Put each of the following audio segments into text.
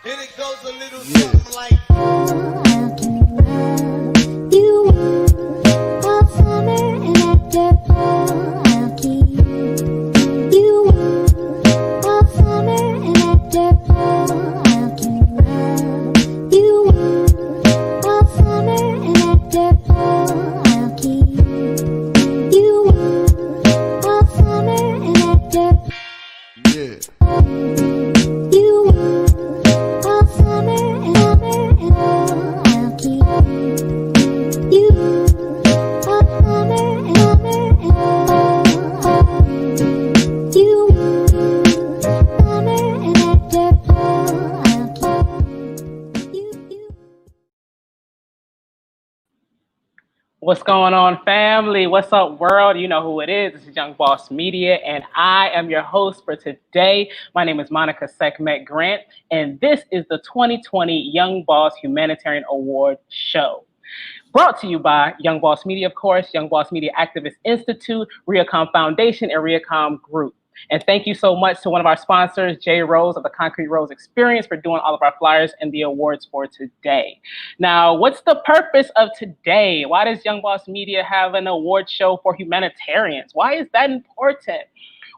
And it goes a little something like you all summer and after fall I'll keep you all summer and after fall I'll keep you all summer and after fall I'll keep you all summer and after yeah. What's going on, family? What's up, world? You know who it is. This is Young Boss Media, and I am your host for today. My name is Monica Sekhmet Grant, and this is the 2020 Young Boss Humanitarian Award show. Brought to you by Young Boss Media, of course, Young Boss Media Activist Institute, Riacom Foundation, and Riacom Group. And thank you so much to one of our sponsors, Jay Rose of the Concrete Rose Experience, for doing all of our flyers and the awards for today. Now, what's the purpose of today? Why does Young Boss Media have an award show for humanitarians? Why is that important?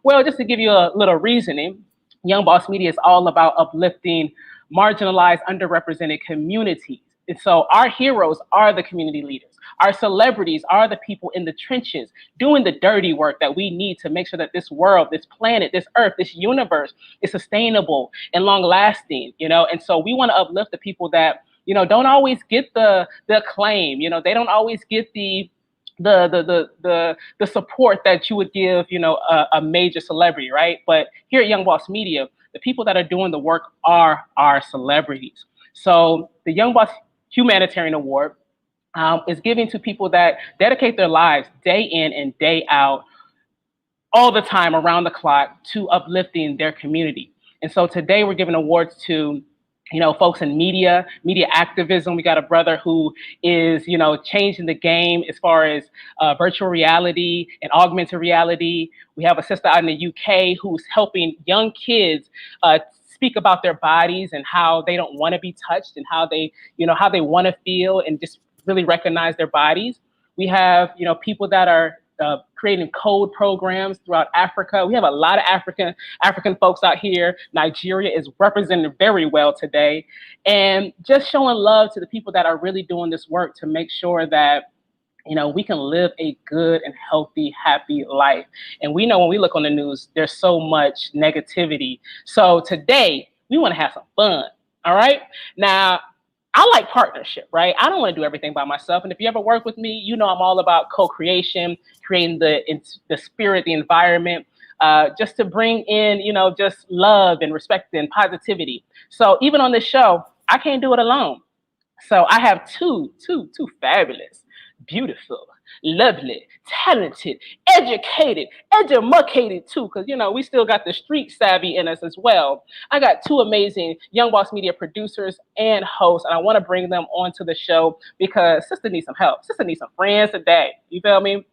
Well, just to give you a little reasoning, Young Boss Media is all about uplifting marginalized, underrepresented communities. And so our heroes are the community leaders. Our celebrities are the people in the trenches doing the dirty work that we need to make sure that this world, this planet, this earth, this universe is sustainable and long lasting, you know? And so we want to uplift the people that, you know, don't always get the acclaim, you know, they don't always get the support that you would give, you know, a major celebrity, right? But here at Young Boss Media, the people that are doing the work are our celebrities. So the Young Boss Humanitarian Award is given to people that dedicate their lives day in and day out, all the time, around the clock, to uplifting their community. And so today we're giving awards to, you know, folks in media activism. We got a brother who is, you know, changing the game as far as virtual reality and augmented reality. We have a sister out in the UK who's helping young kids speak about their bodies and how they don't want to be touched and how they, you know, how they want to feel and just really recognize their bodies. We have, you know, people that are creating code programs throughout Africa. We have a lot of African folks out here. Nigeria is represented very well today. And just showing love to the people that are really doing this work to make sure that, you know, we can live a good and healthy, happy life. And we know when we look on the news, there's so much negativity. So today, we want to have some fun, all right? Now, I like partnership, right? I don't want to do everything by myself. And if you ever work with me, you know I'm all about co-creation, creating the spirit, the environment, just to bring in, you know, just love and respect and positivity. So even on this show, I can't do it alone. So I have two fabulous, beautiful, lovely, talented, educated too, because, you know, we still got the street savvy in us as well. I got two amazing Young Boss Media producers and hosts, and I want to bring them onto the show because sister needs some help. Sister needs some friends today. You feel me?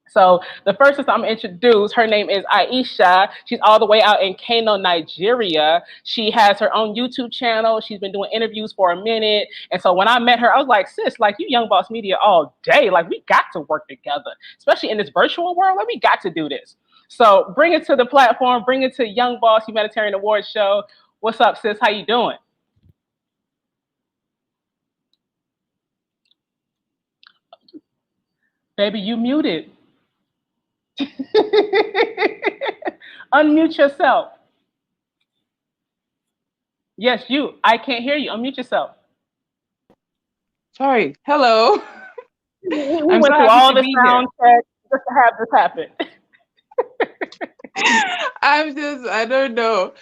So the first sister I'm going to introduce, her name is Aisha. She's all the way out in Kano, Nigeria. She has her own YouTube channel. She's been doing interviews for a minute. And so when I met her, I was like, sis, like, you Young Boss Media all day. Like, we got to work together, especially in this virtual world. Like, we got to do this. So bring it to the platform. Bring it to Young Boss Humanitarian Award show. What's up, sis? How you doing? Baby, you muted. Unmute yourself. Yes, you. I can't hear you. Unmute yourself. Sorry. Hello. We went through all the sound checks just to have this happen. I don't know.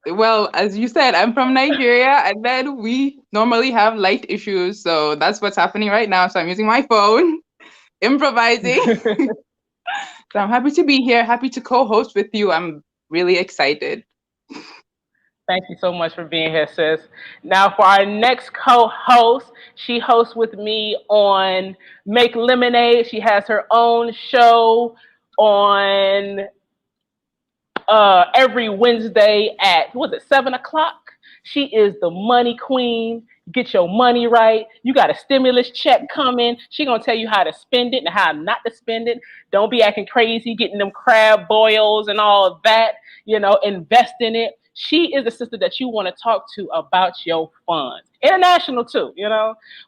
Well, as you said, I'm from Nigeria, and then we normally have light issues. So that's what's happening right now. So I'm using my phone, improvising. So I'm happy to be here, happy to co-host with you. I'm really excited. Thank you so much for being here, sis. Now for our next co-host, she hosts with me on Make Lemonade. She has her own show on every Wednesday at, 7 o'clock? She is the money queen. Get your money right. You got a stimulus check coming. She gonna tell you how to spend it and how not to spend it. Don't be acting crazy, getting them crab boils and all of that. Invest in it. She is the sister that you want to talk to about your funds. International too.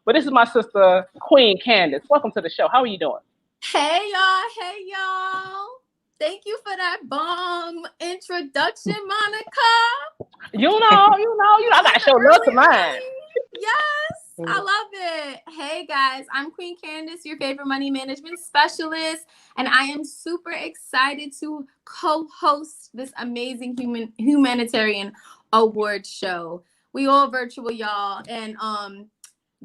But this is my sister, Queen Candace. Welcome to the show. How are you doing? Hey y'all, hey y'all. Thank you for that bomb introduction, Monica. I gotta show love to mine. Yes, I love it. Hey guys, I'm Queen Candace, your favorite money management specialist, and I am super excited to co-host this amazing humanitarian award show. We all virtual, y'all, and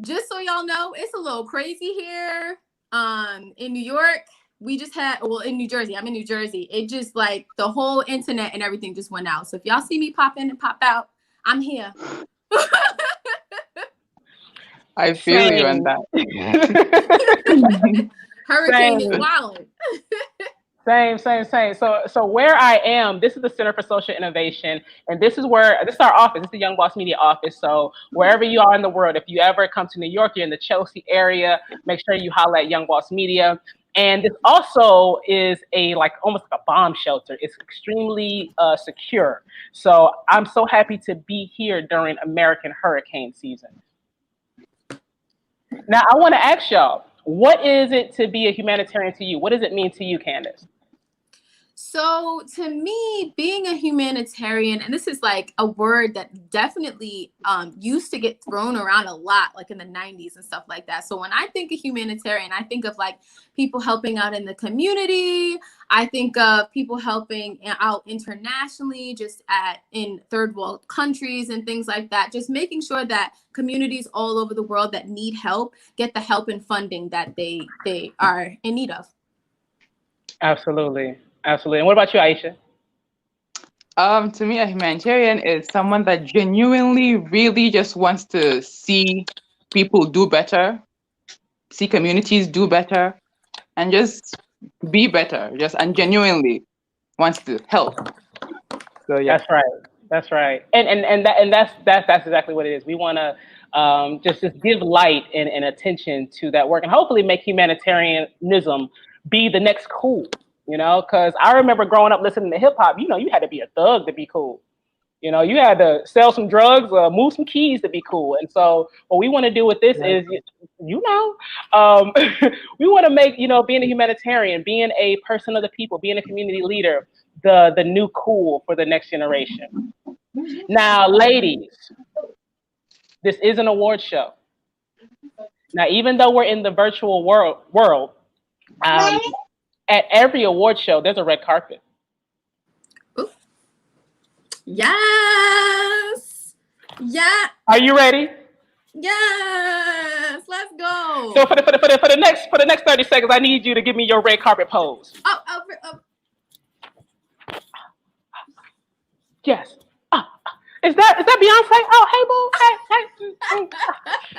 just so y'all know, it's a little crazy here. In New York, we just had, in New Jersey, I'm in New Jersey. It just like the whole internet and everything just went out. So if y'all see me pop in and pop out, I'm here. I feel you on that. Hurricane is wilding. Same. So where I am, this is the Center for Social Innovation, and this is our office. This is the Young Boss Media office. So wherever you are in the world, if you ever come to New York, you're in the Chelsea area, make sure you holler at Young Boss Media. And this also is almost like a bomb shelter. It's extremely secure. So I'm so happy to be here during American hurricane season. Now I want to ask y'all, what is it to be a humanitarian to you? What does it mean to you, Candace? So to me, being a humanitarian, and this is like a word that definitely used to get thrown around a lot, like in the 90s and stuff like that. So when I think of humanitarian, I think of like people helping out in the community. I think of people helping out internationally, just in third world countries and things like that. Just making sure that communities all over the world that need help get the help and funding that they are in need of. Absolutely. And what about you, Aisha? To me, a humanitarian is someone that genuinely really just wants to see people do better, see communities do better, and just be better, and genuinely wants to help. So yeah. That's right. And that's exactly what it is. We want to just give light and attention to that work, and hopefully make humanitarianism be the next cool. Because I remember growing up listening to hip hop, you had to be a thug to be cool. You had to sell some drugs or move some keys to be cool. And so what we want to do with this is, we want to make, being a humanitarian, being a person of the people, being a community leader, the new cool for the next generation. Now, ladies, this is an award show. Now, even though we're in the virtual world, at every award show, there's a red carpet. Ooh. Yes. Yeah. Are you ready? Yes. Let's go. So for the next 30 seconds, I need you to give me your red carpet pose. Oh. Yes. Is that Beyonce? Oh, hey, boo.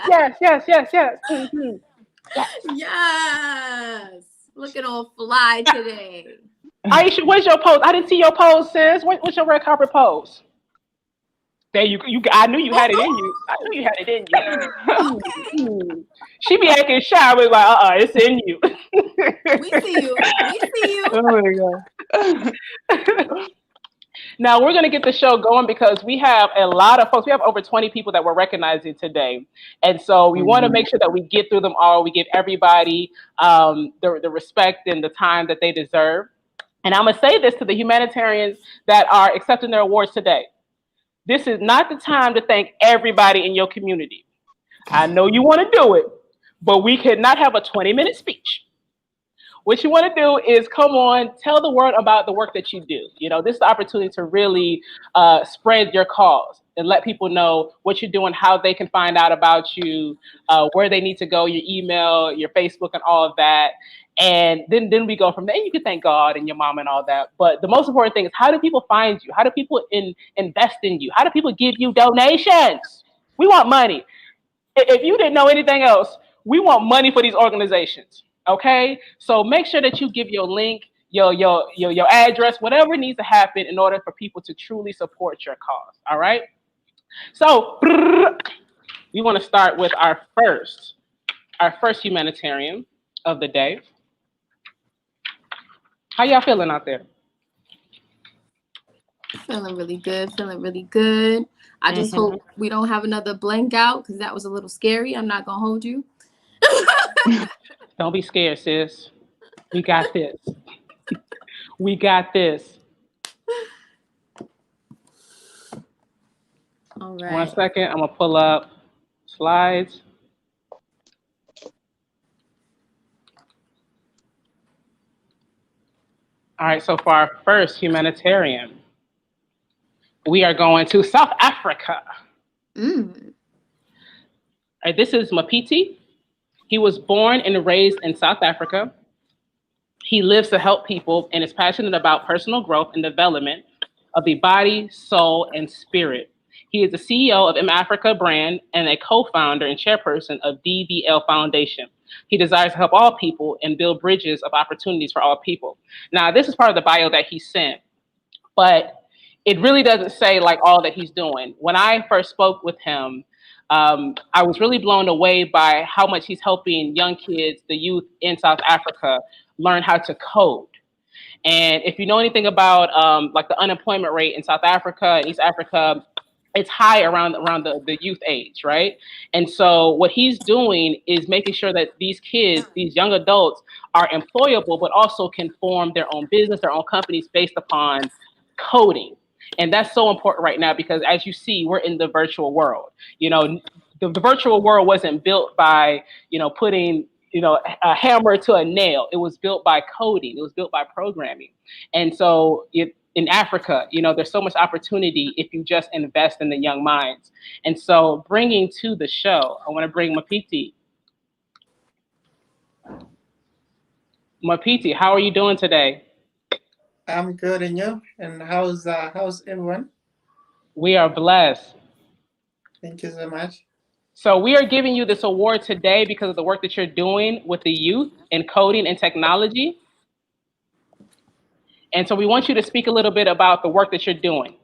Hey. Yes. Mm-hmm. Yes. Looking all fly today. Aisha, where's your pose? I didn't see your pose, sis. What's your red carpet pose? There you. I knew you had it in you. Okay. She be acting shy. I was like, it's in you. We see you. Oh my God. Now we're going to get the show going because we have a lot of folks. We have over 20 people that we're recognizing today. And so we want to make sure that we get through them all. We give everybody the respect and the time that they deserve. And I'm going to say this to the humanitarians that are accepting their awards today. This is not the time to thank everybody in your community. I know you want to do it, but we cannot have a 20-minute speech. What you want to do is come on, tell the world about the work that you do. This is the opportunity to really spread your cause and let people know what you're doing, how they can find out about you, where they need to go, your email, your Facebook, and all of that. And then we go from there. You can thank God and your mom and all that. But the most important thing is, how do people find you? How do people invest in you? How do people give you donations? We want money. If you didn't know anything else, we want money for these organizations. Okay, so make sure that you give your link, your address, whatever needs to happen in order for people to truly support your cause. All right. So we want to start with our first humanitarian of the day. How y'all feeling out there? Feeling really good. Feeling really good. I just hope we don't have another blank out because that was a little scary. I'm not gonna hold you. Don't be scared, sis. We got this. We got this. All 1 right. second. I'm gonna pull up slides. All right. So for our first humanitarian, we are going to South Africa. Mm. All right, this is Mapiti. He was born and raised in South Africa. He lives to help people and is passionate about personal growth and development of the body, soul, and spirit. He is the CEO of M Africa brand and a co-founder and chairperson of DBL Foundation. He desires to help all people and build bridges of opportunities for all people. Now, this is part of the bio that he sent, but it really doesn't say like all that he's doing. When I first spoke with him, I was really blown away by how much he's helping young kids, the youth in South Africa, learn how to code. And if you know anything about like the unemployment rate in South Africa and East Africa, it's high around the youth age, right? And so what he's doing is making sure that these kids, these young adults, are employable, but also can form their own business, their own companies based upon coding. And that's so important right now because as you see, we're in the virtual world. You know, the virtual world wasn't built by, putting, a hammer to a nail. It was built by coding. It was built by programming. And so in Africa, there's so much opportunity if you just invest in the young minds. And so bringing to the show, I want to bring Mapiti. Mapiti, how are you doing today? I'm good, and you? And how's everyone? We are blessed. Thank you so much. So we are giving you this award today because of the work that you're doing with the youth in coding and technology. And so we want you to speak a little bit about the work that you're doing.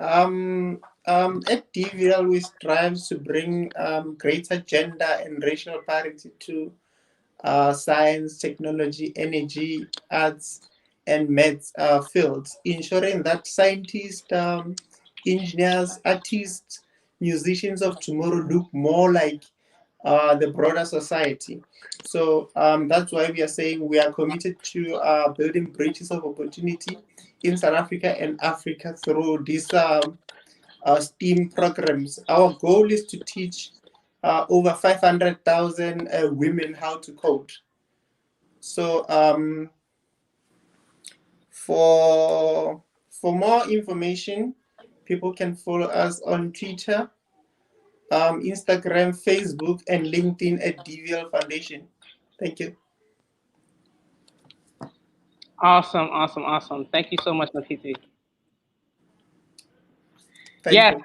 At DVL, we strive to bring greater gender and racial parity to science, technology, energy, arts, and maths fields, ensuring that scientists, engineers, artists, musicians of tomorrow look more like the broader society. So that's why we are saying we are committed to building bridges of opportunity in South Africa and Africa through these STEAM programs. Our goal is to teach over 500,000 women how to code. So for more information, people can follow us on Twitter, Instagram, Facebook, and LinkedIn at DVL Foundation. Thank you. Awesome. Thank you so much, Mapiti. Thank you.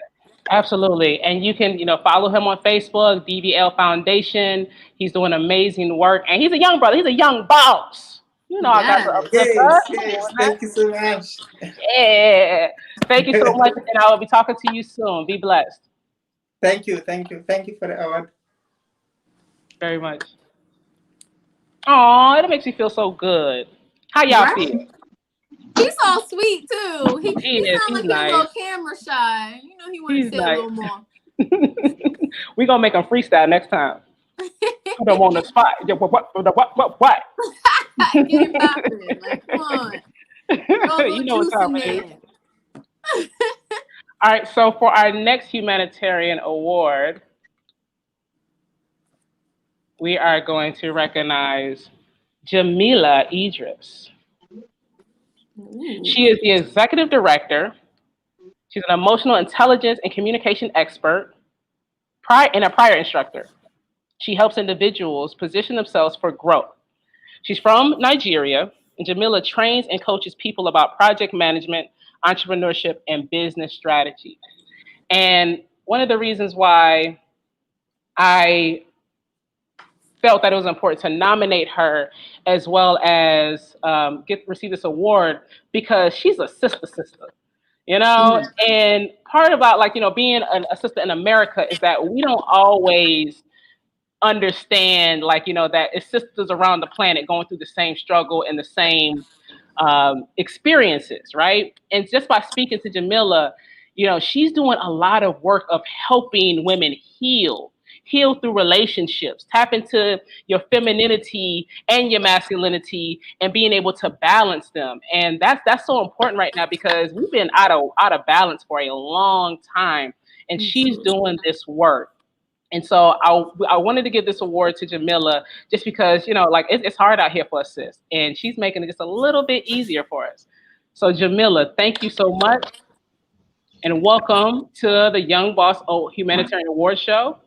Absolutely. And you can, follow him on Facebook, DBL Foundation. He's doing amazing work. And he's a young brother. He's a young boss. I got to uplift us. Yes. Thank you so much. Yeah. Thank you so much. And I will be talking to you soon. Be blessed. Thank you for the award. Very much. Oh, it makes me feel so good. How y'all feel? He's so sweet too. He is. sounds like he's nice. a little camera shy. He wants to say nice. a little more. We're gonna make him freestyle next time. Put him on the spot. What? Get it poppin'. Like, come on. What time it is. All right, so for our next humanitarian award, we are going to recognize Jamila Idris. She is the executive director. She's an emotional intelligence and communication expert and a prior instructor. She helps individuals position themselves for growth. She's from Nigeria, and Jamila trains and coaches people about project management, entrepreneurship, and business strategy. And one of the reasons why I felt that it was important to nominate her as well as receive this award, because she's a sister. You know, and part about like, you know, being a sister in America is that we don't always understand, like, you know, that it's sisters around the planet going through the same struggle and the same experiences, right? And just by speaking to Jamila, you know, she's doing a lot of work of helping women heal through relationships, tap into your femininity and your masculinity and being able to balance them. And that's so important right now because we've been out of balance for a long time, and she's doing this work. And so I wanted to give this award to Jamila just because, you know, like it's hard out here for us, sis, and she's making it just a little bit easier for us. So Jamila, thank you so much, and welcome to the Young Boss Humanitarian Award Show.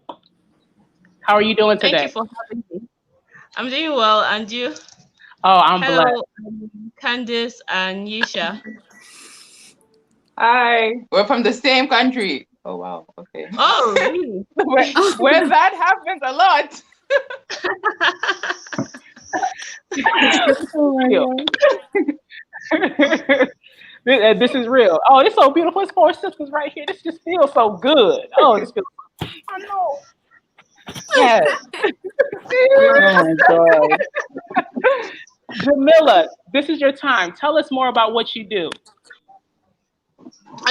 How are you doing Thank you today? for having me. I'm doing well, and you? Oh, I'm blessed. Hello, Candace and Yisha. Hi. We're from the same country. Oh wow. Okay. Oh, really? Where that happens a lot. This is real. Oh, it's so beautiful. It's four sisters right here. This just feels so good. Oh, this feels. I know. Yes. Oh my God. Jamila, this is your time. Tell us more about what you do.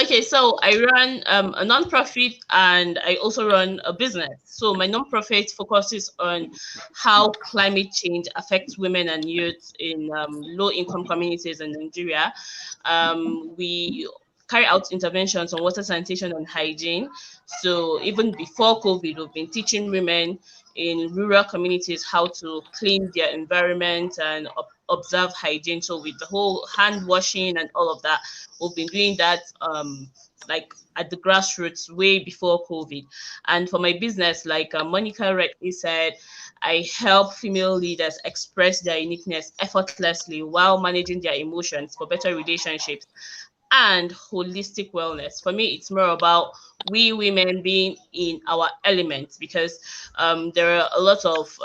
Okay, so I run a nonprofit and I also run a business. So my nonprofit focuses on how climate change affects women and youth in low-income communities in Nigeria. We carry out interventions on water sanitation and hygiene. So even before COVID, we've been teaching women in rural communities how to clean their environment and observe hygiene. So with the whole hand washing and all of that, we've been doing that like at the grassroots way before COVID. And for my business, like Monica rightly said, I help female leaders express their uniqueness effortlessly while managing their emotions for better relationships and holistic wellness. For me, it's more about we women being in our element because there are a lot of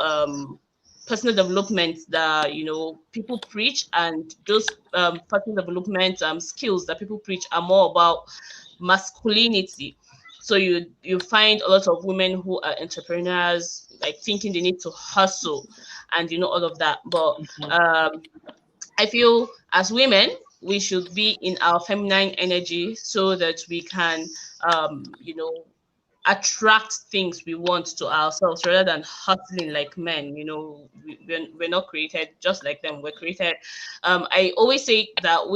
personal development that, you know, people preach, and those personal development skills that people preach are more about masculinity. So you find a lot of women who are entrepreneurs, like thinking they need to hustle and, you know, all of that. But I feel as women, we should be in our feminine energy so that we can, you know, attract things we want to ourselves rather than hustling like men. You know, we're not created just like them. We're created. I always say that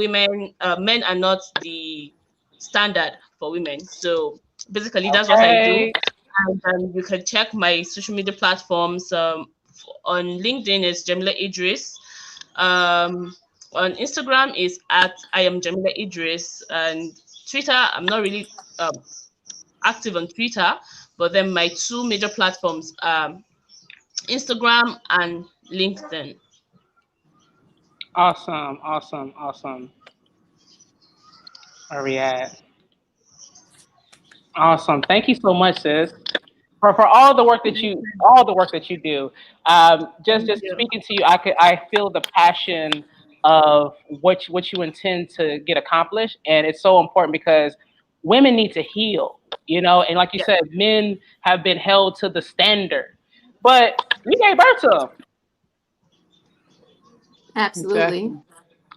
men are not the standard for women. So basically, that's what I do. And you can check my social media platforms. On LinkedIn is Jamila Idris. On Instagram is at I am Jamila Idris, and Twitter, I'm not really active on Twitter, but then my two major platforms Instagram and LinkedIn. Awesome. Where we at? Awesome. Thank you so much, sis, for all the work that you do. Just speaking to you, I feel the passion of what you intend to get accomplished, and it's so important because women need to heal. You know, and like you said, men have been held to the standard, but we gave birth to them. Absolutely.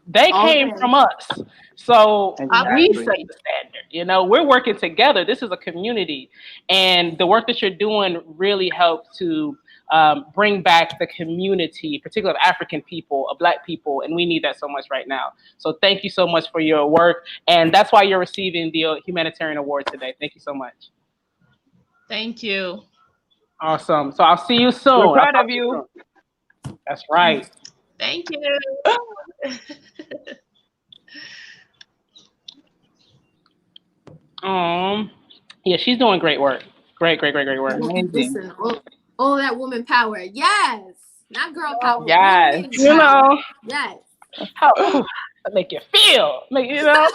They came from us. So we Exactly. set the standard. You know, we're working together. This is a community. And the work that you're doing really helps to bring back the community, particularly of African people, of Black people. And we need that so much right now. So thank you so much for your work. And that's why you're receiving the Humanitarian Award today. Thank you so much. Thank you. Awesome. So I'll see you soon. We're proud of you. That's right. Thank you. Yeah, she's doing great work. Great work. Amazing. Listen, all that woman power. Yes. Not girl power. Yes. Woman You power. know, Yes. how that make you feel. You know,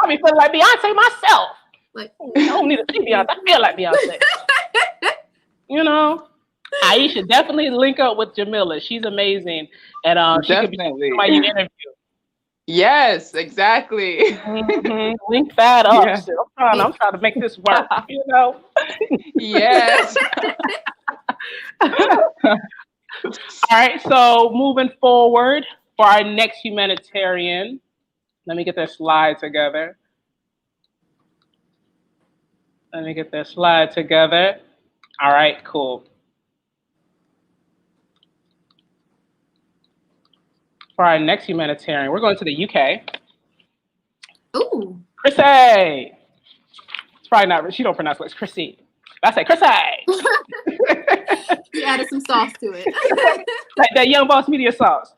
I be feeling like Beyonce myself. Like, I don't need to see Beyonce. I feel like Beyonce. You know, Aisha, definitely link up with Jamila. She's amazing, and she could be Definitely. somebody you interview. Yes, exactly. Link that up. Yeah. So I'm trying to make this work, you know? Yes. All right, so moving forward for our next humanitarian, let me get their slide together. All right, cool. For our next humanitarian, we're going to the UK. Ooh. Chrissy. It's probably not, she don't pronounce it, it's Chrissy. I say Chrissy. You added some sauce to it. Like that Young Boss Media sauce.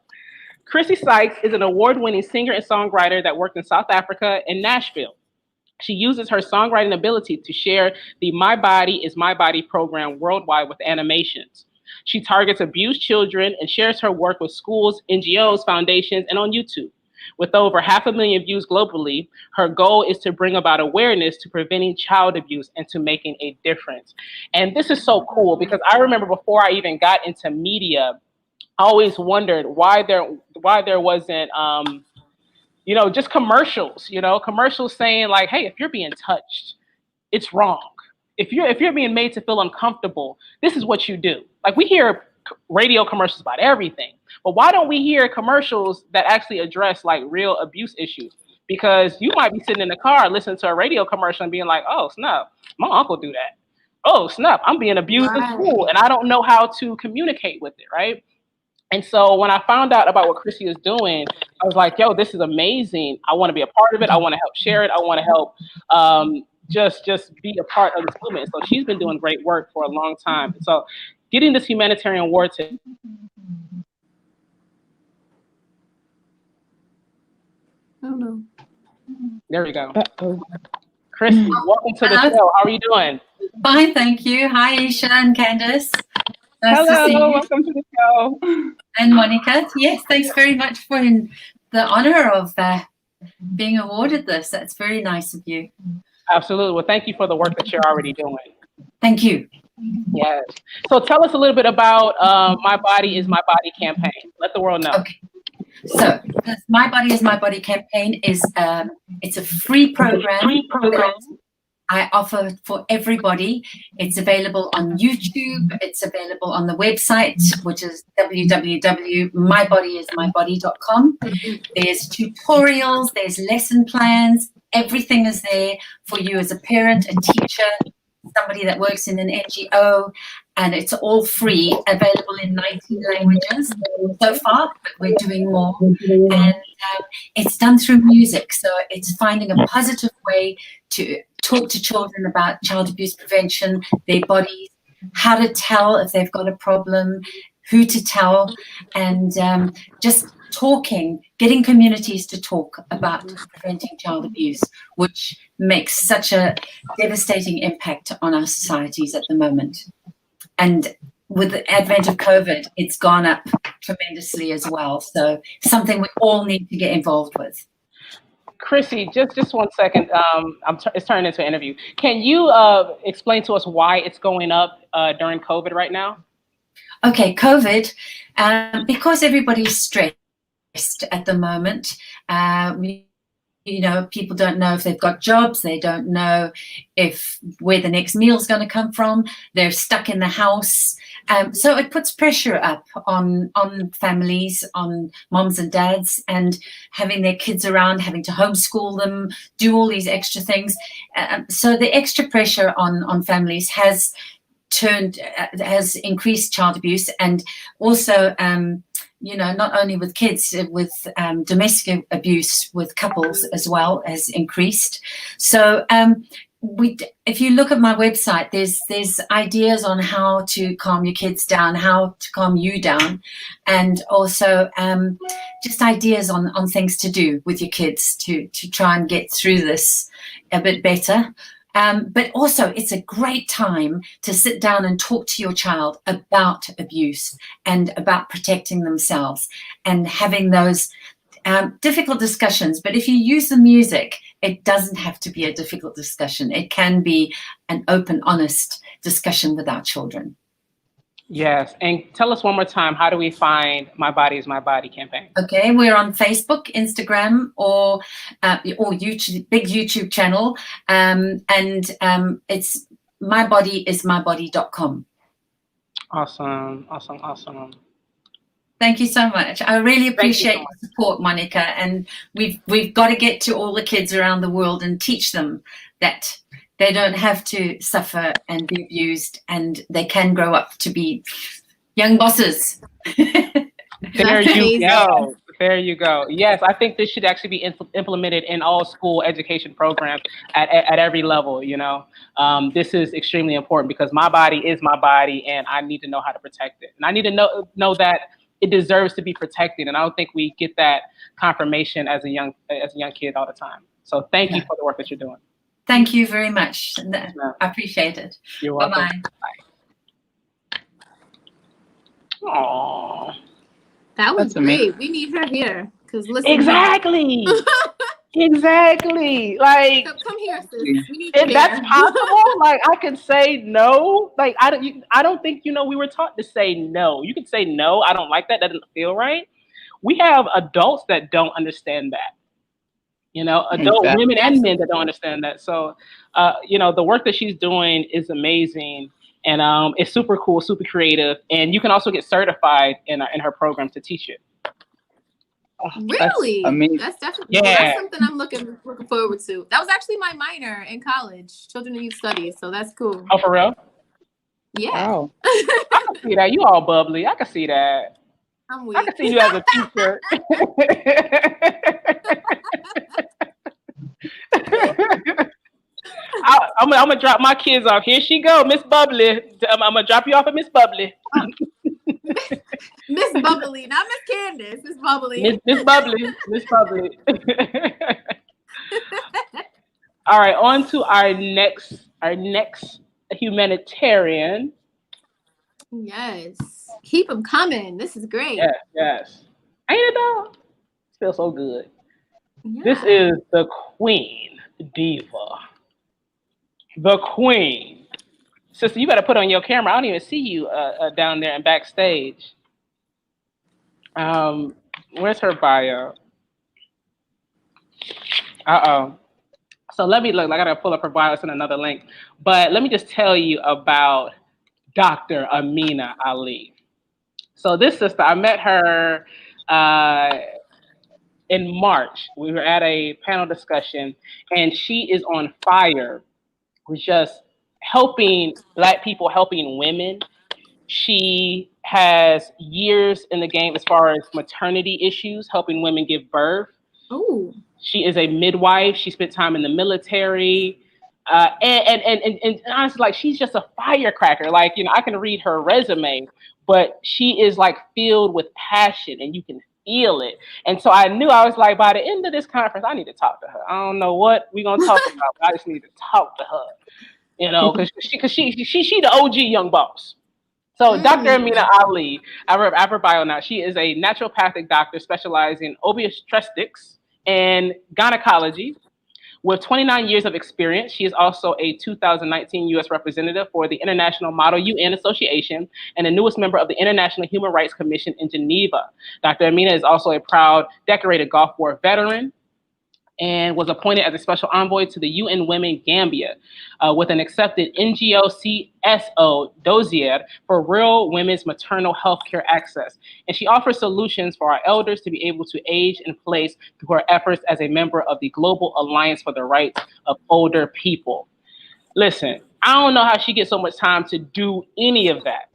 Chrissy Sykes is an award-winning singer and songwriter that worked in South Africa and Nashville. She uses her songwriting ability to share the My Body is My Body program worldwide with animations. She targets abused children and shares her work with schools, NGOs, foundations, and on YouTube. With over 500,000 views globally, her goal is to bring about awareness to preventing child abuse and to making a difference. And this is so cool because I remember before I even got into media, I always wondered why there wasn't just commercials saying like, hey, if you're being touched, it's wrong. If you're being made to feel uncomfortable, this is what you do. Like we hear radio commercials about everything, but why don't we hear commercials that actually address like real abuse issues? Because you might be sitting in the car listening to a radio commercial and being like, oh snap, my uncle do that. Oh snap, I'm being abused in school and I don't know how to communicate with it, right? And so when I found out about what Chrissy is doing, I was like, yo, this is amazing. I want to be a part of it. I want to help share it. I want to help just be a part of this movement. So she's been doing great work for a long time. So getting this humanitarian award to Oh no. there we go. Chrissy, welcome to the show. How are you doing? Fine, thank you. Hi, Isha and Candace. Nice to see you. Welcome to the show. And Monica. Yes, thanks very much for the honor of being awarded this. That's very nice of you. Absolutely. Well, thank you for the work that you're already doing. Thank you. Yes. So tell us a little bit about My Body is My Body campaign. Let the world know. Okay. So My Body is My Body campaign is it's a free program. I offer for everybody. It's available on YouTube. It's available on the website, which is www.mybodyismybody.com. There's tutorials, there's lesson plans. Everything is there for you as a parent, a teacher, somebody that works in an NGO, and it's all free, available in 19 languages so far, but we're doing more. And it's done through music, so it's finding a positive way to talk to children about child abuse prevention, their bodies, how to tell if they've got a problem, who to tell, and just talking, getting communities to talk about preventing child abuse, which makes such a devastating impact on our societies at the moment. And with the advent of COVID, it's gone up tremendously as well. So something we all need to get involved with. Chrissy, just 1 second. It's turning into an interview. Can you explain to us why it's going up during COVID right now? Okay, COVID, because everybody's stressed at the moment. People don't know if they've got jobs. They don't know where the next meal's going to come from. They're stuck in the house. So it puts pressure up on families, on moms and dads, and having their kids around, having to homeschool them, do all these extra things. So the extra pressure on families has increased child abuse, and also not only with kids, with domestic abuse with couples as well has increased. So if you look at my website, there's ideas on how to calm your kids down, how to calm you down, and also just ideas on things to do with your kids to try and get through this a bit better. But also, it's a great time to sit down and talk to your child about abuse and about protecting themselves and having those difficult discussions. But if you use the music, it doesn't have to be a difficult discussion. It can be an open, honest discussion with our children. Yes, and tell us one more time, how do we find My Body is My Body campaign? Okay, we're on Facebook, Instagram, or YouTube, big YouTube channel, and it's mybodyismybody.com. Awesome, awesome, awesome. Thank you so much. I really Thank you appreciate so your much. support, Monica, and we've got to get to all the kids around the world and teach them that they don't have to suffer and be abused, and they can grow up to be young bosses. There you amazing. go. There you go. Yes, I think this should actually be implemented in all school education programs at every level. You know, this is extremely important because my body is my body, and I need to know how to protect it, and I need to know that it deserves to be protected. And I don't think we get that confirmation as a young kid all the time. So thank you for the work that you're doing. Thank you very much. Yes, ma'am. I appreciate it. You're welcome. Bye-bye. Aww. That was That's amazing. great. We need her here. Because listen. Exactly. Exactly. Like, Come here, sis. We need you if that's here. possible, like I can say no. Like I don't think we were taught to say no. You can say no. I don't like that. That doesn't feel right. We have adults that don't understand that. Adult Exactly. women and men that don't understand that. So, the work that she's doing is amazing, and it's super cool, super creative, and you can also get certified in her program to teach it. Really? amazing. That's definitely that's something I'm looking forward to. That was actually my minor in college, children and youth studies. So that's cool. Oh, for real? Yeah. Wow. I can see that. You all bubbly. I can see that. I'm weak. I can see you as a teacher. I'm gonna drop my kids off. Here she go, Miss Bubbly. I'm gonna drop you off at Miss Bubbly. Miss Bubbly, not Miss Candace. Miss Bubbly. Miss Bubbly. Miss Bubbly. All right, on to our next humanitarian. Yes. Keep them coming. This is great. Yes. Ain't it though? It feels so good. Yeah. This is the Queen Diva. The Queen. Sister, you better put on your camera. I don't even see you down there and backstage. Where's her bio? So let me look. I gotta pull up her bio. It's in another link. But let me just tell you about Dr. Amina Ali. So this sister, I met her in March. We were at a panel discussion, and she is on fire with just helping Black people, helping women. She has years in the game as far as maternity issues, helping women give birth. Oh. She is a midwife. She spent time in the military. And honestly, like, she's just a firecracker. Like, I can read her resume, but she is like filled with passion, and you can feel it. And so I knew, I was like, by the end of this conference, I need to talk to her. I don't know what we're gonna talk about, but I just need to talk to her. Because she the OG young boss. So Dr. Amina Ali, I have her bio now. She is a naturopathic doctor specializing in obstetrics and gynecology. With 29 years of experience, she is also a 2019 U.S. representative for the International Model UN Association and the newest member of the International Human Rights Commission in Geneva. Dr. Amina is also a proud decorated Gulf War veteran and was appointed as a special envoy to the UN Women Gambia with an accepted NGO CSO dossier for real women's maternal health care access. And she offers solutions for our elders to be able to age in place through her efforts as a member of the Global Alliance for the Rights of Older People. Listen, I don't know how she gets so much time to do any of that.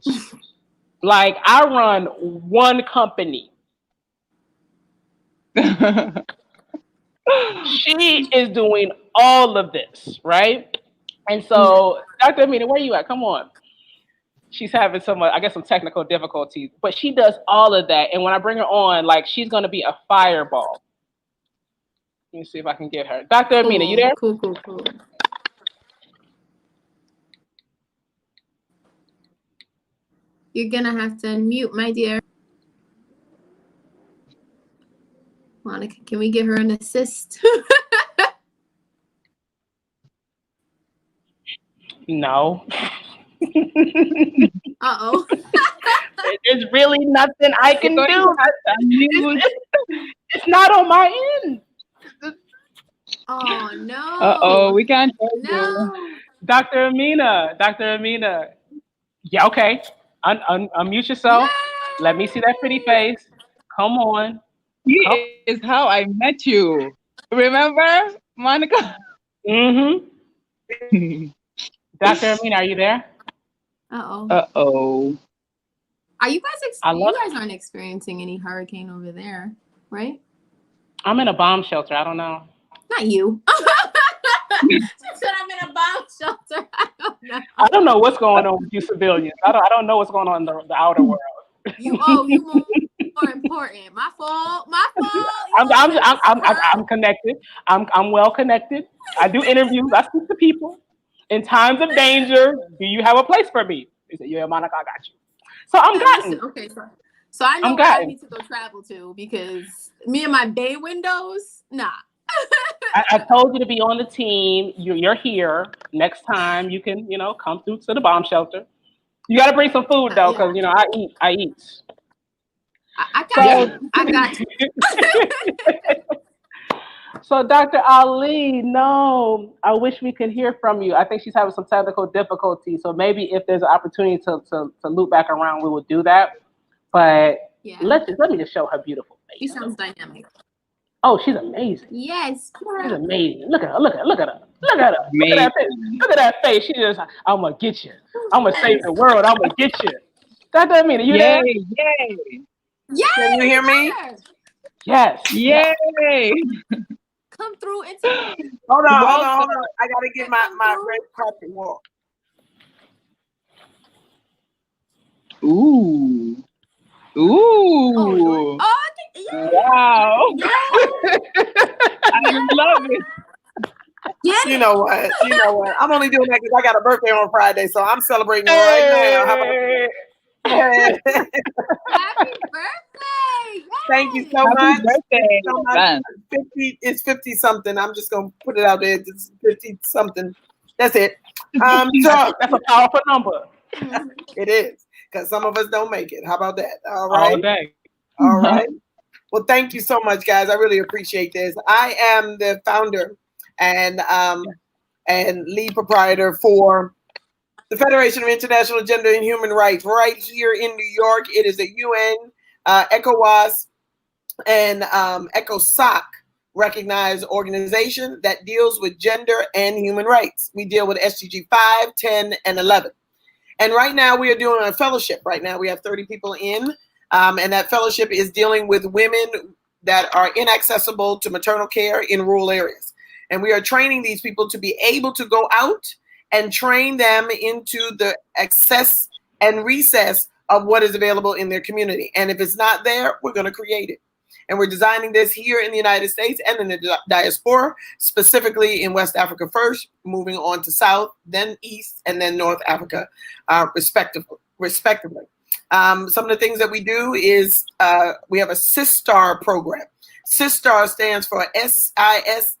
Like, I run one company. She is doing all of this, right? And so, Dr. Amina, where are you at? Come on. She's having some technical difficulties, but she does all of that. And when I bring her on, like, she's going to be a fireball. Let me see if I can get her. Dr. Amina, you there? Cool. You're going to have to unmute, my dear. Monica, can we give her an assist? No. Uh-oh. There's really nothing I can You're going do. to have to unmute. It's not on my end. Oh no. Uh-oh, we can't hear you. No. Dr. Amina. Yeah, okay. Unmute yourself. Let me see that pretty face. Come on. He is how I met you. Remember, Monica? Mm-hmm. Dr. Amina, are you there? Uh-oh. Uh-oh. Are you guys you guys aren't experiencing any hurricane over there, right? I'm in a bomb shelter. I don't know. Not you. She said I'm in a bomb shelter. I don't know. I don't know what's going on with you civilians. I don't know what's going on in the outer world. You more important. My fault. I'm connected. I'm well connected. I do interviews. I speak to people. In times of danger, do you have a place for me? He said, yeah, Monica, I got you. So I'm gotten. Okay, so I know where I need to go travel to, because me and my bay windows, nah. I told you to be on the team. You're here. Next time you can, come through to the bomb shelter. You got to bring some food though, because I eat. I got you. So Dr. Ali, no, I wish we could hear from you. I think she's having some technical difficulties. So maybe if there's an opportunity to loop back around, we will do that. But let me just show her beautiful face. She sounds dynamic. Oh, she's amazing. Yes. She's amazing. Look at her. Look at her. Look at that face. Look at that face. She just, I'm going to get you. I'm going to save the world. I'm going to get you. Dr. Amina, you there? Yay. Yes. Can you hear me? Yes. Yay. Come through and Hold on. I gotta get my red carpet walk. Ooh. Oh, wow. I love it. You know what? I'm only doing that because I got a birthday on Friday, so I'm celebrating right now. How about happy birthday! Yay. Thank you so much. Birthday. So much. 50, it's 50 something. I'm just gonna put it out there. It's 50 something. That's it. So that's a powerful number. It is, because some of us don't make it. How about that? All right. All day. All right. Well, thank you so much, guys. I really appreciate this. I am the founder and lead proprietor for the Federation of International Gender and Human Rights right here in New York. It is a UN, ECOWAS, and ECOSOC recognized organization that deals with gender and human rights. We deal with SDG 5, 10, and 11. And right now we are doing a fellowship. Right now we have 30 people in, and that fellowship is dealing with women that are inaccessible to maternal care in rural areas. And we are training these people to be able to go out and train them into the access and recess of what is available in their community. And if it's not there, we're going to create it. And we're designing this here in the United States and in the diaspora, specifically in West Africa first, moving on to South, then East, and then North Africa, respectively. Some of the things that we do is we have a SISTAR program. SISTAR stands for SISTTAR.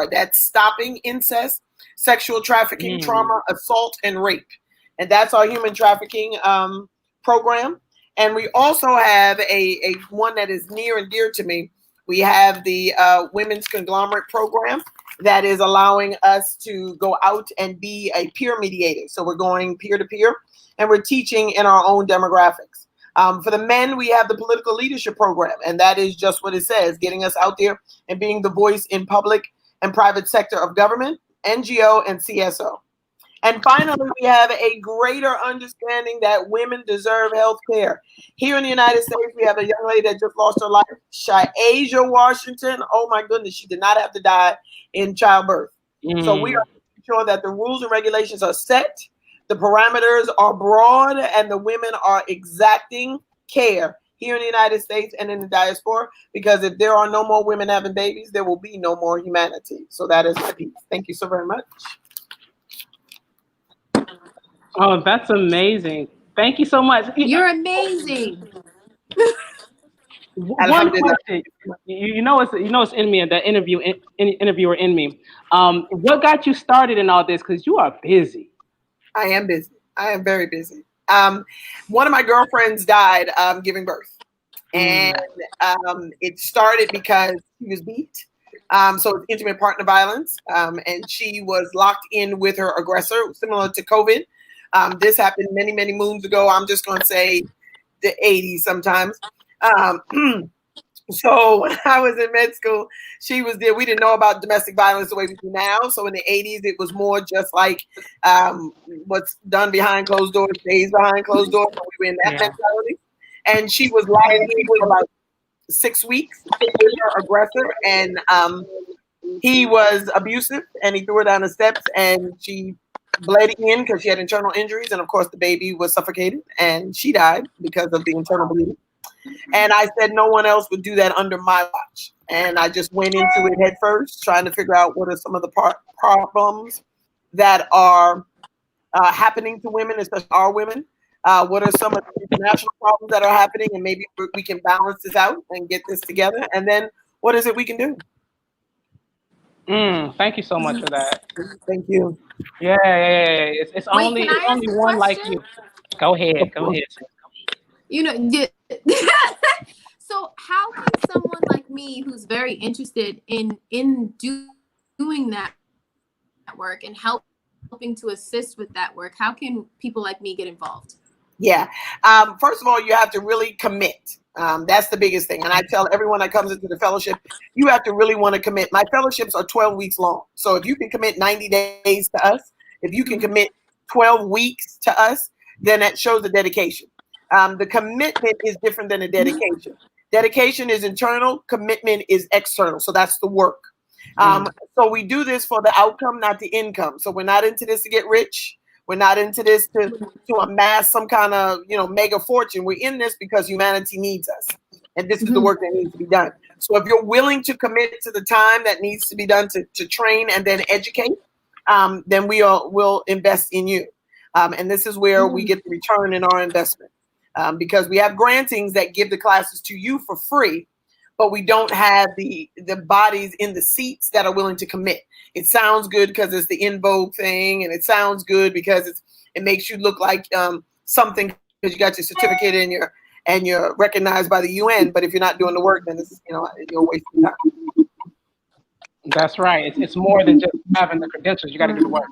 That's Stopping Incest, Sexual Trafficking, Trauma, Assault, and Rape. And that's our human trafficking program. And we also have a one that is near and dear to me. We have the Women's Conglomerate program that is allowing us to go out and be a peer mediator. So we're going peer-to-peer, and we're teaching in our own demographics. For the men, we have the Political Leadership program, and that is just what it says, getting us out there and being the voice in public and private sector of government, NGO, and CSO. And finally, we have a greater understanding that women deserve health care. Here in the United States, we have a young lady that just lost her life, Shayasia Washington. Oh my goodness, she did not have to die in childbirth. So we are making sure that the rules and regulations are set, the parameters are broad, and the women are exacting care here in the United States and in the diaspora, because if there are no more women having babies, there will be no more humanity. So that is my piece. Thank you so very much. Oh, that's amazing. Thank you so much. You're amazing. One question. You know it's in me, the interviewer in me. What got you started in all this? Because you are busy. I am busy. I am very busy. One of my girlfriends died giving birth. And it started because she was beat. So it's intimate partner violence. And she was locked in with her aggressor, similar to COVID. This happened many, many moons ago. I'm just going to say the 80s sometimes. So when I was in med school, she was there. We didn't know about domestic violence the way we do now. So in the 80s, it was more just like what's done behind closed doors stays behind closed doors. So we were in that mentality. And she was locked in for about 6 weeks with her aggressor. And he was abusive and he threw her down the steps and she bled in because she had internal injuries. And of course, the baby was suffocated and she died because of the internal bleeding. And I said no one else would do that under my watch. And I just went into it head first, trying to figure out what are some of the problems that are happening to women, especially our women. What are some of the international problems that are happening? And maybe we can balance this out and get this together. And then what is it we can do? Thank you so much for that. Thank you. Yeah. It's only one like you. Go ahead. You know, so how can someone like me who's very interested in doing that work and helping to assist with that work, how can people like me get involved? Yeah. First of all, you have to really commit. That's the biggest thing. And I tell everyone that comes into the fellowship, you have to really want to commit. My fellowships are 12 weeks long. So if you can commit 90 days to us, if you can commit 12 weeks to us, then that shows the dedication. The commitment is different than a dedication. Dedication is internal, commitment is external. So that's the work. So we do this for the outcome, not the income. So we're not into this to get rich. We're not into this to amass some kind of, mega fortune. We're in this because humanity needs us. And this is the work that needs to be done. So if you're willing to commit to the time that needs to be done to train and then educate, then we'll invest in you. And this is where we get the return in our investment. Because we have grantings that give the classes to you for free, but we don't have the bodies in the seats that are willing to commit. It sounds good because it's the in vogue thing, and it sounds good because it makes you look like something because you got your certificate and you're recognized by the UN. But if you're not doing the work, then it's you're wasting time. That's right. It's more than just having the credentials. You got to do the work.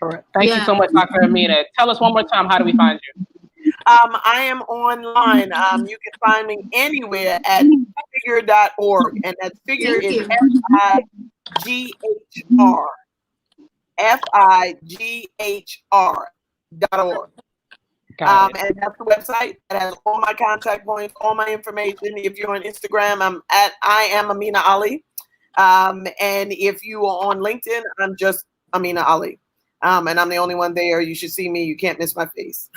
Correct. Thank you so much, Dr. Amina. Tell us one more time, how do we find you? I am online. You can find me anywhere at figure.org. And that figure is FIGHR. FIGHR.org. And that's the website that has all my contact points, all my information. If you're on Instagram, I'm at I am Amina Ali. And if you are on LinkedIn, I'm just Amina Ali. And I'm the only one there. You should see me. You can't miss my face.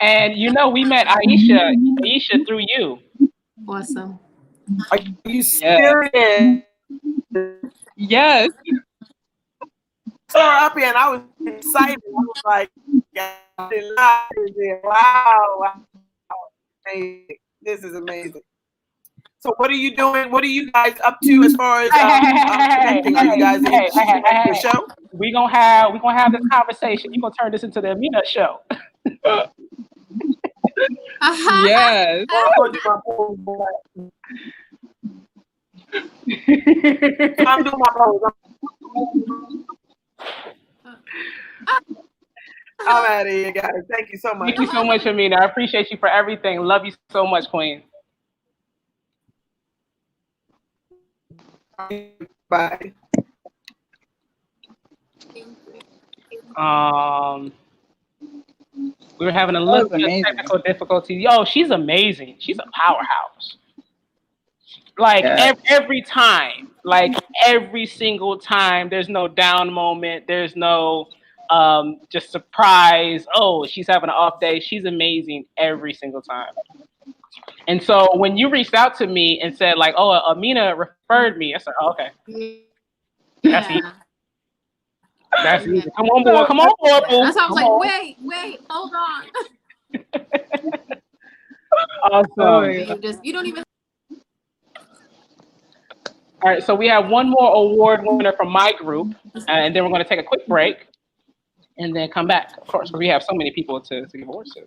And we met Aisha through you. Awesome. Are you serious? Yes. So up here and I was excited. I was like, wow. This is amazing. So what are you doing? What are you guys up to as far as connecting? Are you guys in the show? We're gonna have this conversation. You're gonna turn this into the Amina show. Yes. I'm doing my pose. I'm out of here, guys. Thank you so much. Thank you so much, Amina. I appreciate you for everything. Love you so much, Queen. Bye. We were having a little bit of technical difficulty. Yo, she's amazing. She's a powerhouse. Like every time, like every single time, there's no down moment. There's no just surprise. Oh, she's having an off day. She's amazing every single time. And so when you reached out to me and said like, oh, Amina referred me, I said, oh, okay. That's easy. That's easy. Come on, boy. Come on, boy. That's how I was like, wait, hold on. Awesome. You don't even. All right, so we have one more award winner from my group, and then we're going to take a quick break. and then come back, of course, because we have so many people to give awards to.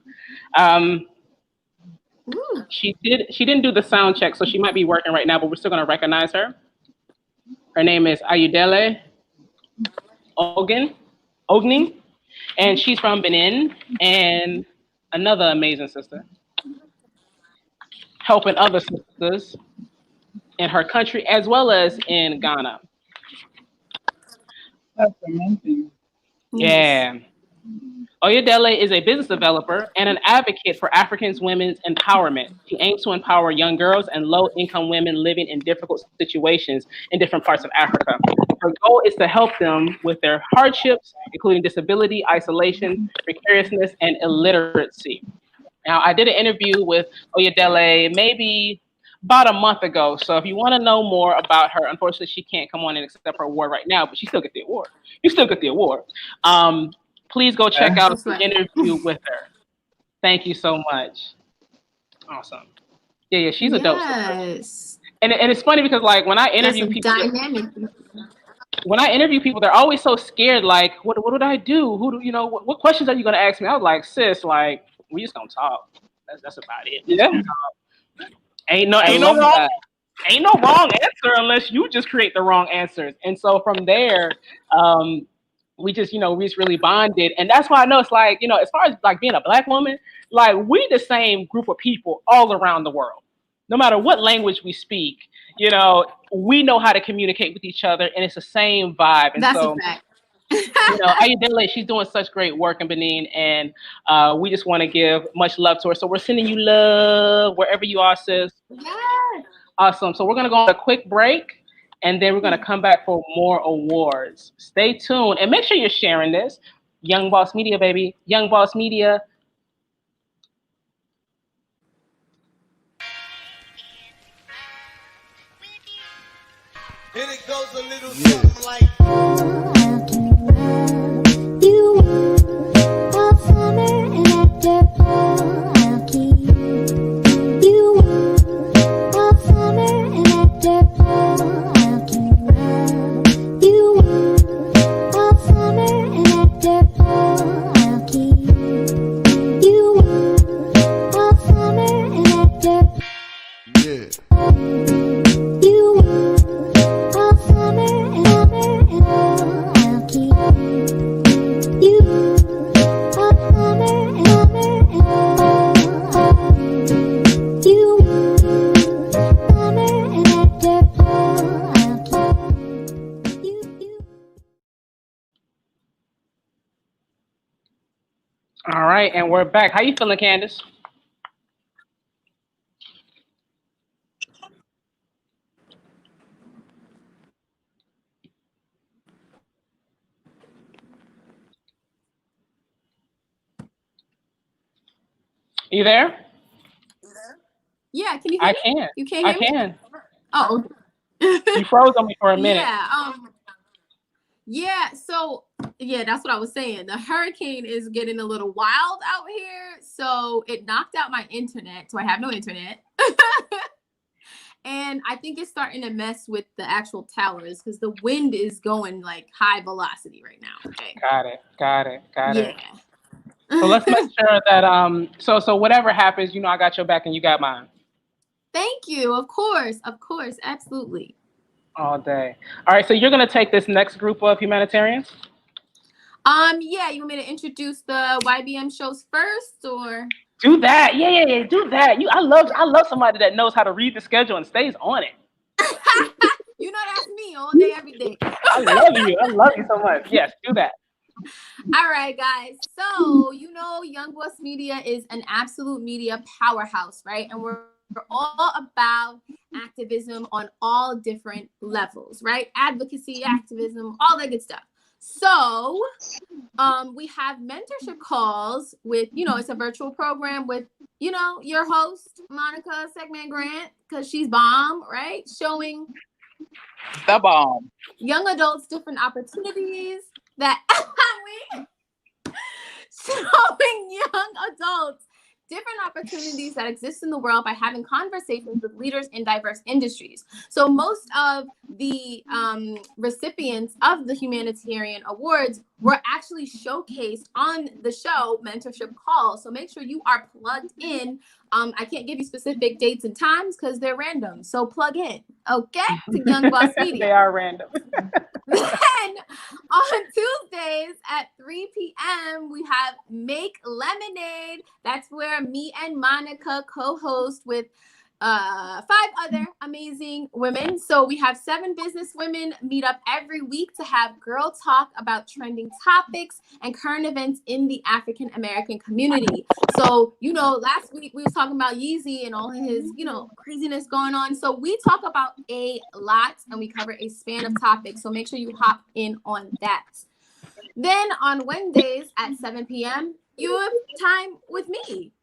She didn't do the sound check, so she might be working right now, but we're still going to recognize her. Her name is Ayudele Ogning, and she's from Benin, and another amazing sister, helping other sisters in her country as well as in Ghana. That's amazing. Yeah. Oyedele is a business developer and an advocate for African women's empowerment. She aims to empower young girls and low-income women living in difficult situations in different parts of Africa. Her goal is to help them with their hardships, including disability, isolation, precariousness, and illiteracy. Now, I did an interview with Oyedele maybe about a month ago. So if you want to know more about her, unfortunately, she can't come on and accept her award right now, but she still get the award. You still get the award. Please go check out the interview with her. Thank you so much. Awesome. Yeah, she's a dope sister. And it's funny because like when I interview people, when I interview people, they're always so scared. Like, what did I do? What questions are you gonna ask me? I was like, sis, like we just gonna talk. That's about it. Yeah. Ain't no wrong answer unless you just create the wrong answers. And so from there, we just really bonded. And that's why I know it's like, as far as like being a Black woman, like we the same group of people all around the world. No matter what language we speak, we know how to communicate with each other, and it's the same vibe. And that's so, a fact. Ayudele, she's doing such great work in Benin, and we just want to give much love to her. So we're sending you love wherever you are, sis. Yes. Awesome. So we're going to go on a quick break, and then we're going to come back for more awards. Stay tuned, and make sure you're sharing this. Young Boss Media, baby. Young Boss Media. And it goes a little something like. All right, and we're back. How you feeling, Candace? You there? Yeah, can you hear me? I can. You can't hear me? I can. Oh. You froze on me for a minute. Yeah, so that's what I was saying. The hurricane is getting a little wild out here, so it knocked out my internet, so I have no internet. And I think it's starting to mess with the actual towers because the wind is going like high velocity right now. Okay. Got it. Yeah. So let's make sure that so whatever happens, I got your back and you got mine. Thank you. Of course, absolutely. All day. All right, so you're gonna take this next group of humanitarians? Yeah, you want me to introduce the YBM shows first, or? Do that. Yeah, do that. I love somebody that knows how to read the schedule and stays on it. That's me all day, every day. I love you so much. Yes, do that. All right, guys. So, Young Boss Media is an absolute media powerhouse, right? And we're all about activism on all different levels, right? Advocacy, activism, all that good stuff. So we have mentorship calls with, it's a virtual program with, your host, Monica Sekhmet Grant, because she's bomb, right? Showing the bomb. Young adults different opportunities that showing young adults different opportunities that exist in the world by having conversations with leaders in diverse industries. So most of the recipients of the humanitarian awards were actually showcased on the show Mentorship Call. So make sure you are plugged in. I can't give you specific dates and times because they're random. So plug in, okay, to Young Boss Media. They are random. Then on Tuesdays at 3 p.m., we have Make Lemonade. That's where me and Monica co-host with 5 other amazing women. So we have 7 business women meet up every week to have girl talk about trending topics and current events in the African American community. So, you know, last week we was talking about Yeezy and all his, you know, craziness going on. So we talk about a lot and we cover a span of topics. So make sure you hop in on that. Then on Wednesdays at 7 p.m., you have time with me.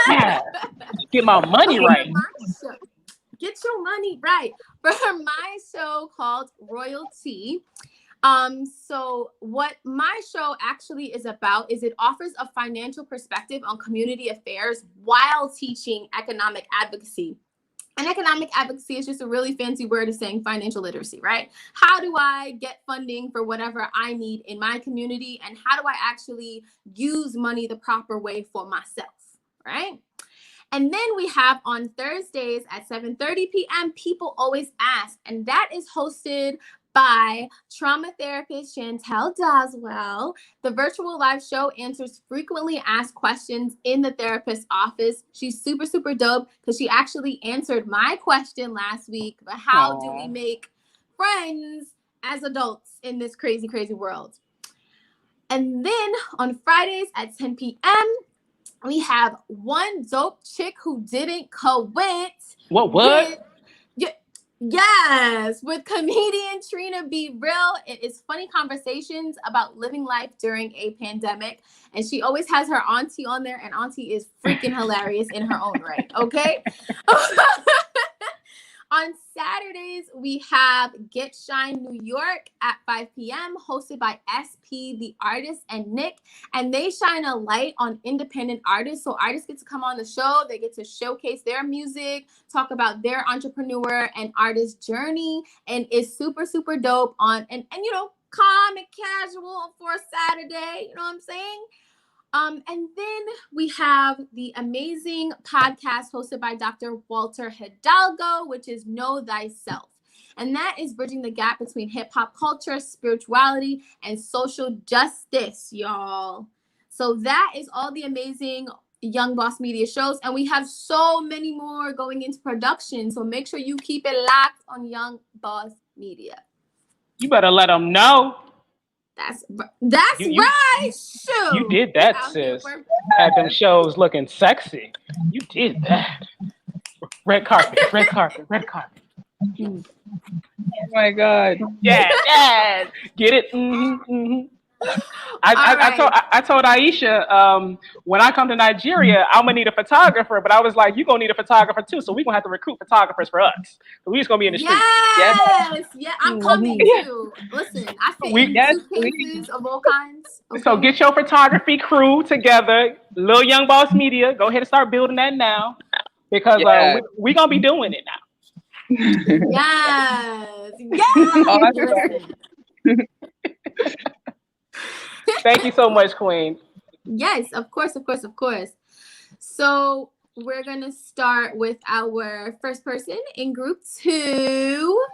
Yeah. Get my money right. Get your money right for my show called Royalty. So what my show actually is about is it offers a financial perspective on community affairs while teaching economic advocacy. And economic advocacy is just a really fancy word of saying financial literacy, right? How do I get funding for whatever I need in my community? And how do I actually use money the proper way for myself, right? And then we have on Thursdays at 7:30 p.m., People Always Ask. And that is hosted by trauma therapist Chantel Doswell. The virtual live show answers frequently asked questions in the therapist's office. She's super, super dope because she actually answered my question last week about how do we make friends as adults in this crazy, crazy world. And then on Fridays at 10 p.m., we have one dope chick who didn't quit. What? Yes, with comedian Trina Be Real. It is funny conversations about living life during a pandemic. And she always has her auntie on there, and auntie is freaking hilarious in her own right, okay? On Saturdays, we have Get Shine New York at 5 p.m., hosted by SP, the artist, and Nick. And they shine a light on independent artists. So artists get to come on the show. They get to showcase their music, talk about their entrepreneur and artist journey. And it's super, super dope on, and you know, calm and casual for a Saturday. You know what I'm saying? And then we have the amazing podcast hosted by Dr. Walter Hidalgo, which is Know Thyself. And that is bridging the gap between hip hop culture, spirituality, and social justice, y'all. So that is all the amazing Young Boss Media shows. And we have so many more going into production. So make sure you keep it locked on Young Boss Media. You better let them know. That's right. Shoot. You did that, sis. Had them shows looking sexy. You did that. Red carpet. Oh my God. Yeah. Get it? Mm-hmm. I told Aisha, when I come to Nigeria, I'm gonna need a photographer, but I was like, you're gonna need a photographer too, so we're gonna have to recruit photographers for us. So we're just gonna be in the street. Yeah, I'm coming too. Listen, I fit in suitcases of all kinds. Okay? So get your photography crew together, Lil Young Boss Media. Go ahead and start building that now, because we're gonna be doing it now. Yes. Thank you so much, Queen. Yes, of course. So we're going to start with our first person in group 2,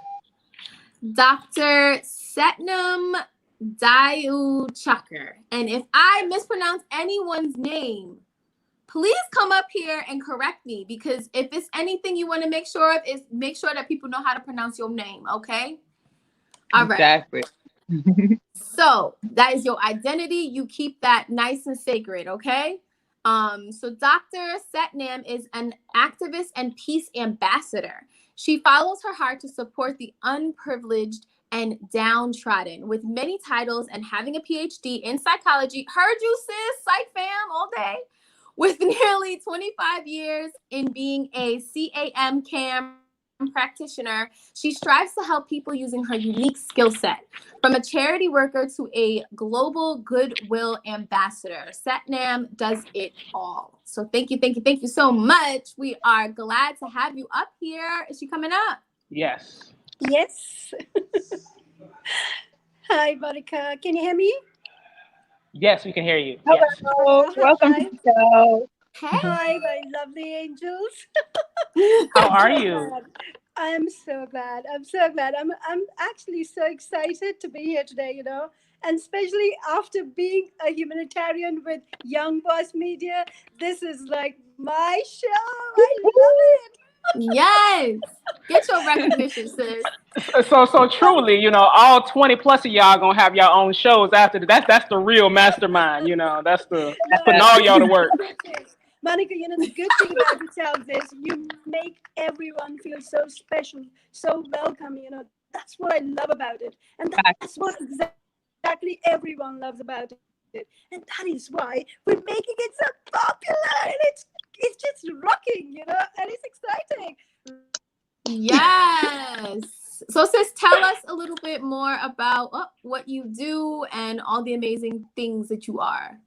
Dr. Satnam Deuchhakar. And if I mispronounce anyone's name, please come up here and correct me, because if it's anything you want to make sure of, is make sure that people know how to pronounce your name, okay? All right. Exactly. So that is your identity. You keep that nice and sacred, okay? So Dr. Satnam is an activist and peace ambassador. She follows her heart to support the unprivileged and downtrodden, with many titles and having a PhD in psychology. Heard you, sis, psych fam, all day. With nearly 25 years in being a CAM practitioner, she strives to help people using her unique skill set. From a charity worker to a global goodwill ambassador, Satnam does it all. So thank you so much. We are glad to have you up here. Is she coming up? Yes. Yes. Hi, Monica. Can you hear me? Yes, we can hear you. Yes. Hello, welcome to the show. Hi, my lovely angels. How I'm are so you? glad. I'm so glad. I'm so glad. I'm actually so excited to be here today, and especially after being a humanitarian with Young Boss Media, this is like my show. I love it. Yes. Get your recognition, sis. So truly, all 20 plus of y'all gonna have your own shows after that. That's the real mastermind. That's putting No, all y'all to work. Monica, the good thing about yourself is you make everyone feel so special, so welcome. That's what I love about it. And that's what exactly everyone loves about it. And that is why we're making it so popular. And it's just rocking, and it's exciting. Yes. So, sis, tell us a little bit more about what you do and all the amazing things that you are.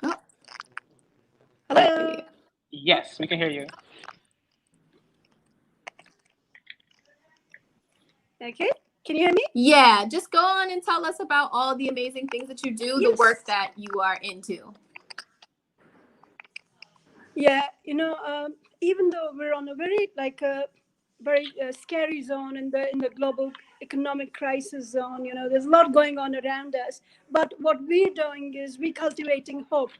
Oh. Hello. Yes, we can hear you. Okay. Can you hear me? Yeah, just go on and tell us about all the amazing things that you do, the work that you are into. Yeah, even though we're on a very scary zone in the global economic crisis zone, there's a lot going on around us. But what we're doing is we cultivating hope.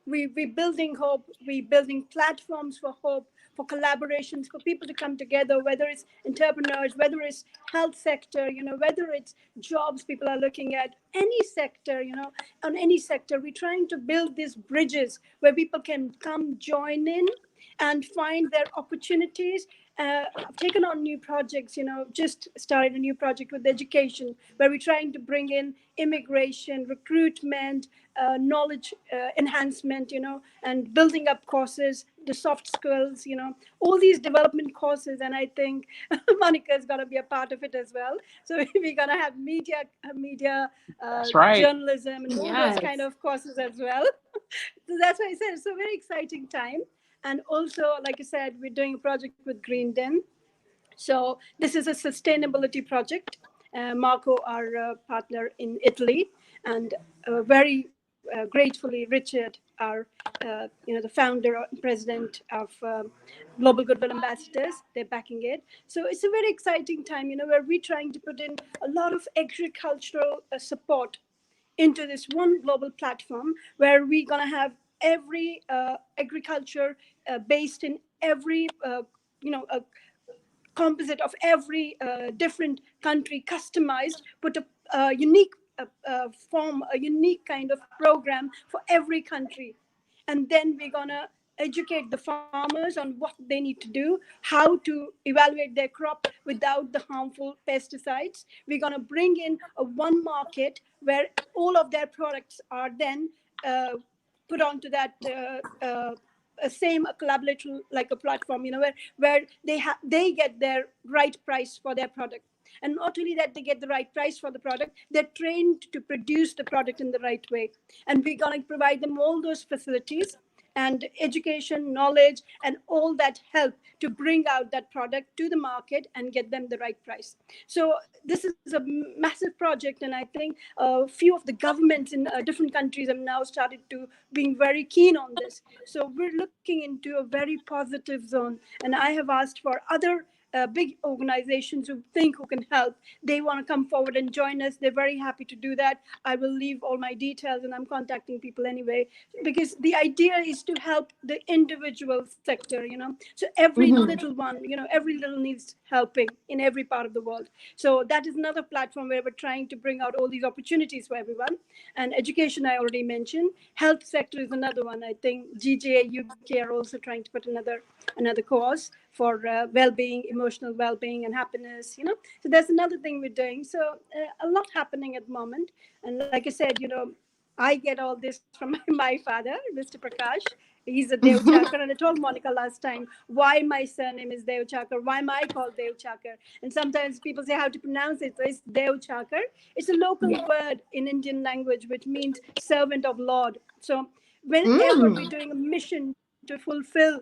We're building hope. We're building platforms for hope, for collaborations, for people to come together, whether it's entrepreneurs, whether it's health sector, whether it's jobs people are looking at, any sector, on any sector. We're trying to build these bridges where people can come join in and find their opportunities. I've taken on new projects, just started a new project with education where we're trying to bring in immigration, recruitment, knowledge enhancement, and building up courses, the soft skills, all these development courses. And I think Monica is going to be a part of it as well. So we're going to have media, That's right. journalism, and all those kind of courses as well. So that's why I said it's a very exciting time. And also, like I said, we're doing a project with Green Den. So this is a sustainability project. Marco, our partner in Italy, and very gratefully, Richard, our the founder and president of Global Goodwill Ambassadors, they're backing it. So it's a very exciting time, where we're trying to put in a lot of agricultural support into this one global platform where we're going to have every agriculture based in every a composite of every different country, customized, put a unique form, a unique kind of program for every country. And then we're going to educate the farmers on what they need to do, how to evaluate their crop without the harmful pesticides. We're going to bring in a one market where all of their products are then put onto that same collaborative like a platform, where they get their right price for their product. And not only that, they get the right price for the product, they're trained to produce the product in the right way. And we're going to provide them all those facilities and education, knowledge, and all that help to bring out that product to the market and get them the right price. So this is a massive project, and I think a few of the governments in different countries have now started to being very keen on this. So we're looking into a very positive zone, and I have asked for other big organizations who can help. They want to come forward and join us. They're very happy to do that. I will leave all my details, and I'm contacting people anyway, because the idea is to help the individual sector, so every little one, every little needs helping in every part of the world. So that is another platform where we're trying to bring out all these opportunities for everyone. And education, I already mentioned. Health sector is another one. I think GJA UK are also trying to put another cause for well-being, emotional well-being and happiness, So that's another thing we're doing. So a lot happening at the moment. And like I said, I get all this from my father, Mr. Prakash. He's a Deuchhakar. And I told Monica last time why my surname is Deuchhakar, why am I called Deuchhakar? And sometimes people say how to pronounce it. So it's Deuchhakar. It's a local word in Indian language, which means servant of Lord. So whenever we're doing a mission to fulfill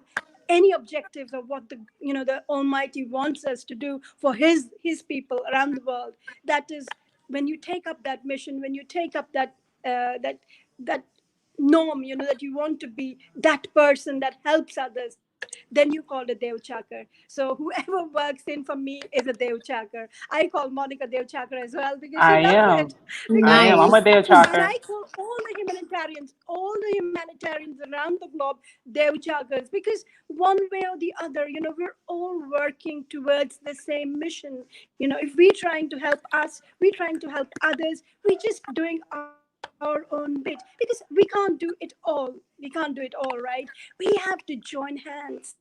any objectives of what the Almighty wants us to do for his people around the world, that is when you take up that mission, when you take up that that norm, that you want to be that person that helps others, then you call it Deuchhakar. So whoever works in for me is a Deuchhakar. I call Monica Deuchhakar as well because she I loves am. it. I am. I'm a Nice. And Deuchhakar. I call all the humanitarians around the globe Deuchhakars, because one way or the other, we're all working towards the same mission. If we're trying to help us, we're trying to help others, we're just doing our own bit, because we can't do it all. We can't do it all, right? We have to join hands,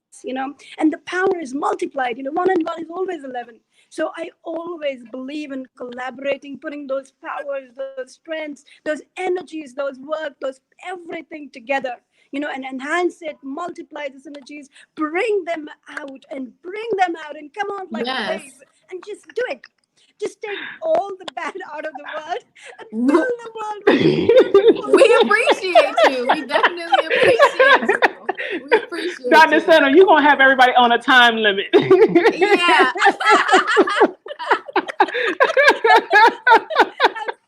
and the power is multiplied. 1 and 1 is always 11. So I always believe in collaborating, putting those powers, those strengths, those energies, those work, those everything together, and enhance it, multiply the synergies, bring them out and come out like a wave Yes. and just do it. Just take all the bad out of the world and fill the world with beautiful. We appreciate you. We definitely appreciate you. We appreciate Dr. you. Satnam, you're going to have everybody on a time limit. Yeah. I'm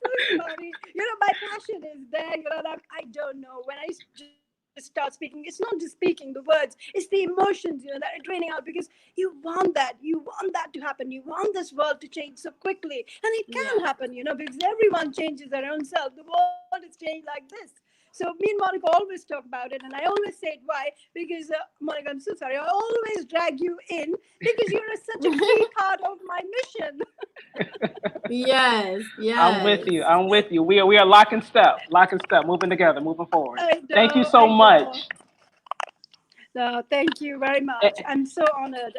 so sorry. My passion is there. Like, I don't know. When I just start speaking, it's not just speaking the words, it's the emotions, that are draining out, because you want that. You want that to happen. You want this world to change so quickly. And it can happen, because everyone changes their own self. The world is changed like this. So me and Monica always talk about it, and I always say it. Why? Because Monica, I'm so sorry. I always drag you in because you're such a key part of my mission. Yes. Yes. I'm with you. We are lock and step, moving together, moving forward. Thank you so I know. much. No, thank you very much. I'm so honored.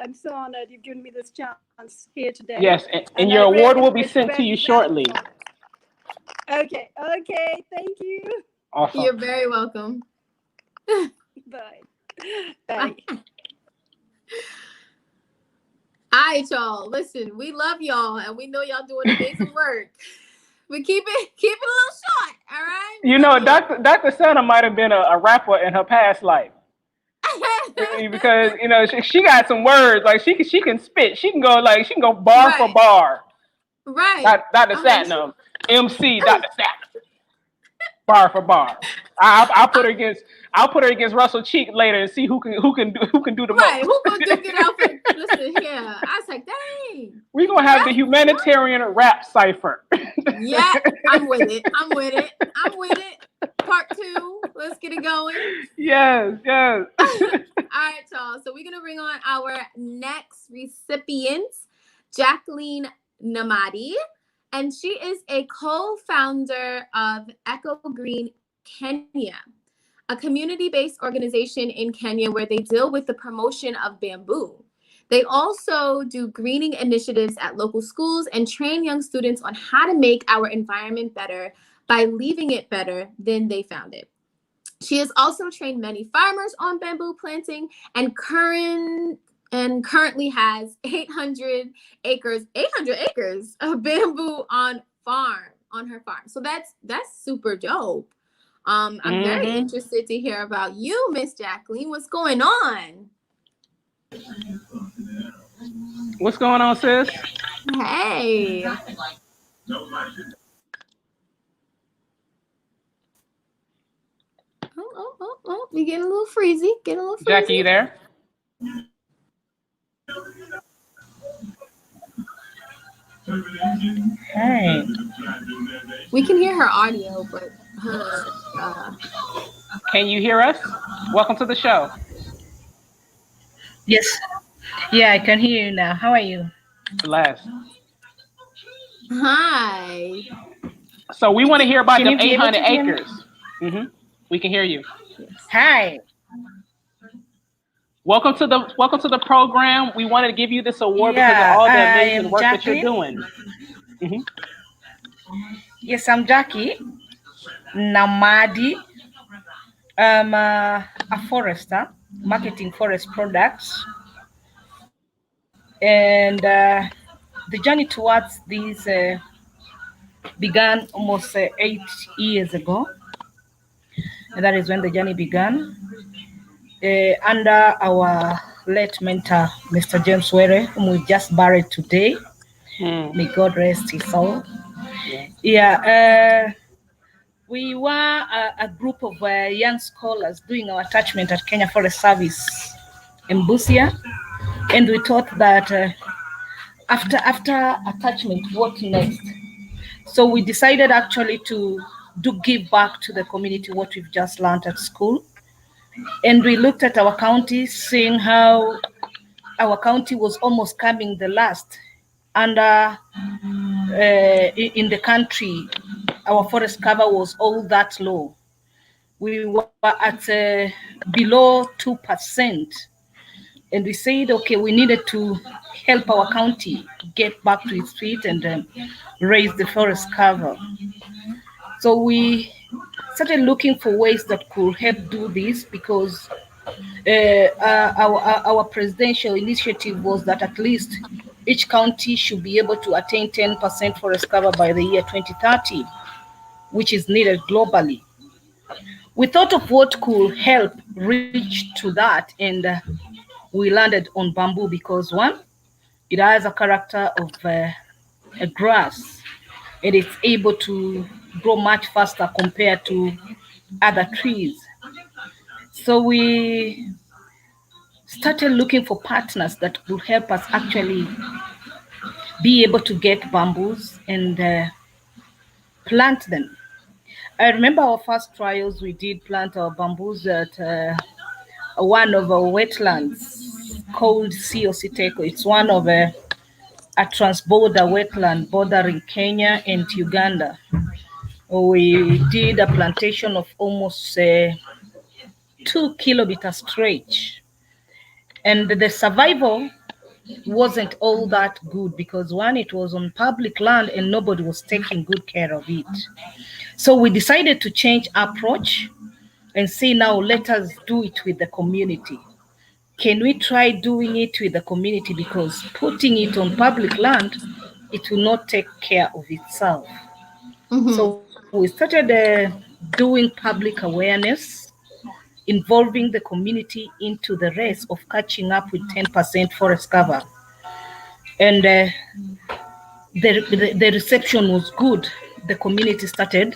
You've given me this chance here today. Yes, and And your I award really will be wish sent to you shortly. Okay, thank you. Awesome. You're very welcome. Bye. Bye. All right, y'all. Listen, we love y'all, and we know y'all doing amazing work. But keep it a little short, all right? Dr. Satnam might have been a rapper in her past life. Because she got some words, like she can spit. She can go bar for bar. Right. Dr. Satnam, MC Dr. Satnam, bar for bar. I'll put her against Russell Cheek later and see who can do the Right, most. who gonna duke it out for listen here. I was like, dang. We're gonna have the humanitarian rap cipher. Yeah, I'm with it. Part 2. Let's get it going. Yes. All right, y'all. So we're gonna bring on our next recipient, Jacqueline Namadi. And she is a co-founder of Echo Green Kenya, a community-based organization in Kenya where they deal with the promotion of bamboo. They also do greening initiatives at local schools and train young students on how to make our environment better by leaving it better than they found it. She has also trained many farmers on bamboo planting and currently has 800 acres of bamboo on her farm. So that's super dope. I'm very interested to hear about you, Miss Jacqueline. What's going on? What's going on, sis? Hey. Oh, we getting a little freezy. Jackie, you there? Hey. We can hear her audio, but her Can you hear us? Welcome to the show. Yes. Yeah, I can hear you now. How are you? Blessed. Hi. So we want to hear about Can them you be able 800 to hear me? acres. We can hear you. Hi. Welcome to the program. We wanted to give you this award because of all the amazing work that you're doing. Yes, I'm Jackie Namadi. I'm a forester, marketing forest products. And the journey towards this began almost 8 years ago. And that is when the journey began. Under our late mentor, Mr. James Were, whom we just buried today. May God rest his soul. Yeah, we were a group of young scholars doing our attachment at Kenya Forest Service in Busia, and we thought that after attachment, what next? So we decided actually to do give back to the community what we've just learned at school, and we looked at our county, seeing how our county was almost coming the last under in the country. Our forest cover was all that low. We were at below 2%. And we said, okay, we needed to help our county get back to its feet and raise the forest cover. So we started looking for ways that could help do this, because our presidential initiative was that at least each county should be able to attain 10% forest cover by the year 2030, which is needed globally. We thought of what could help reach to that, and we landed on bamboo because, one, it has a character of a grass, and it's able to grow much faster compared to other trees. So we started looking for partners that would help us actually be able to get bamboos and plant them. I remember our first trials, we did plant our bamboos at one of our wetlands called Siositeko. It's one of a trans-border wetland bordering Kenya and Uganda. We did a plantation of almost 2-kilometer stretch. And the survival wasn't all that good because, one, it was on public land and nobody was taking good care of it. So we decided to change approach and say, now let us do it with the community. Can we try doing it with the community? Because putting it on public land, it will not take care of itself. So we started doing public awareness, involving the community into the race of catching up with 10% forest cover. And the reception was good. The community started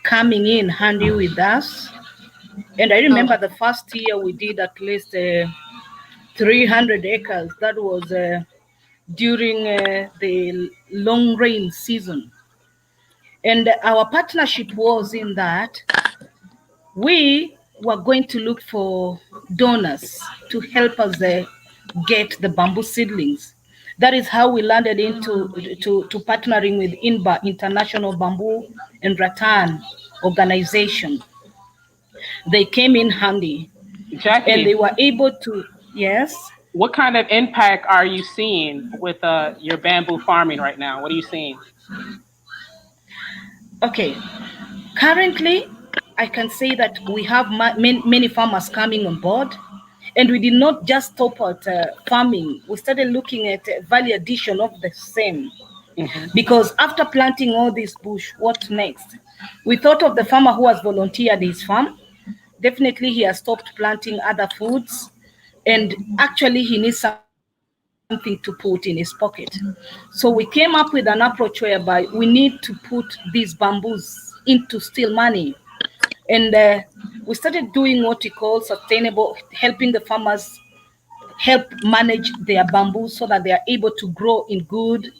coming in handy with us. And I remember the first year we did at least 300 acres. That was during the long rain season. And our partnership was in that we were going to look for donors to help us get the bamboo seedlings. That is how we landed into to partnering with INBA, International Bamboo and Rattan Organization. They came in handy. Jackie, and they were able to, yes? What kind of impact are you seeing with your bamboo farming right now? What are you seeing? Okay, currently, I can say that we have many farmers coming on board, and we did not just stop at farming. We started looking at value addition of the same. Because after planting all this bush, what next? We thought of the farmer who has volunteered his farm. Definitely he has stopped planting other foods, and actually he needs something to put in his pocket. So we came up with an approach whereby we need to put these bamboos into still money. And we started doing what we call sustainable, helping the farmers help manage their bamboo so that they are able to grow in good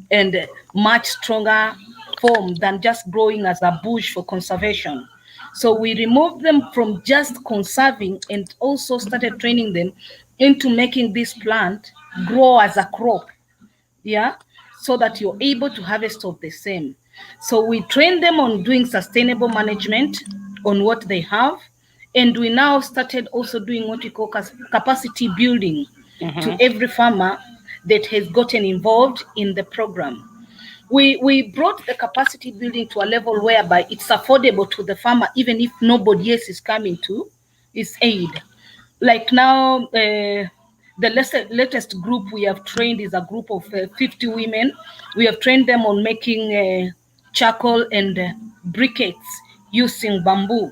and much stronger form than just growing as a bush for conservation. So we removed them from just conserving and also started training them into making this plant grow as a crop, yeah, so that you're able to harvest of the same. So we train them on doing sustainable management on what they have, and we now started also doing what we call capacity building to every farmer that has gotten involved in the program. We brought the capacity building to a level whereby it's affordable to the farmer, even if nobody else is coming to his aid. Like now, the latest group we have trained is a group of 50 women. We have trained them on making charcoal and briquettes using bamboo.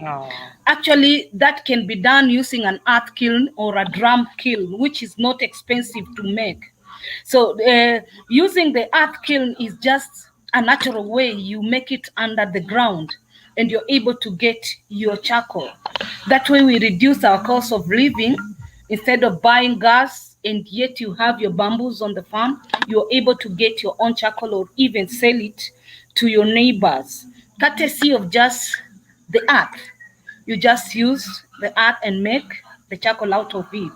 Oh. Actually, that can be done using an earth kiln or a drum kiln, which is not expensive to make. So using the earth kiln is just a natural way. You make it under the ground and you're able to get your charcoal. That way we reduce our cost of living. Instead of buying gas and yet you have your bamboos on the farm, you're able to get your own charcoal or even sell it to your neighbors, courtesy of just the earth. You just use the earth and make the charcoal out of it.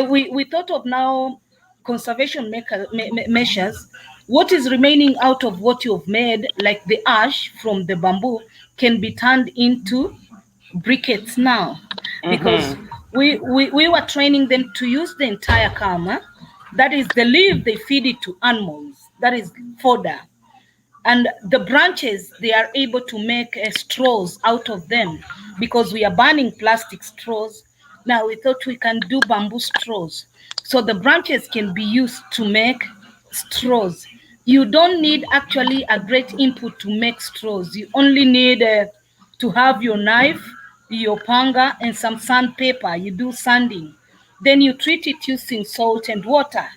We thought of now conservation measures. What is remaining out of what you've made, like the ash from the bamboo, can be turned into briquettes now, because we were training them to use the entire kama. That is the leaf, they feed it to animals. That is fodder. And the branches, they are able to make straws out of them, because we are banning plastic straws. Now we thought we can do bamboo straws. So the branches can be used to make straws. You don't need actually a great input to make straws. You only need to have your knife, your panga, and some sandpaper. You do sanding. Then you treat it using salt and water.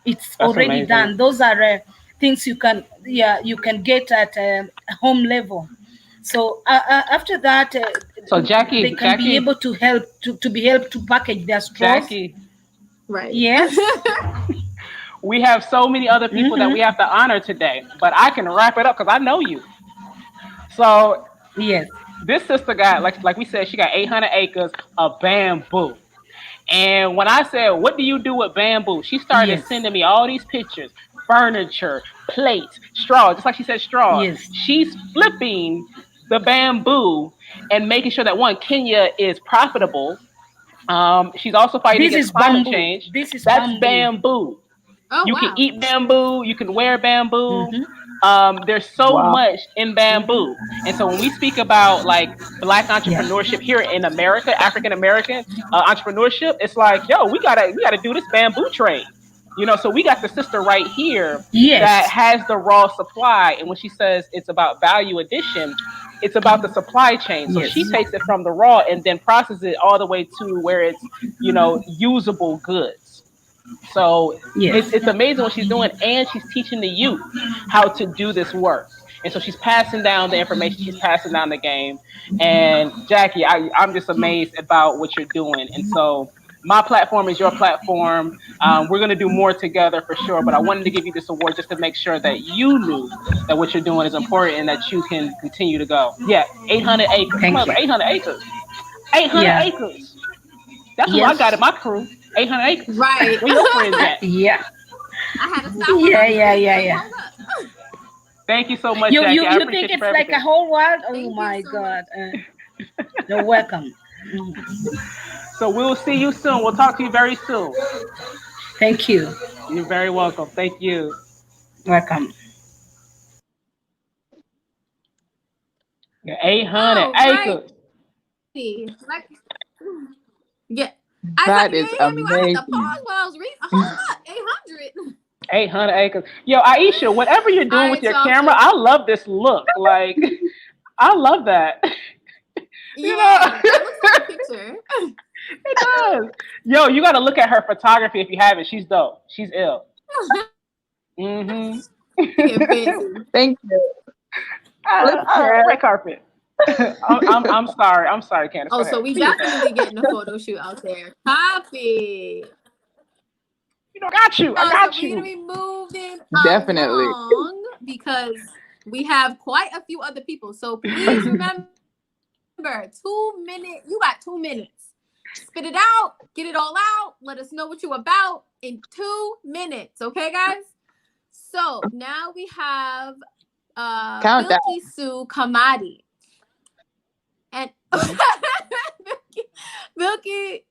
It's That's already amazing. done. Those are things you can get at home level. So after that, So Jackie, they can be able to help to be helped to package their straws. Jackie, Right. Yes. we have so many other people that we have to honor today, but I can wrap it up because I know you. So Yes. this sister got, like we said, she got 800 acres of bamboo. And when I said, what do you do with bamboo? She started Yes. sending me all these pictures, furniture, plates, straws, just like she said, straws. Yes. She's flipping the bamboo and making sure that, one, Kenya is profitable. She's also fighting This against is climate bamboo. change. This is That's bamboo. bamboo. Oh, You wow. can eat bamboo. You can wear bamboo. There's so Wow. much in bamboo. And so when we speak about like Black entrepreneurship here in America, African American entrepreneurship, it's like, yo, we gotta do this bamboo trade. You know, so we got the sister right here Yes. that has the raw supply. And when she says it's about value addition, it's about the supply chain. So Yes. she takes it from the raw and then processes it all the way to where it's, usable goods. So Yes. it's amazing what she's doing, and she's teaching the youth how to do this work. And so she's passing down the information, she's passing down the game. And Jackie, I'm just amazed about what you're doing. And so my platform is your platform. We're going to do more together for sure, but I wanted to give you this award just to make sure that you knew that what you're doing is important and that you can continue to go. Yeah, 800 acres. Thank Mother, you. 800 acres. 800 Yeah. acres. That's what I got in my crew. 800 acres. Right. Where your friends at? Yeah. I had to stop. Yeah. Thank you so much, You Jackie. I think appreciate you it's for like a everything. whole world? Oh Thank you my so God. You're welcome. So we'll see you soon. We'll talk to you very soon. Thank you. You're very welcome. Thank you. Welcome. Yeah, 800 Oh, right. acres. Like, yeah. I That was like, is you hear me? I had to amazing. pause while I was reading. Hold up, 800. 800 acres. Yo, Aisha, whatever you're doing All with right, your y'all. camera, I love this look. Like, I love that. Yeah, know? that looks like a picture. It does. Yo, you got to look at her photography if you haven't. She's dope. She's ill. Mm-hmm. Get fancy. Thank you. Red carpet. I'm sorry. I'm sorry, Candace. Oh, Go so ahead. we definitely getting a photo shoot out there. Copy. I got you. I So got we're gonna you. be moving Definitely. along because we have quite a few other people. So please remember, 2 minutes. You got 2 minutes. Spit it out. Get it all out. Let us know what you're about in 2 minutes. Okay, guys. So now we have Countdown. Bilky Sue Kamadi. And Bilky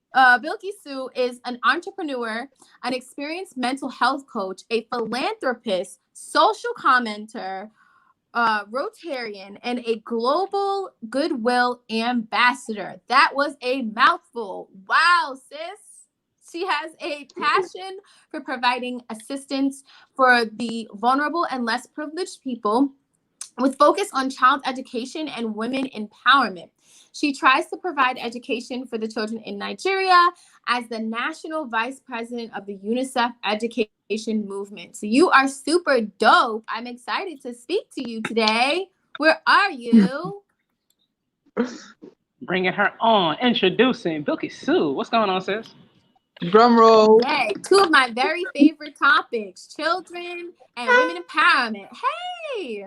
Sue is an entrepreneur, an experienced mental health coach, a philanthropist, social commenter, Rotarian, and a global goodwill ambassador. That was a mouthful. Wow, sis. She has a passion for providing assistance for the vulnerable and less privileged people. with focus on child education and women empowerment. She tries to provide education for the children in Nigeria as the national vice president of the UNICEF education movement. So you are super dope. I'm excited to speak to you today. Where are you? Bringing her on. Introducing Bilky Sue. What's going on, sis? Drum roll. Yay, two of my very favorite topics, children and women empowerment. Hey!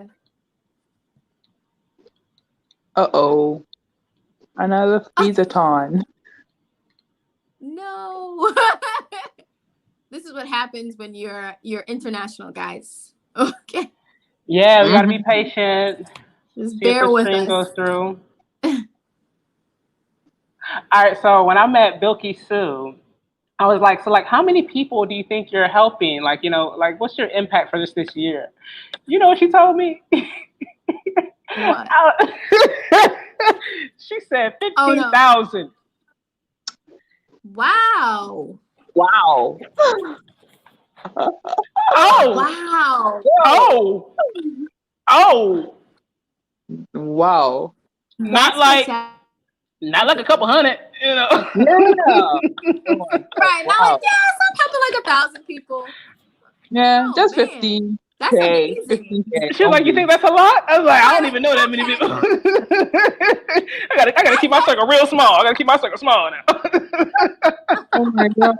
Uh-oh. Another feesathon. No. This is what happens when you're international, guys. Okay. Yeah, we gotta be patient. Just See if bear the with stream us. goes through. All right, so when I met Bilky Sue, I was like, so like, how many people do you think you're helping? Like, you know, like, what's your impact for this year? You know what she told me? What? She said 15,000. Wow. Wow. Oh. Wow. Oh. Oh. Wow. Not like a couple hundred, you know. Yeah. Right. Not like, yeah, some helping like 1,000 people. Yeah, Oh, just man. 15. That's Okay, amazing. 15K. She was like, you think that's a lot? I was like, I don't even know that many people. I gotta keep my circle real small. I gotta keep my circle small now. Oh my God.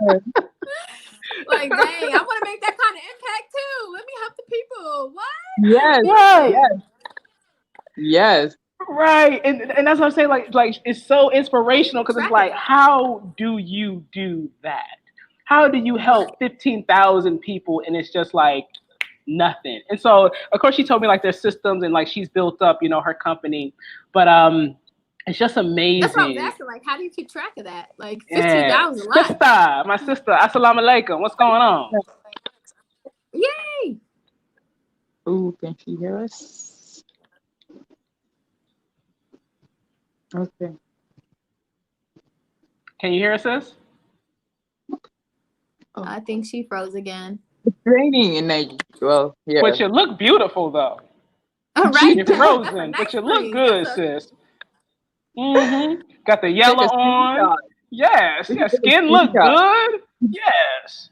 Like, dang, I want to make that kind of impact too. Let me help the people. What? Yes. Right. Yes. Yes. Right. And that's what I'm saying. Like it's so inspirational because it's like, how do you do that? How do you help 15,000 people and it's just like nothing? And so, of course, she told me like there's systems and like she's built up, you know, her company. But it's just amazing. That's what I was asking. Like, how do you keep track of that? Like 15,000 a lot. Sister, my sister, assalamu alaikum. What's going on? Yay! Ooh, can she hear us? Okay. Can you hear us, sis? I think she froze again. It's raining in Nigeria. Well, yeah. But you look beautiful though. All right. You're frozen, but you look good, sis. Mm-hmm. Got the yellow on. Yes. Yes. Skin look good. Yes.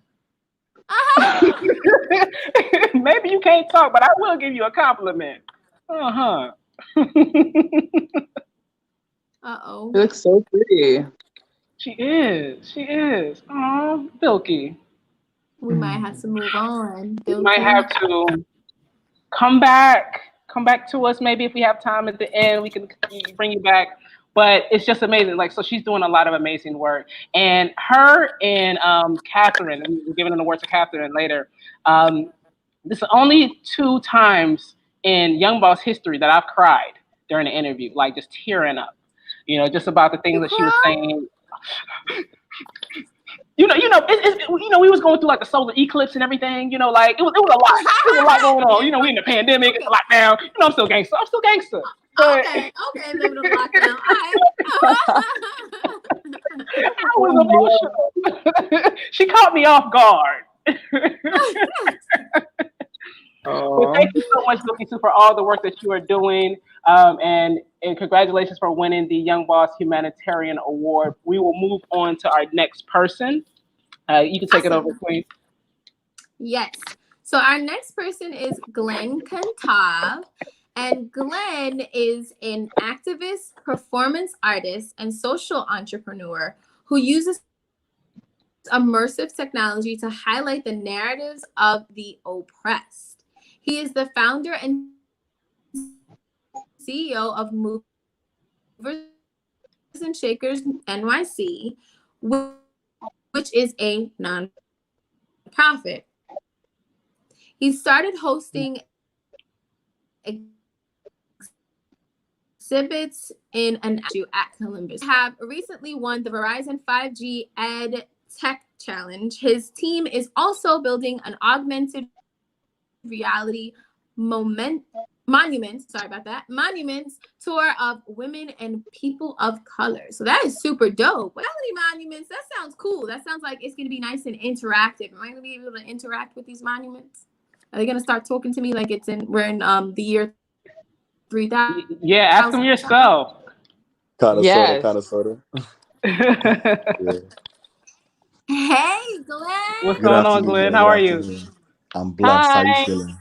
Maybe you can't talk, but I will give you a compliment. Uh-huh. Uh-oh. She looks so pretty. She is. Oh, Bilky. We might have to move on. We might have to come back to us. Maybe if we have time at the end, we can bring you back. But it's just amazing. Like, so she's doing a lot of amazing work. And her and Catherine, and we're giving an award to Catherine later. This is only 2 times in Young Boss history that I've cried during an interview, like just tearing up. You know, just about the things that she was saying. You know, we was going through like the solar eclipse and everything. You know, like it was a lot. There was a lot going on. You know, we in the pandemic, it's a lockdown. You know, I'm still gangster. But okay, living on lockdown. All right. I was emotional. She caught me off guard. Well, thank you so much, Bilky Sue, for all the work that you are doing, and congratulations for winning the Young Boss Humanitarian Award. We will move on to our next person. You can take it over, please. Yes. So our next person is Glenn Kantav. And Glenn is an activist, performance artist, and social entrepreneur who uses immersive technology to highlight the narratives of the oppressed. He is the founder and CEO of Movers and Shakers NYC, which is a nonprofit. He started hosting exhibits in an at Columbus. Have recently won the Verizon 5G Ed Tech Challenge. His team is also building an augmented reality monuments tour of women and people of color. So that is super dope. Reality monuments, that sounds cool. That sounds like it's going to be nice and interactive. Am I going to be able to interact with these monuments? Are they going to start talking to me like we're in the year 3,000. Yeah, ask them yourself. Kind of, Yes. sort of. Yeah. Hey, Glenn. What's Good going on, afternoon, Glenn? Joe. How Good are you? afternoon. I'm blessed. How you Hi. feeling?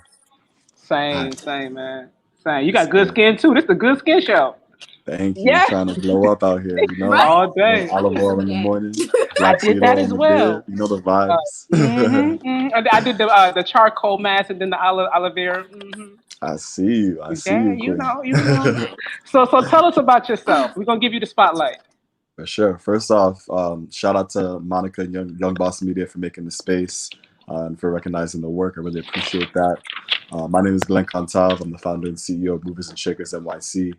Same, man. Same. You It's got good good. skin too. This is the good skin show. Thank you. Yeah. Trying to blow up out here, you know? Right? All A little day. olive oil in the Yeah. morning, I black did seed that oil as in the well. beard. You know the vibes. I did the charcoal mask and then the aloe vera. I see you. I see Yeah, you, you Queen. know. So tell us about yourself. We're gonna give you the spotlight. For sure. First off, shout out to Monica and Young Boss Media for making the space and for recognizing the work. I really appreciate that. My name is Glenn Contal. I'm the founder and CEO of Movers and Shakers NYC.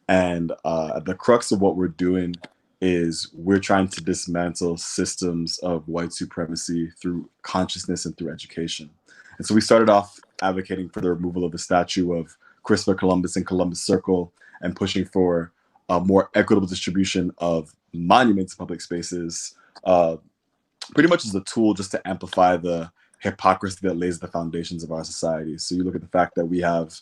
And the crux of what we're doing is we're trying to dismantle systems of white supremacy through consciousness and through education. And so we started off advocating for the removal of the statue of Christopher Columbus in Columbus Circle and pushing for a more equitable distribution of monuments in public spaces, pretty much as a tool just to amplify the hypocrisy that lays the foundations of our society. So you look at the fact that we have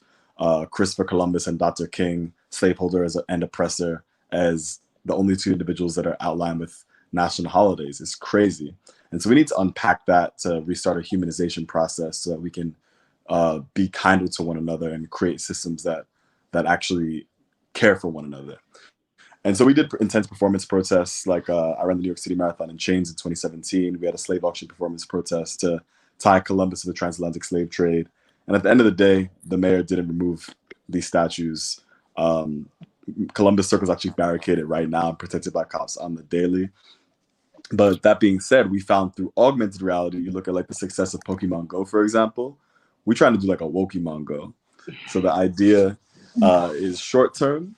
Christopher Columbus and Dr. King, slaveholder and oppressor, as the only two individuals that are outlined with national holidays. It's crazy. And so we need to unpack that to restart a humanization process so that we can be kinder to one another and create systems that actually care for one another. And so we did intense performance protests, like I ran the New York City Marathon in chains in 2017. We had a slave auction performance protest to tie Columbus to the transatlantic slave trade. And at the end of the day, the mayor didn't remove these statues. Columbus Circle is actually barricaded right now and protected by cops on the daily. But that being said, we found through augmented reality, you look at like the success of Pokemon Go, for example, we're trying to do like a Wokemon Go. So the idea is short term.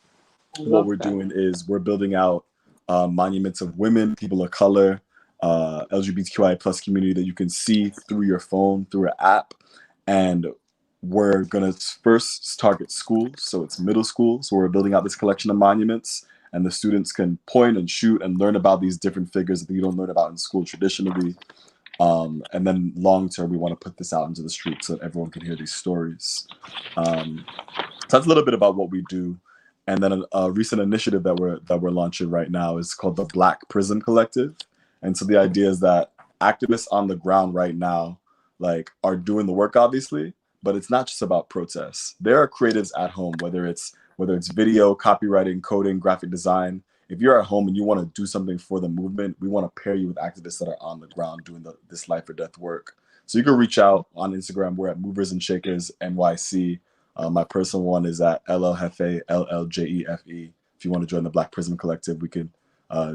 What we're doing is we're building out monuments of women, people of color, LGBTQI plus community that you can see through your phone, through an app. And we're going to first target schools. So it's middle school. So we're building out this collection of monuments, and the students can point and shoot and learn about these different figures that you don't learn about in school traditionally. And then long term, we want to put this out into the streets so that everyone can hear these stories. So that's a little bit about what we do. And then a recent initiative that we're launching right now is called the Black Prism Collective. And so the idea is that activists on the ground right now like are doing the work, obviously, but it's not just about protests. There are creatives at home, whether it's video, copywriting, coding, graphic design. If you're at home and you want to do something for the movement, we want to pair you with activists that are on the ground doing this life or death work. So you can reach out on Instagram. We're at Movers and Shakers NYC. My personal one is at LLJEFE, LLJEFE. If you want to join the Black Prism Collective, we could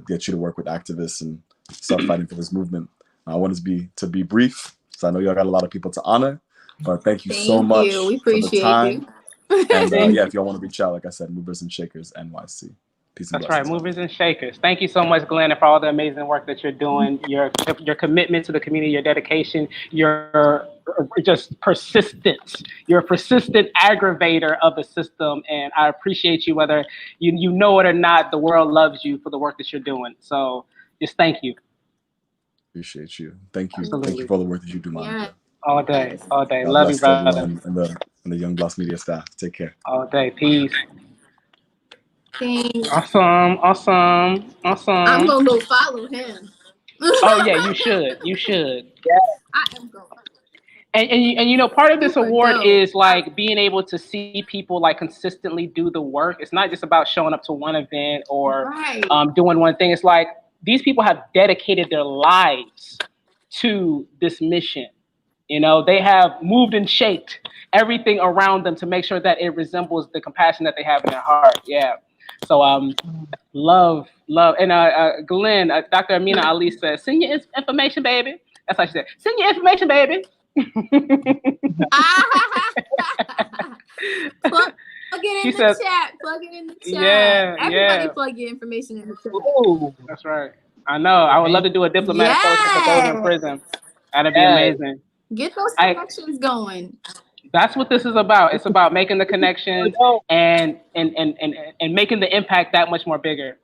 get you to work with activists and start fighting for this movement. I wanted to be brief, so I know y'all got a lot of people to honor, but thank you so much We for the appreciate time. you. And yeah, if y'all want to reach out, like I said, Movers and Shakers NYC. Peace and That's blessings. right, Movers and Shakers. Thank you so much, Glenn, for all the amazing work that you're doing, your commitment to the community, your dedication, your just persistence. You're a persistent aggravator of the system, and I appreciate you, whether you know it or not. The world loves you for the work that you're doing. So just thank you. Appreciate you. Thank you. Absolutely. Thank you for all the work that you do, Monica. All day, all day. God Love you, bless everyone brother. and the Young Boss Media staff. Take care. All day. Peace. Thanks. Awesome. I'm gonna go follow him. Oh yeah, you should. I am going. And you know, part of this Super award dope. is like being able to see people like consistently do the work. It's not just about showing up to one event or doing one thing. It's like these people have dedicated their lives to this mission. You know, they have moved and shaped everything around them to make sure that it resembles the compassion that they have in their heart. Yeah. So love. And Glenn, Dr. Amina Ali says, send your information, baby. That's how she said. Send your information, baby. Plug it in the chat. Plug it in the chat. Yeah, Everybody plug your information in the chat. Ooh, that's right. I know. I would love to do a diplomatic process for those in prison. That'd be amazing. Get those connections going. That's what this is about. It's about making the connections and making the impact that much more bigger.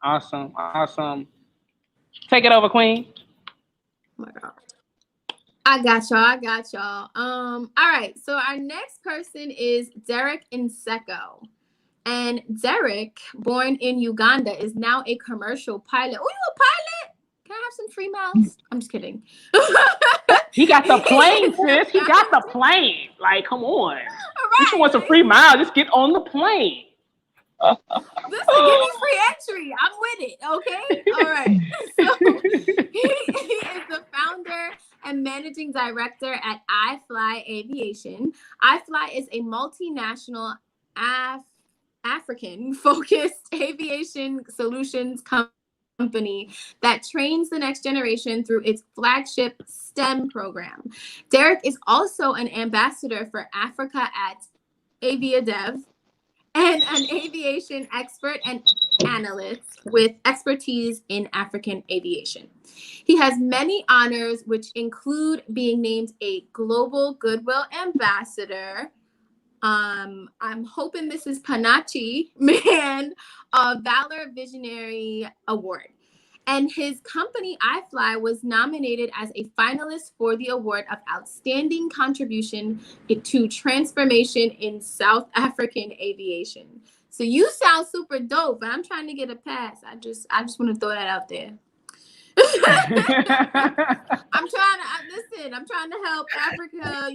Awesome. Take it over, Queen. Oh my God. I got y'all. All right. So our next person is Derek Nseko. And Derek, born in Uganda, is now a commercial pilot. Oh, you a pilot? Can I have some free miles? I'm just kidding. He got the plane, sis. He got the plane. Like, come on. If you want some free mile, just get on the plane. Listen, give me free entry. I'm with it. Okay. All right. So he is the founder and managing director at iFly Aviation. iFly is a multinational African-focused aviation solutions company that trains the next generation through its flagship STEM program. Derek is also an ambassador for Africa at AviaDev and an aviation expert and analyst with expertise in African aviation. He has many honors, which include being named a Global Goodwill Ambassador. I'm hoping this is Panachi Man Valor Visionary Award. And his company, iFly, was nominated as a finalist for the award of Outstanding Contribution to Transformation in South African Aviation. So you sound super dope, but I'm trying to get a pass. I just want to throw that out there. I'm trying to help Africa,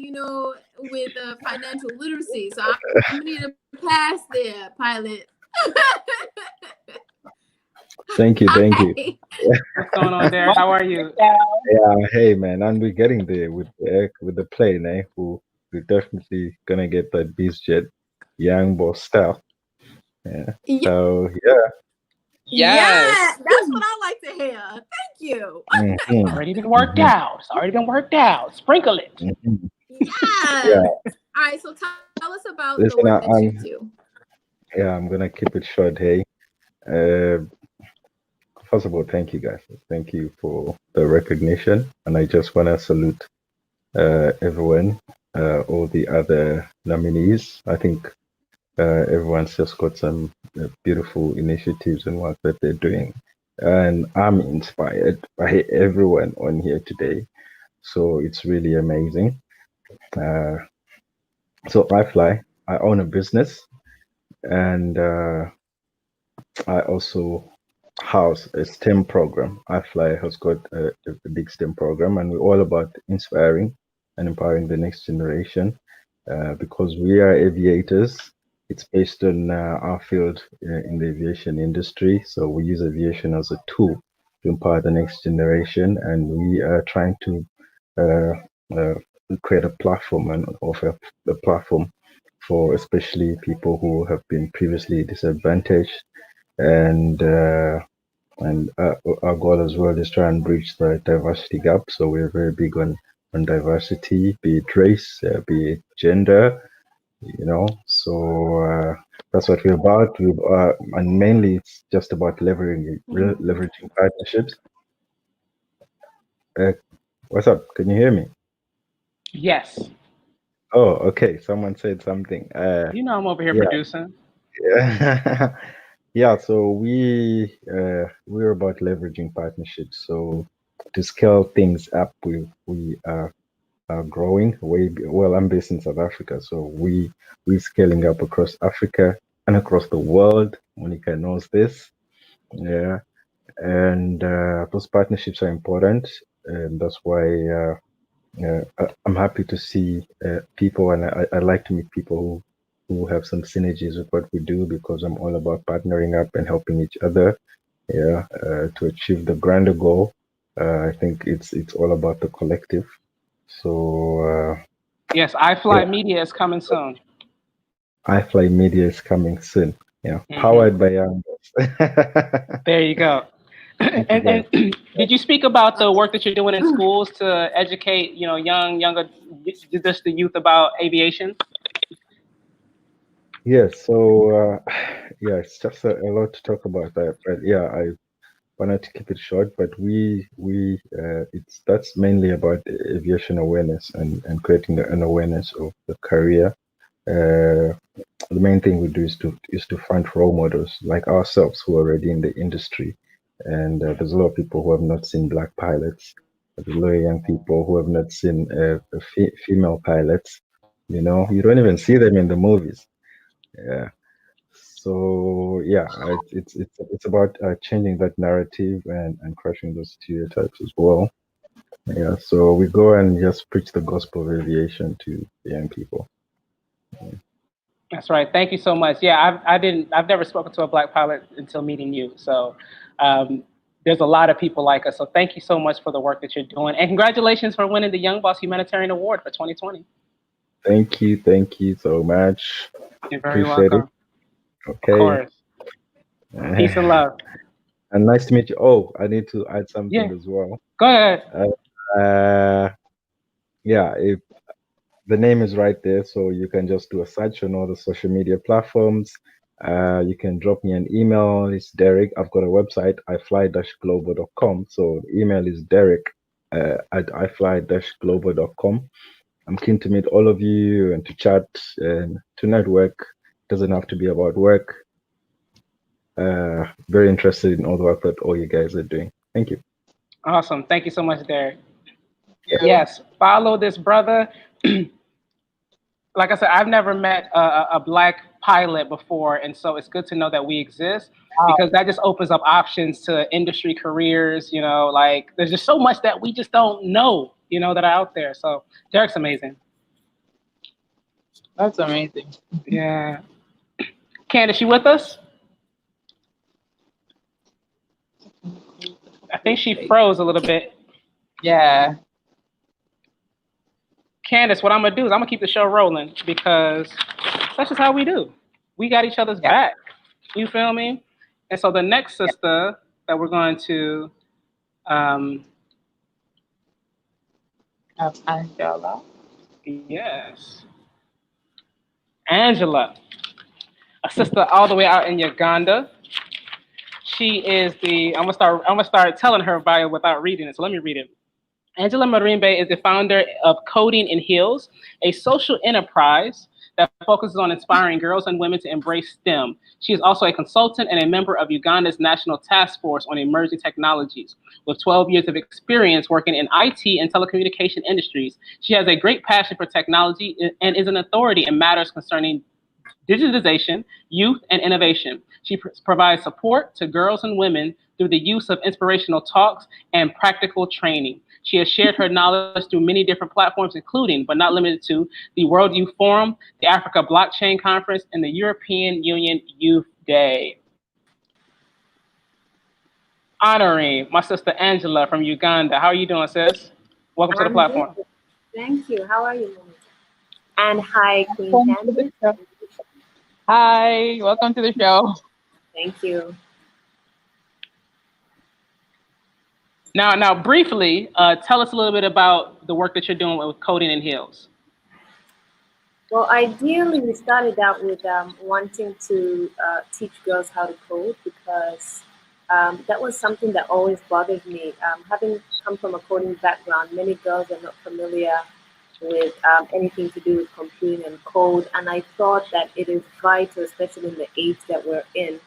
with financial literacy. So I'm gonna need a pass there, pilot. Thank you. What's going on there? How are you? Yeah, hey man, and we're getting there with the plane, eh? We're definitely gonna get that beast jet, young boss style. Yeah. So Yeah, that's what I like to hear. Thank you. It's already been worked out. Sprinkle it. Yeah. All right, so tell us about the work that you do. Yeah, I'm gonna keep it short. Hey, first of all, thank you guys. Thank you for the recognition, and I just wanna salute everyone, all the other nominees. I think everyone's just got some beautiful initiatives and work that they're doing, and I'm inspired by everyone on here today. So it's really amazing. So iFly, I own a business, and I also house a STEM program. iFly has got a big STEM program, and we're all about inspiring and empowering the next generation because we are aviators. It's based on our field in the aviation industry. So we use aviation as a tool to empower the next generation, and we are trying to create a platform and offer a platform for especially people who have been previously disadvantaged. And our goal as well is try and bridge the diversity gap. So we're very big on diversity, be it race, be it gender, so that's what we're about. And mainly it's just about leveraging partnerships. What's up? Can you hear me? Yes. Oh, okay. Someone said something. I'm over here producing. Yeah. Yeah. So we're about leveraging partnerships. So to scale things up, we are growing well. I'm based in South Africa, so we're scaling up across Africa and across the world. Monica knows this. Yeah. And those partnerships are important, and that's why I'm happy to see people, and I like to meet people who have some synergies with what we do, because I'm all about partnering up and helping each other, to achieve the grander goal. I think it's all about the collective. So yes, iFly Media is coming soon. iFly Media is coming soon. Yeah, powered by Young Boss. There you go. And did you speak about the work that you're doing in schools to educate, younger, just the youth about aviation? Yes. So it's just a lot to talk about that, but I wanted to keep it short. But that's mainly about aviation awareness and creating an awareness of the career. The main thing we do is to find role models like ourselves who are already in the industry. And there's a lot of people who have not seen black pilots, the lower young people who have not seen female pilots. You know, you don't even see them in the movies. Yeah. So yeah, it's about changing that narrative and crushing those stereotypes as well. Yeah. So we go and just preach the gospel of aviation to the young people. That's right. Thank you so much. Yeah, I've never spoken to a black pilot until meeting you. So there's a lot of people like us. So thank you so much for the work that you're doing, and congratulations for winning the Young Boss Humanitarian Award for 2020. Thank you so much. You're very Appreciate welcome. it. Okay. Of course. Peace and love. And nice to meet you. Oh, I need to add something as well. Go ahead. Yeah, if the name is right there, so you can just do a search on all the social media platforms. You can drop me an email. It's Derek. I've got a website, ifly-global.com. So the email is Derek at ifly-global.com. I'm keen to meet all of you and to chat and to network. Doesn't have to be about work. Very interested in all the work that all you guys are doing. Thank you. Awesome. Thank you so much, Derek. Yes, follow this brother. Like I said, I've never met a black pilot before, and so it's good to know that we exist, because that just opens up options to industry careers. You know, like there's just so much that we just don't know, you know, that are out there. So Derek's amazing. That's amazing. Yeah. Candace, you with us? I think she froze a little bit. Yeah. Candace, what I'm gonna do is I'm gonna keep the show rolling, because that's just how we do. We got each other's back. You feel me? And so the next sister that we're going to Angela. Yes. Angela, a sister all the way out in Uganda. She is I'm gonna start telling her bio without reading it. So let me read it. Angela Marimbe is the founder of Coding in Heels, a social enterprise that focuses on inspiring girls and women to embrace STEM. She is also a consultant and a member of Uganda's National Task Force on Emerging Technologies. With 12 years of experience working in IT and telecommunication industries, she has a great passion for technology and is an authority in matters concerning digitization, youth, and innovation. She provides support to girls and women through the use of inspirational talks and practical training. She has shared her knowledge through many different platforms, including, but not limited to, the World Youth Forum, the Africa Blockchain Conference, and the European Union Youth Day. Honoring my sister Angela from Uganda. How are you doing, sis? Welcome to the platform. Good. Thank you. How are you, Monica? And hi, Queen Candace. Hi, welcome to the show. Thank you. Now, briefly, tell us a little bit about the work that you're doing with Coding in Heels. Well, ideally, we started out with wanting to teach girls how to code, because that was something that always bothered me. Having come from a coding background, many girls are not familiar with anything to do with computing and code, and I thought that it is vital, especially in the age that we're in,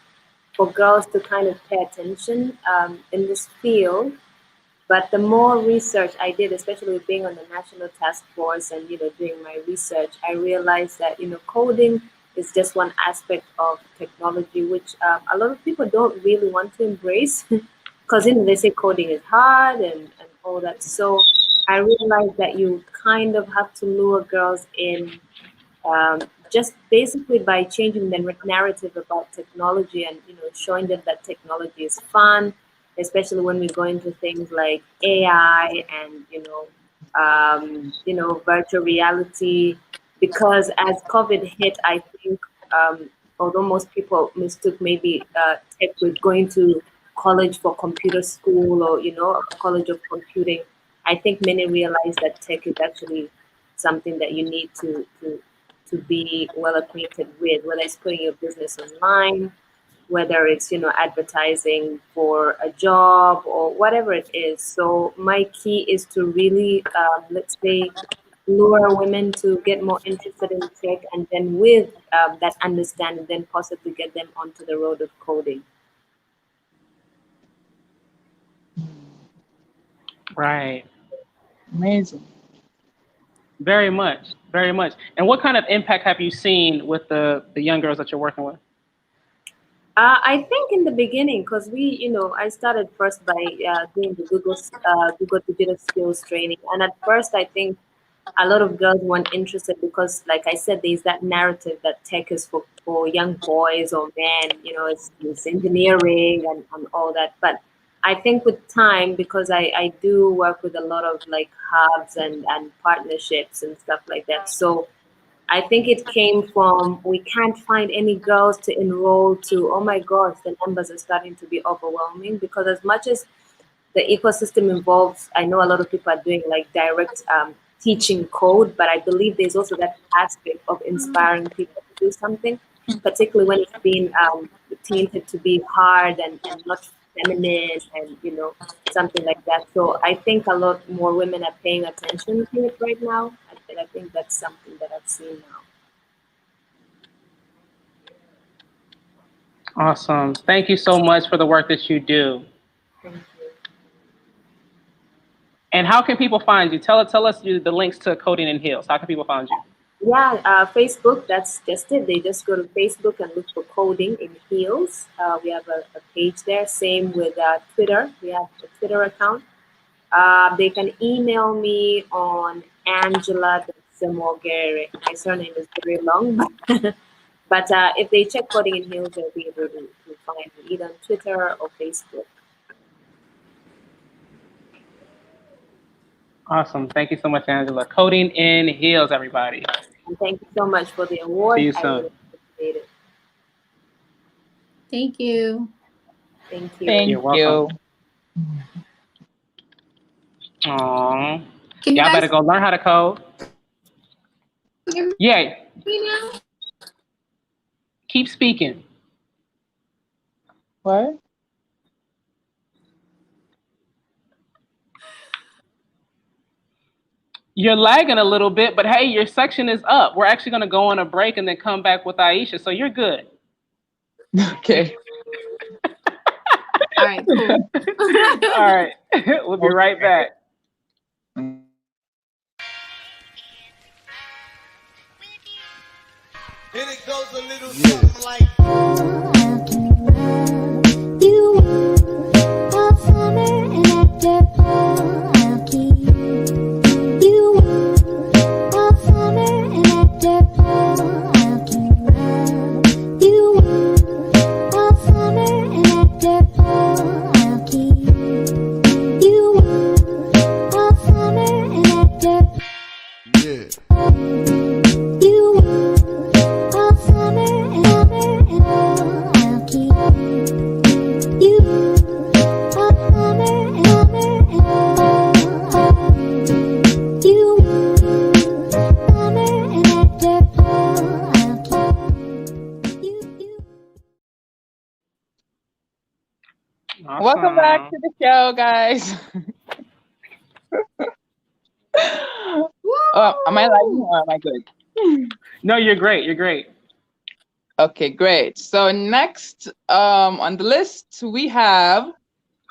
for girls to kind of pay attention in this field. But the more research I did, especially with being on the National Task Force and, doing my research, I realized that, coding is just one aspect of technology, which a lot of people don't really want to embrace, because, they say coding is hard and all that. So I realized that you kind of have to lure girls in just basically by changing the narrative about technology and, showing them that technology is fun, especially when we go into things like AI and, virtual reality. Because as COVID hit, I think, although most people mistook maybe tech with going to college for computer school or, a college of computing, I think many realize that tech is actually something that you need to be well acquainted with, whether it's putting your business online, whether it's, advertising for a job or whatever it is. So my key is to really, let's say, lure women to get more interested in tech, and then with that understanding, then possibly get them onto the road of coding. Right. Amazing. Very much, very much. And what kind of impact have you seen with the young girls that you're working with? I think in the beginning, because I started first by doing the Google Digital Skills training, and at first I think a lot of girls weren't interested because, like I said, there's that narrative that tech is for young boys or men, it's engineering and all that. But I think with time, because I do work with a lot of like hubs and partnerships and stuff like that. So I think it came from we can't find any girls to enroll to, oh my gosh, the numbers are starting to be overwhelming, because as much as the ecosystem involves, I know a lot of people are doing like direct teaching code, but I believe there's also that aspect of inspiring people to do something, particularly when it's been tainted to be hard and not feminine and something like that. So I think a lot more women are paying attention to it right now, and I think that's something that I've seen now. Awesome. Thank you so much for the work that you do. Thank you. And how can people find you? Tell us the links to Coding in Heels. How can people find you? Yeah, Facebook, that's just it. They just go to Facebook and look for Coding in Heels. We have a page there. Same with Twitter. We have a Twitter account. They can email me on Angela.Semogere. My surname is very long, but if they check Coding in Heels, they'll be able to find me either on Twitter or Facebook. Awesome. Thank you so much, Angela. Coding in Heels, everybody. And thank you so much for the award. See you I soon. really appreciate it. Thank you. Thank you. Thank You're welcome. Aww. Can you Y'all guys better go learn how to code. hear Yeah. me now? Keep speaking. What? You're lagging a little bit, but hey, your section is up. We're actually going to go on a break and then come back with Aisha, so you're good. Okay. All right, cool. All right. We'll be right back. And it goes a little something like You all summer and after fall I'll keep you all summer and after fall I'll keep you all summer and after fall I'll keep you all summer and after yeah. you all summer and fall I'll keep you all summer and you summer and after fall I'll keep you. Awesome. Welcome back to the show, guys. Am I lagging or am I good? No, you're great. You're great. Okay, great. So next on the list we have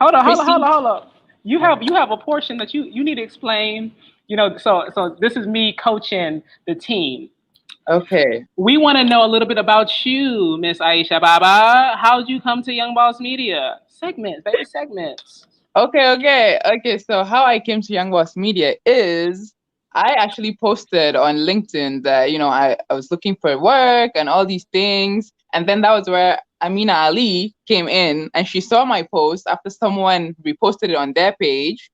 Hold on. Chrissy. You have a portion that you need to explain. So this is me coaching the team. Okay. We want to know a little bit about you, Miss Aisha Baba. How'd you come to Young Boss Media? Segments, baby, segments. Okay. So how I came to Young Boss Media is I actually posted on LinkedIn that, I was looking for work and all these things. And then that was where Amina Ali came in and she saw my post after someone reposted it on their page.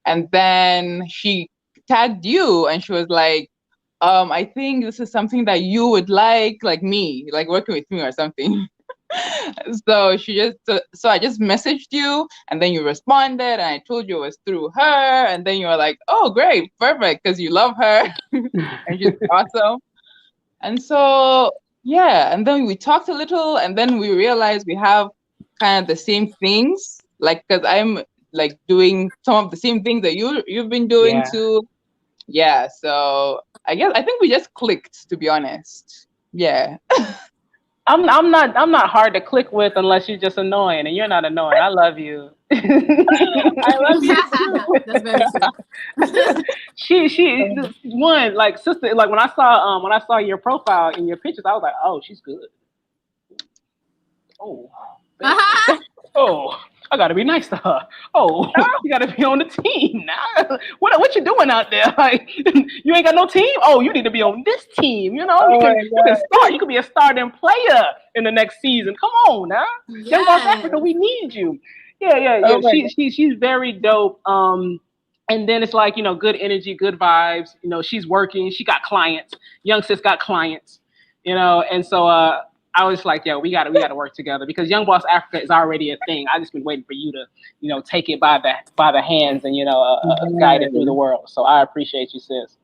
And then she tagged you and she was like, I think this is something that you would like me, like working with me or something. So I just messaged you and then you responded and I told you it was through her and then you were like, oh great, perfect, because you love her and she's awesome. And so yeah, and then we talked a little and then we realized we have kind of the same things, like because I'm like doing some of the same things that you've been doing too. Yeah, so I think we just clicked, to be honest. Yeah. I'm not hard to click with unless you're just annoying, and you're not annoying. I love you. I love you too. That's very true. she one like sister like when I saw your profile in your pictures, I was like, oh, she's good. Oh, oh, I gotta be nice to her. Oh, you gotta be on the team now. What you doing out there? Like, you ain't got no team? Oh, you need to be on this team. You know, you can start. You can be a starting player in the next season. Come on now, Young Boss Africa, we need you. Yeah. Oh my She's very dope. And then it's like, good energy, good vibes. She's working. She got clients. Young sis got clients. And so I was like, yo, we gotta work together because Young Boss Africa is already a thing. I just been waiting for you to, take it by the hands and guide it through the world. So I appreciate you, sis.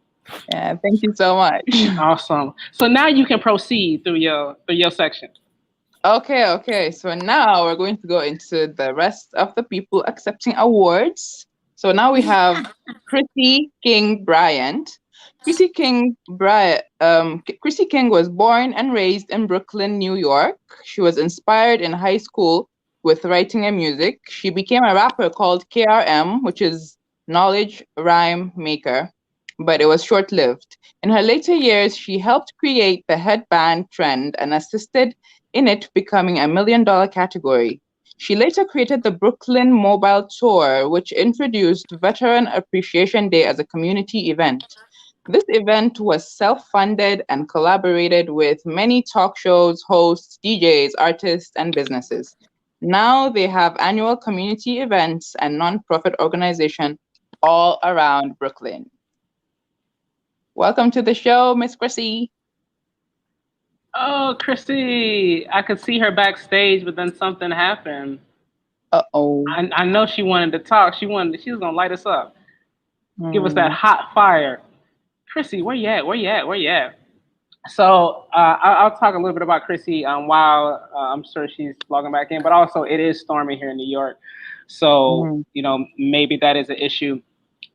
Yeah, thank you so much. Awesome. So now you can proceed through your section. Okay. So now we're going to go into the rest of the people accepting awards. So now we have Chrissy King Bryant. Chrissy King was born and raised in Brooklyn, New York. She was inspired in high school with writing and music. She became a rapper called KRM, which is Knowledge Rhyme Maker, but it was short-lived. In her later years, she helped create the headband trend and assisted in it becoming $1 million category. She later created the Brooklyn Mobile Tour, which introduced Veteran Appreciation Day as a community event. This event was self-funded and collaborated with many talk shows, hosts, DJs, artists, and businesses. Now they have annual community events and nonprofit organization all around Brooklyn. Welcome to the show, Miss Chrissy. Oh, Chrissy, I could see her backstage, but then something happened. Uh-oh. I know she wanted to talk. She was gonna light us up. Give us that hot fire. Chrissy, where you at? So I'll talk a little bit about Chrissy while I'm sure she's logging back in, but also it is stormy here in New York. So, maybe that is an issue.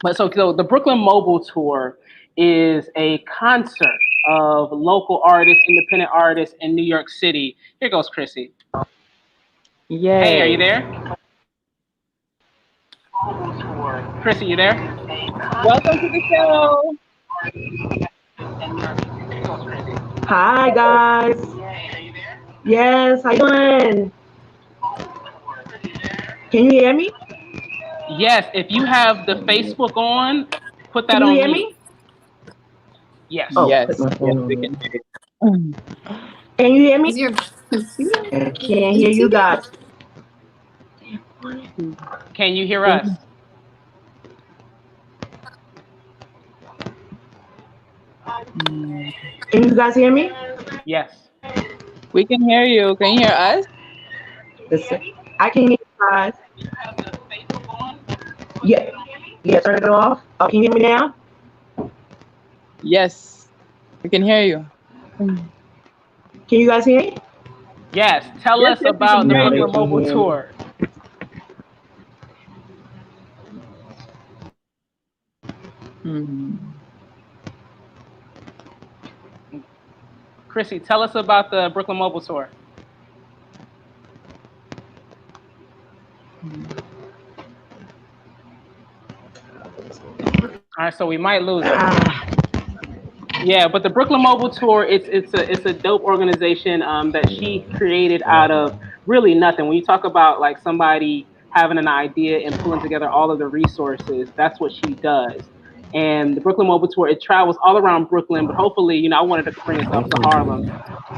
But so the Brooklyn Mobile Tour is a concert of local artists, independent artists in New York City. Here goes Chrissy. Yay. Hey, are you there? Chrissy, you there? Welcome to the show. Hi guys. Yes, how you doing? Can you hear me? Yes, if you have the Facebook on, put that Can you on hear mute. me? Yes. Oh, Yes. put my phone We on. can hear you. Can you hear me? Is your I can't hear you guys. Can you hear us? Can you guys hear me? Yes. We can hear you. Can you hear us? I can hear you guys. Yeah, turn it off. Oh, can you hear me now? Yes. We can hear you. Can you guys hear me? Yes. Tell Yes, us we about can the hear Brooklyn you. Mobile Tour. Chrissy, tell us about the Brooklyn Mobile Tour. All right, so we might lose it. Yeah, but the Brooklyn Mobile Tour, it's a dope organization that she created out of really nothing. When you talk about like somebody having an idea and pulling together all of the resources, that's what she does. And the Brooklyn Mobile Tour, it travels all around Brooklyn, but hopefully, I wanted to bring us up to Harlem,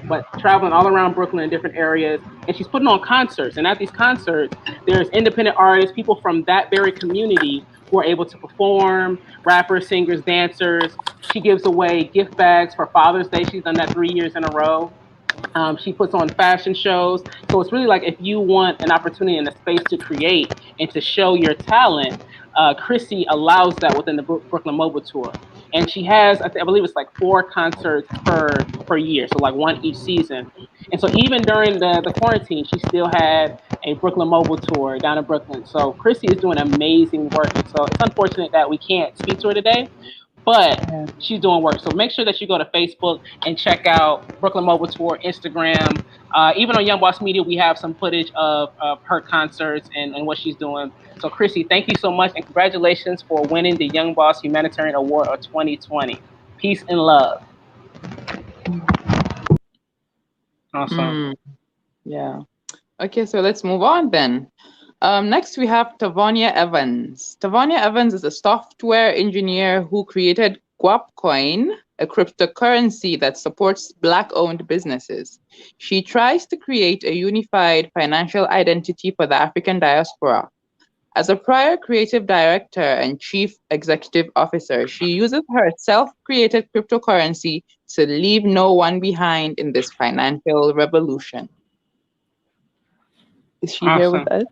but traveling all around Brooklyn in different areas. And she's putting on concerts. And at these concerts, there's independent artists, people from that very community who are able to perform, rappers, singers, dancers. She gives away gift bags for Father's Day. She's done that 3 years in a row. She puts on fashion shows. So it's really like if you want an opportunity and a space to create and to show your talent, Chrissy allows that within the Brooklyn Mobile Tour. And she has, I believe it's like 4 concerts per year, so like 1 each season. And so even during the quarantine, she still had a Brooklyn Mobile Tour down in Brooklyn. So Chrissy is doing amazing work. And so it's unfortunate that we can't speak to her today, but she's doing work. So make sure that you go to Facebook and check out Brooklyn Mobile Tour, Instagram. Even on Young Boss Media, we have some footage of her concerts and what she's doing. So Chrissy, thank you so much, and congratulations for winning the Young Boss Humanitarian Award of 2020. Peace and love. Awesome. Yeah. Okay, so let's move on then. Next, we have Tavonia Evans. Tavonia Evans is a software engineer who created Guapcoin, a cryptocurrency that supports Black-owned businesses. She tries to create a unified financial identity for the African diaspora. As a prior creative director and chief executive officer, she uses her self-created cryptocurrency to leave no one behind in this financial revolution. Is she here with us?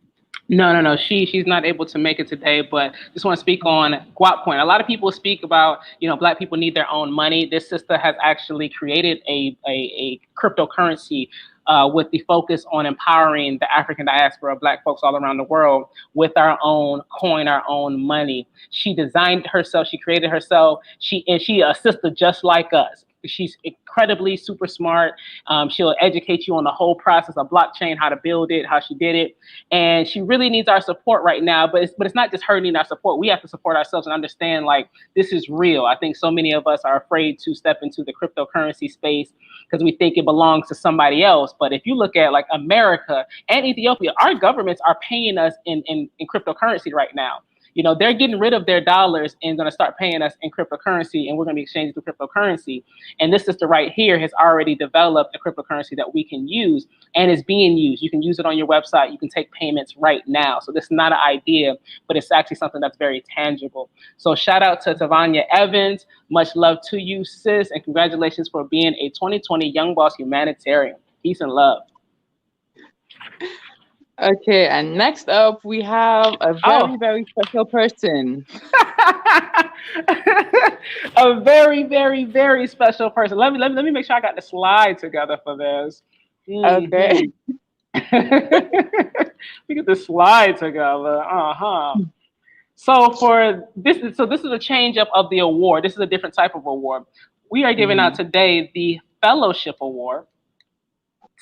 No. She's not able to make it today, but just want to speak on Guapcoin. A lot of people speak about, Black people need their own money. This sister has actually created a cryptocurrency with the focus on empowering the African diaspora, Black folks all around the world, with our own coin, our own money. She designed herself, she created herself, she a sister just like us. She's incredibly super smart. She'll educate you on the whole process of blockchain, how to build it, how she did it. And she really needs our support right now, but it's not just her needing our support. We have to support ourselves and understand, like, this is real. I think so many of us are afraid to step into the cryptocurrency space because we think it belongs to somebody else. But if you look at like America and Ethiopia, our governments are paying us in cryptocurrency right now. They're getting rid of their dollars and going to start paying us in cryptocurrency, and we're going to be exchanging through cryptocurrency. And this sister right here has already developed a cryptocurrency that we can use and is being used. You can use it on your website. You can take payments right now. So this is not an idea, but it's actually something that's very tangible. So shout out to Tavonia Evans. Much love to you, sis, and congratulations for being a 2020 Young Boss Humanitarian. Peace and love. Okay, and next up we have a very special person. A very, very, very special person. Let me make sure I got the slide together for this. Okay. We get the slide together. So this is a change up of the award. This is a different type of award. We are giving out today the Fellowship Award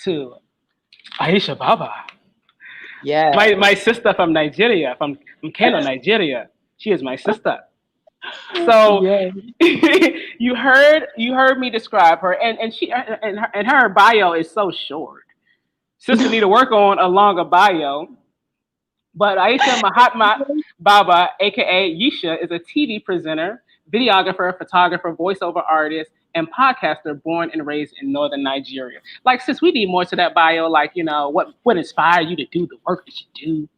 to Aisha Baba. Yeah, my sister from Nigeria, from Kano, Nigeria. She is my sister. So you heard me describe her, and she and her bio is so short. Sister need to work on a longer bio. But Aisha Mahatma Baba, aka Yisha, is a TV presenter, videographer, photographer, voiceover artist, and podcaster born and raised in northern Nigeria. Like, sis, we need more to that bio. Like, what inspired you to do the work that you do?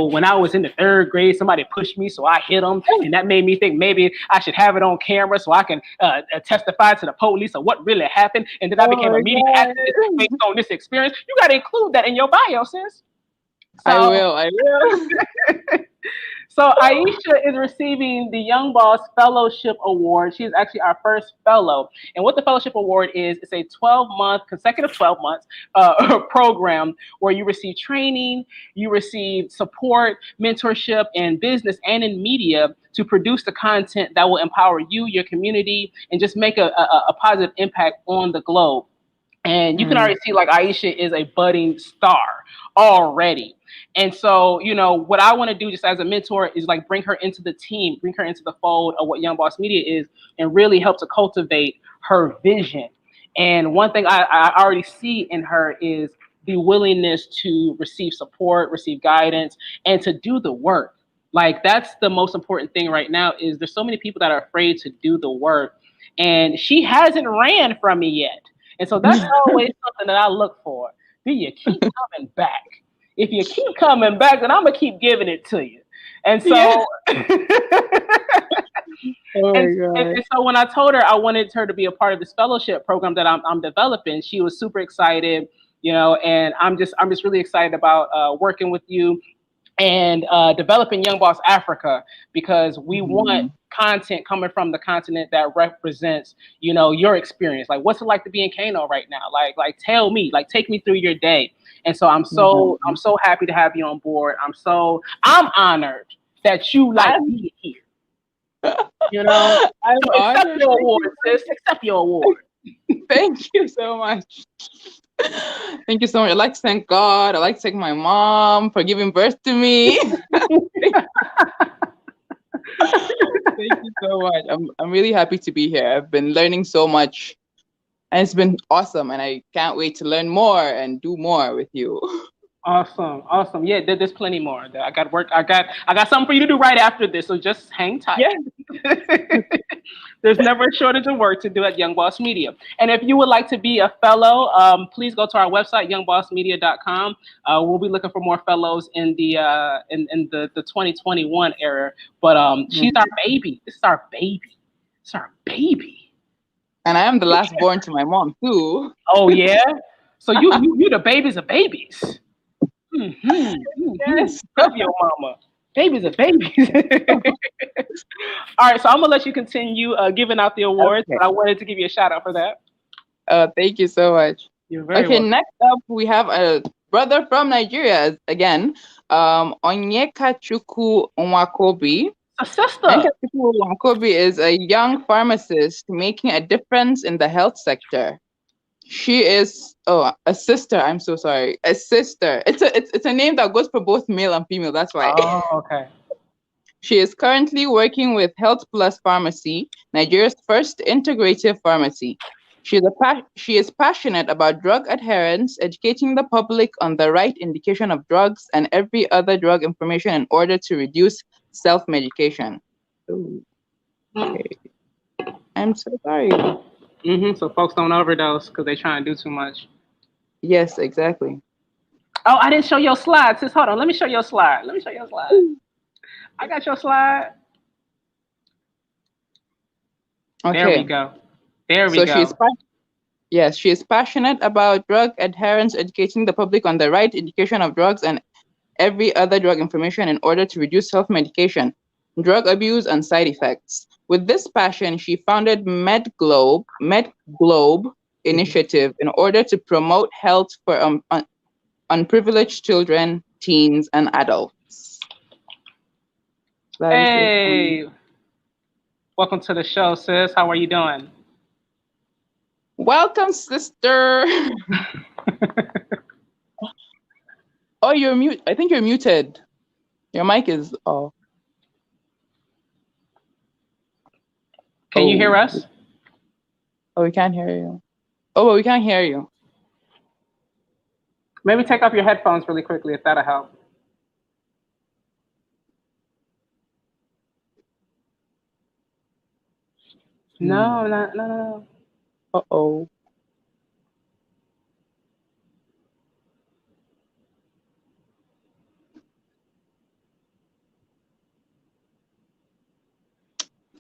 When I was in the 3rd grade, somebody pushed me, so I hit them, and that made me think maybe I should have it on camera so I can testify to the police of what really happened. And then I became a media activist based on this experience. You got to include that in your bio, sis. So, I will. So Aisha is receiving the Young Boss Fellowship Award. She is actually our first fellow. And what the Fellowship Award is, it's a 12-month, consecutive 12 months program where you receive training, you receive support, mentorship in business and in media to produce the content that will empower you, your community, and just make a positive impact on the globe. And you can already see, like, Aisha is a budding star already. And so, what I want to do just as a mentor is like bring her into the team, bring her into the fold of what Young Boss Media is, and really help to cultivate her vision. And one thing I already see in her is the willingness to receive support, receive guidance, and to do the work. Like, that's the most important thing right now, is there's so many people that are afraid to do the work. And she hasn't ran from me yet. And so that's always something that I look for. Do you keep coming back? If you keep coming back, then I'm going to keep giving it to you. And so, and so when I told her I wanted her to be a part of this fellowship program that I'm developing, she was super excited, and I'm just really excited about working with you and developing Young Boss Africa, because we want content coming from the continent that represents, your experience. Like, what's it like to be in Kano right now? Like tell me, like, take me through your day. And so I'm so happy to have you on board. I'm honored that you like me here. You know, I'm so accept honored. your Thank award, you. sis. Accept your award. Thank you so much. Thank you so much. I'd like to thank God. I'd like to thank my mom for giving birth to me. Thank you so much. I'm really happy to be here. I've been learning so much, and it's been awesome. And I can't wait to learn more and do more with you. Awesome. Yeah, there's plenty more. I got work. I got something for you to do right after this. So just hang tight. Yeah. There's never a shortage of work to do at Young Boss Media. And if you would like to be a fellow, please go to our website, youngbossmedia.com. We'll be looking for more fellows in the 2021 era. But she's our baby. This is our baby. It's our baby. And I am the last born to my mom too. Oh yeah. So you the babies of babies. Yes. Love your mama. Babies are babies. All right, so I'm gonna let you continue giving out the awards, Okay. but I wanted to give you a shout out for that. Thank you so much. You're very Okay, welcome. next up we have a brother from Nigeria again. Onyekachukwu Nwakobi. A sister. Onyekachukwu Nwakobi is a young pharmacist making a difference in the health sector. She is a sister. I'm so sorry. A sister. It's a name that goes for both male and female. That's why. Oh, okay. She is currently working with Health Plus Pharmacy, Nigeria's first integrative pharmacy. She is passionate about drug adherence, educating the public on the right indication of drugs and every other drug information in order to reduce self-medication. Okay. I'm so sorry. So folks don't overdose because they try and do too much. Yes, exactly. Oh, I didn't show your slide, sis. Hold on. Let me show your slide. I got your slide. Okay. There we go. She is passionate about drug adherence, educating the public on the right indication of drugs and every other drug information in order to reduce self-medication, drug abuse, and side effects. With this passion, she founded MedGlobe initiative in order to promote health for unprivileged children, teens, and adults. Hey, welcome to the show, sis. How are you doing? Welcome, sister. Oh, you're mute. I think you're muted. Your mic is off. Can you hear us? Oh, we can't hear you. Oh, well, we can't hear you. Maybe take off your headphones really quickly if that'll help. No. Uh-oh.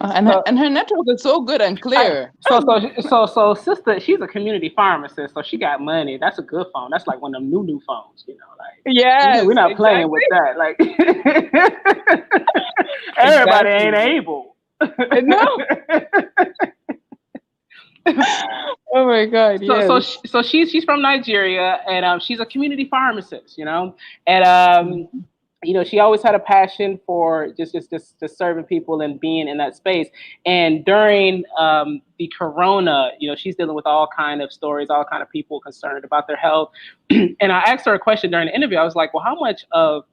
And her network is so good and clear. So sister, she's a community pharmacist, so she got money. That's a good phone. That's like one of them new phones, you know. Like, yes, we're not playing with that. Like, everybody ain't able. No. Oh my God! Yes. So she's from Nigeria, and she's a community pharmacist, you know, and you know, she always had a passion for just serving people and being in that space. And during the corona, you know, she's dealing with all kind of stories, all kind of people concerned about their health. And I asked her a question during the interview. I was like, well, how much of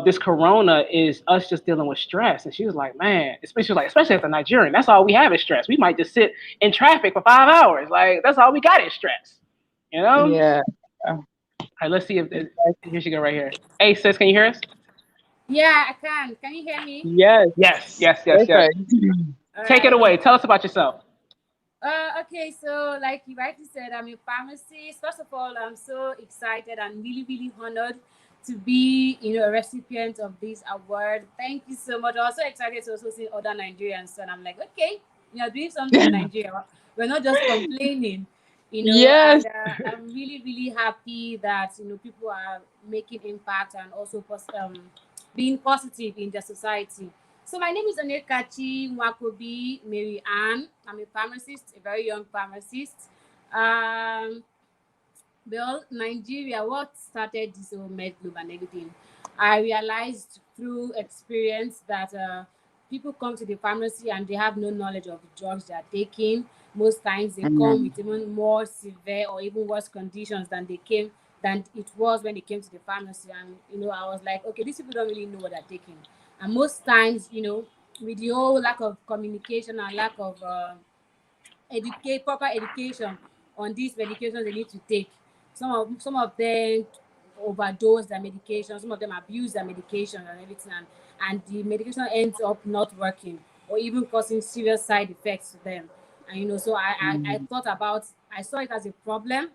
this corona is us just dealing with stress? And she was like, man, especially as a Nigerian, that's all we have is stress. We might just sit in traffic for 5 hours. Like, that's all we got is stress, you know? Yeah. All right, let's see if here she go right here. Hey, sis, can you hear us? Yeah, I can. Can you hear me? Yes. Take it away. Tell us about yourself. Okay, so like you rightly said, I'm a pharmacist. First of all, I'm so excited and really, really honored to be, you know, a recipient of this award. Thank you so much. I'm also excited to also see other Nigerians, and I'm like, okay, you know, doing something in Nigeria. We're not just complaining. You know, yes. And, I'm really, really happy that, you know, people are making impact and also being positive in their society. So my name is Onyekachi Nwakobi Mary Ann. I'm a pharmacist, a very young pharmacist. Well, Nigeria, what started this whole MedGlobe and everything? I realized through experience that people come to the pharmacy and they have no knowledge of the drugs they are taking. Most times they come with even more severe or even worse conditions than it was when they came to the pharmacy. And I was like, okay, these people don't really know what they're taking. And most times, with the whole lack of communication and lack of proper education on these medications they need to take, some of them overdose their medication, some of them abuse their medication and everything, and the medication ends up not working or even causing serious side effects to them. And so I saw it as a problem,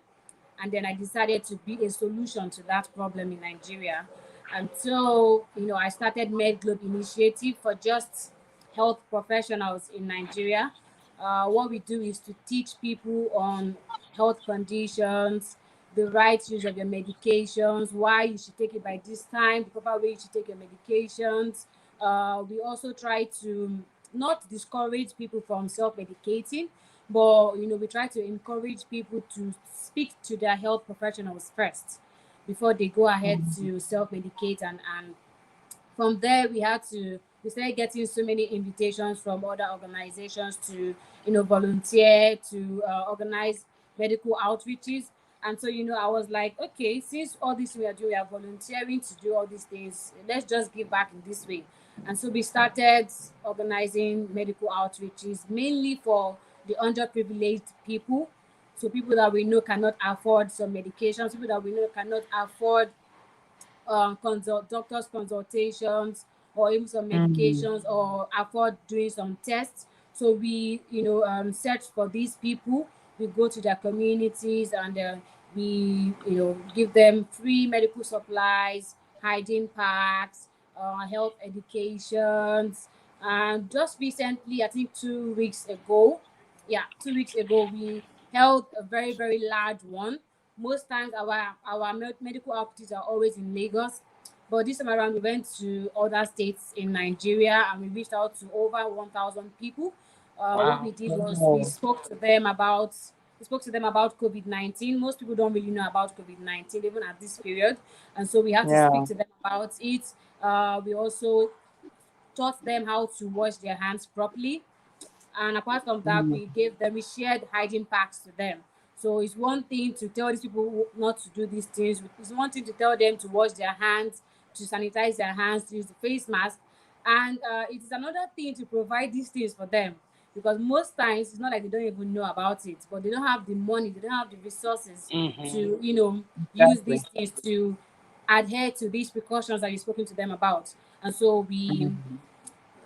and then I decided to be a solution to that problem in Nigeria. And so, I started MedGlobe Initiative for just health professionals in Nigeria. What we do is to teach people on health conditions, the right use of your medications, why you should take it by this time, the proper way you should take your medications. We also try to not discourage people from self-medicating, but we try to encourage people to speak to their health professionals first before they go ahead to self-medicate. And from there we started getting so many invitations from other organizations to volunteer, to organize medical outreaches. And so I was like, okay, since all this we are volunteering to do all these things, let's just give back in this way. And so we started organizing medical outreaches mainly for the underprivileged people. So people that we know cannot afford some medications, people that we know cannot afford doctors' consultations or even some medications or afford doing some tests. So we, search for these people. We go to their communities and we, give them free medical supplies, hygiene packs, health educations. And just recently, I think 2 weeks ago, we held a very, very large one. Most times our medical outreaches are always in Lagos, but this time around we went to other states in Nigeria and we reached out to over 1,000 people. What we did was we spoke to them about COVID-19. Most people don't really know about COVID-19 even at this period, and so we have to speak to them about it. We also taught them how to wash their hands properly. And apart from that, we shared hygiene packs to them. So it's one thing to tell these people not to do these things. It's one thing to tell them to wash their hands, to sanitize their hands, to use the face mask. And it is another thing to provide these things for them. Because most times, it's not like they don't even know about it, but they don't have the money, they don't have the resources to, use these things to adhere to these precautions that you've spoken to them about. And so we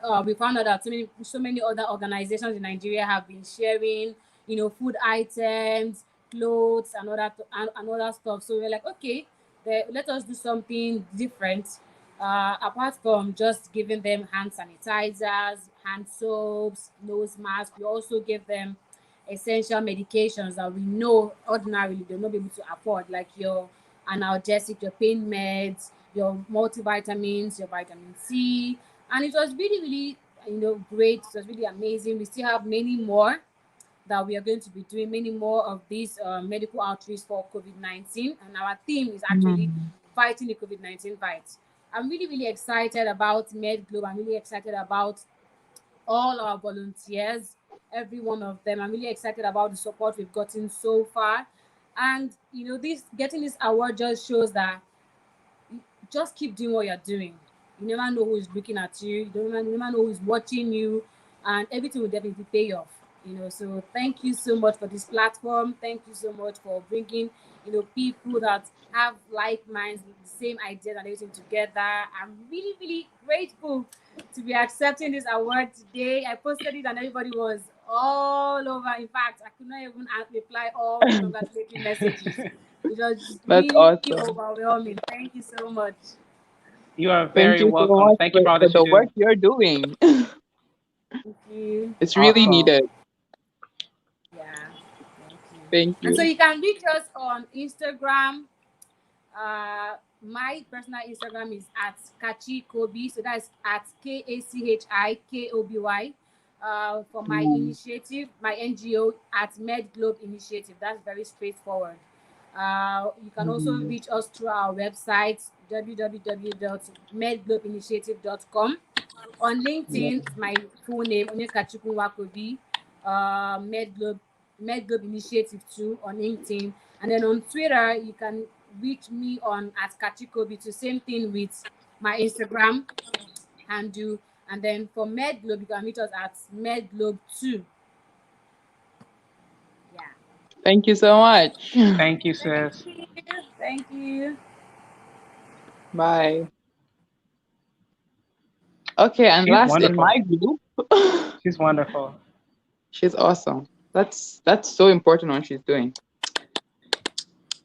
found out that so many other organizations in Nigeria have been sharing, food items, clothes, and other stuff. So we're like, okay, let us do something different. Apart from just giving them hand sanitizers, hand soaps, nose masks, we also give them essential medications that we know ordinarily they'll not be able to afford, like your analgesic, your pain meds, your multivitamins, your vitamin C. And it was really, really, great. It was really amazing. We still have many more that we are going to be doing, many more of these medical outreach for COVID-19. And our theme is actually fighting the COVID-19 fight. I'm really, really excited about MedGlobe. I'm really excited about all our volunteers, every one of them. I'm really excited about the support we've gotten so far. And, getting this award just shows that just keep doing what you're doing. You never know who is looking at you. You never know who is watching you, and everything will definitely pay off. So thank you so much for this platform. Thank you so much for bringing, people that have like minds, the same ideas and everything together. I'm really, really grateful to be accepting this award today. I posted it and everybody was all over. In fact, I could not even reply all the congratulatory messages. It was That's really awesome. overwhelming. Thank you so much. You are Thank very you so welcome. much Thank you for all for that you the do. work you're doing. Thank you. It's really Awesome. needed. Yeah. Thank you. Thank And so you. you can reach us on Instagram. My personal Instagram is at Kachikobi. So that's at KACHIKOBY. For my initiative, my NGO at MedGlobe Initiative. That's very straightforward. You can also reach us through our website, www.medglobeinitiative.com. On LinkedIn, it's my full name, Onyekachukwu Wakobi, Med Globe Initiative 2 on LinkedIn. And then on Twitter, you can reach me on at Kachikobi, to same thing with my Instagram handle. And then for Med Globe, you can meet us at Med Globe 2. Yeah. Thank you so much. Thank you, sis. Thank you. Bye. Okay, and She's last in wonderful. my group, She's wonderful. she's awesome. That's so important what she's doing.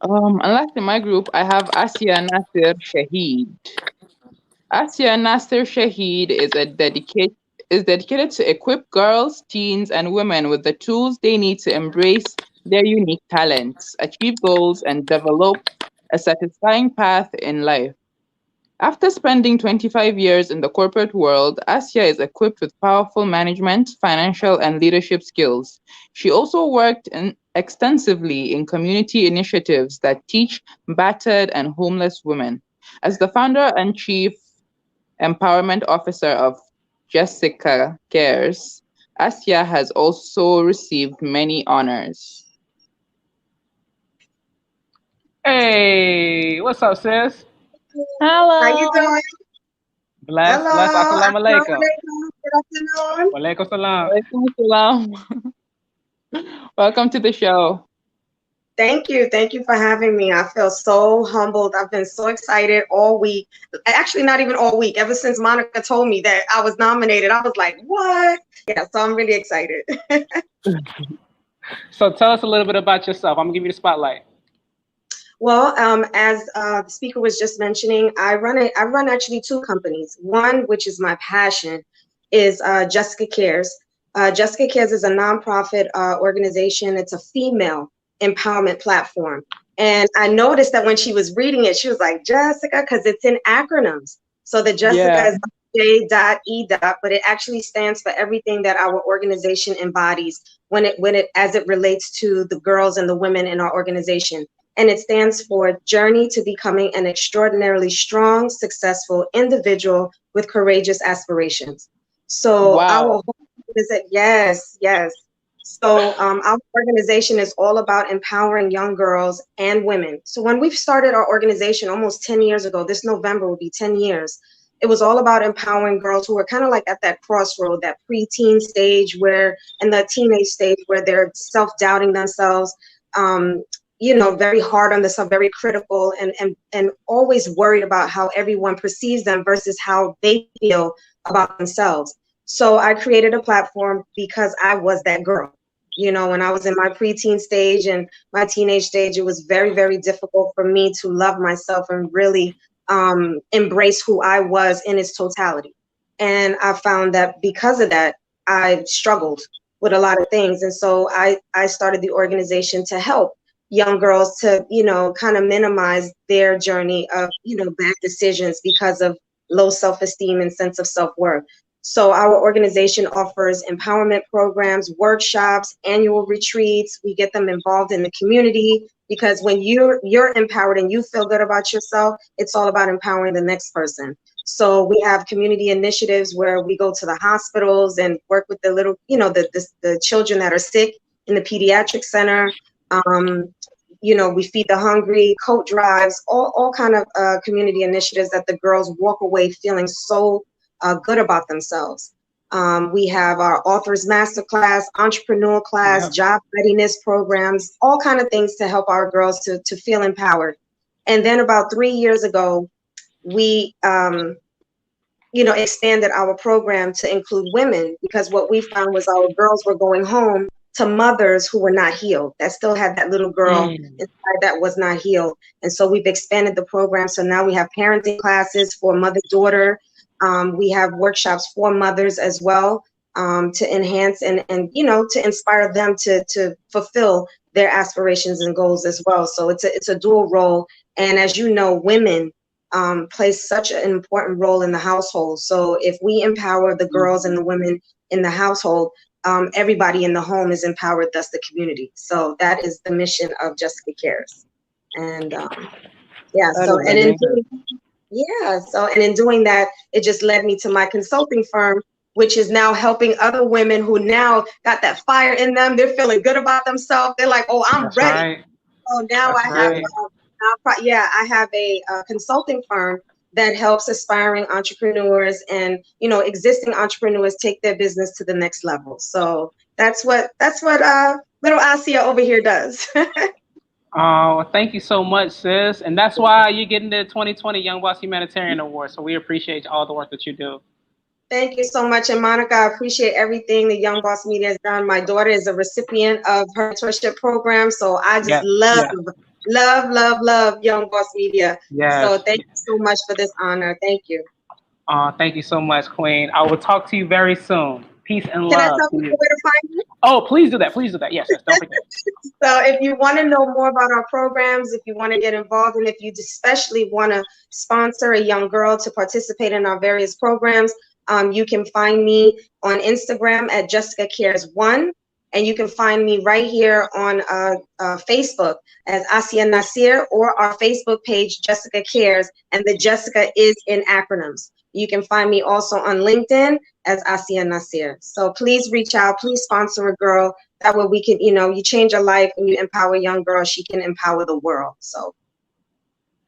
And last in my group, I have Asya Nasir Shahid. Asya Nasir Shahid is dedicated to equip girls, teens, and women with the tools they need to embrace their unique talents, achieve goals, and develop a satisfying path in life. After spending 25 years in the corporate world, Asya is equipped with powerful management, financial, and leadership skills. She also worked extensively in community initiatives that teach battered and homeless women. As the founder and chief empowerment officer of Jessica Cares, Asya has also received many honors. Hey, what's up, sis? Hello. How you doing? Bless, Hello. bless. Assalamu alaikum. Good afternoon. Walaikum salam. Walaikum salam. Welcome to the show. Thank you. Thank you for having me. I feel so humbled. I've been so excited all week. Actually, not even all week. Ever since Monica told me that I was nominated, I was like, what? Yeah, so I'm really excited. So tell us a little bit about yourself. I'm gonna give you the spotlight. Well, as the speaker was just mentioning, I run actually two companies. One, which is my passion, is Jessica Cares. Jessica Cares is a nonprofit organization. It's a female empowerment platform. And I noticed that when she was reading it, she was like, Jessica, because it's in acronyms. So the Jessica is J.E. but it actually stands for everything that our organization embodies as it relates to the girls and the women in our organization. And it stands for Journey to Becoming an Extraordinarily Strong, Successful Individual with Courageous Aspirations. So our whole is that, yes. So our organization is all about empowering young girls and women. So when we've started our organization almost 10 years ago, this November will be 10 years, it was all about empowering girls who are kind of like at that crossroad, that preteen stage and the teenage stage where they're self-doubting themselves, very hard on themselves, very critical, and always worried about how everyone perceives them versus how they feel about themselves. So I created a platform because I was that girl. When I was in my preteen stage and my teenage stage, it was very, very difficult for me to love myself and really embrace who I was in its totality. And I found that because of that, I struggled with a lot of things. And so I started the organization to help young girls to, kind of minimize their journey of, bad decisions because of low self-esteem and sense of self-worth. So our organization offers empowerment programs, workshops, annual retreats. We get them involved in the community because when you're empowered and you feel good about yourself, it's all about empowering the next person. So we have community initiatives where we go to the hospitals and work with the little, the children that are sick in the pediatric center. We feed the hungry, coat drives, all kind of community initiatives that the girls walk away feeling so good about themselves. We have our authors masterclass, entrepreneur class, job readiness programs, all kind of things to help our girls to feel empowered. And then about 3 years ago, we expanded our program to include women because what we found was our girls were going home to mothers who were not healed, that still had that little girl inside that was not healed. And so we've expanded the program. So now we have parenting classes for mother-daughter. We have workshops for mothers as well to enhance and to inspire them to fulfill their aspirations and goals as well. So it's a dual role. And as you know, women play such an important role in the household. So if we empower the girls and the women in the household, everybody in the home is empowered, thus the community. So that is the mission of Jessica Cares. And Yeah. So, and in doing that, it just led me to my consulting firm, which is now helping other women who now got that fire in them. They're feeling good about themselves. They're like, oh, I'm That's ready. right. So now That's I have, right. I have a consulting firm that helps aspiring entrepreneurs and, you know, existing entrepreneurs take their business to the next level. So that's what little Asia over here does. Oh, thank you so much, sis. And that's why you're getting the 2020 Young Boss Humanitarian Award. So we appreciate all the work that you do. Thank you so much. And Monica, I appreciate everything the Young Boss Media has done. My daughter is a recipient of her mentorship program. So I just Yeah. love Young Boss Media. Yes. So thank you so much for this honor. Thank you. Thank you so much, Queen. I will talk to you very soon. Peace and Can I love tell to people you. where to find you? Oh, please do that. Please do that. Yes, yes. Don't forget. So if you want to know more about our programs, if you want to get involved, and if you especially want to sponsor a young girl to participate in our various programs, you can find me on Instagram at Jessica Cares 1, and you can find me right here on Facebook as Asia Nasir, or our Facebook page, Jessica Cares, and the Jessica is in acronyms. You can find me also on LinkedIn as Asia Nasir. So please reach out, please sponsor a girl. That way we can, you know, you change your life and you empower a young girl, she can empower the world. So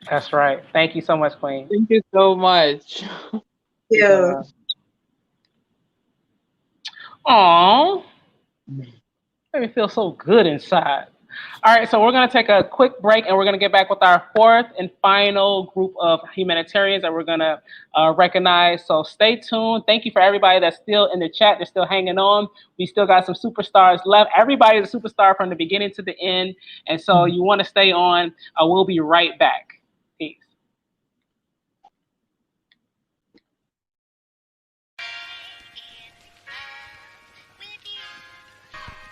That's right. Thank you so much, Queen. Thank you so much. yeah. Aw, made me feel so good inside. All right, so we're going to take a quick break and we're going to get back with our fourth and final group of humanitarians that we're going to recognize. So stay tuned. Thank you for everybody that's still in the chat. They're still hanging on. We still got some superstars left. Everybody's a superstar from the beginning to the end. And so you want to stay on. We'll be right back. Peace.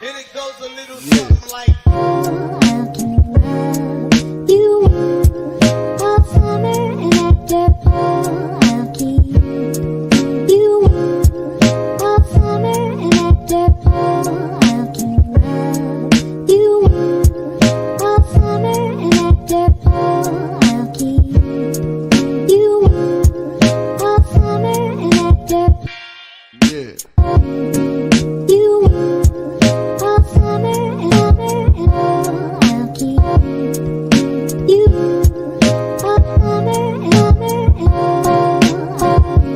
And it goes a little something like. You all summer and after fall, I'll keep you all summer and after fall, I'll keep you all summer and after fall, I'll keep you all summer and after Yeah. you all summer and I'll keep you all summer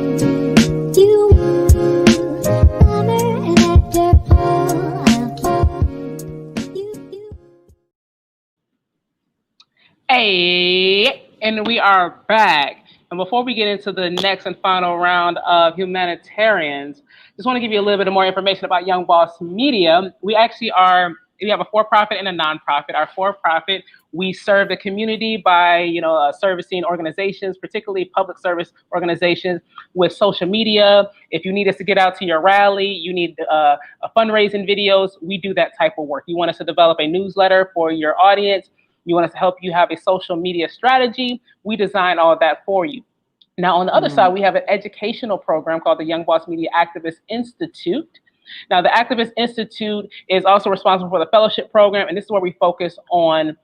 and you summer and after fall, I'll keep you. Hey, and we are back. And before we get into the next and final round of humanitarians, just want to give you a little bit more information about Young Boss Media. We have a for-profit and a nonprofit. Our for-profit, we serve the community by, servicing organizations, particularly public service organizations with social media. If you need us to get out to your rally, you need a fundraising videos, we do that type of work. You want us to develop a newsletter for your audience, you want us to help you have a social media strategy, we design all of that for you. Now, on the other side, we have an educational program called the Young Boss Media Activist Institute. Now, the Activist Institute is also responsible for the fellowship program, and this is where we focus on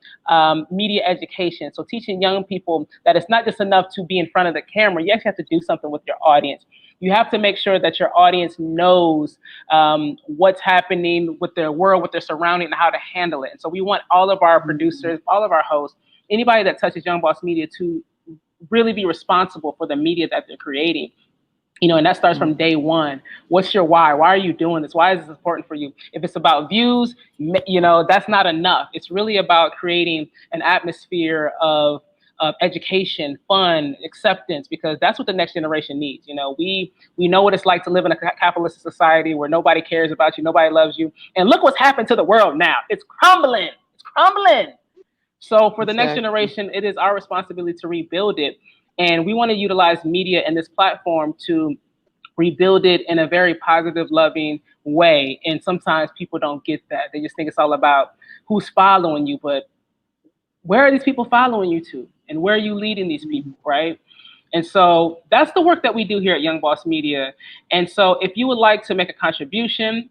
media education. So teaching young people that it's not just enough to be in front of the camera, you actually have to do something with your audience. You have to make sure that your audience knows what's happening with their world, with their surrounding, and how to handle it. And so we want all of our producers, all of our hosts, anybody that touches Young Boss Media to really be responsible for the media that they're creating. And that starts from day one. What's your why? Why are you doing this? Why is this important for you? If it's about views, that's not enough. It's really about creating an atmosphere of education, fun, acceptance, because that's what the next generation needs. We know what it's like to live in a capitalist society where nobody cares about you, nobody loves you. And look what's happened to the world now. It's crumbling. It's crumbling. So for the next generation, it is our responsibility to rebuild it. And we want to utilize media and this platform to rebuild it in a very positive, loving way. And sometimes people don't get that. They just think it's all about who's following you. But where are these people following you to? And where are you leading these people, right? And so that's the work that we do here at Young Boss Media. And so if you would like to make a contribution,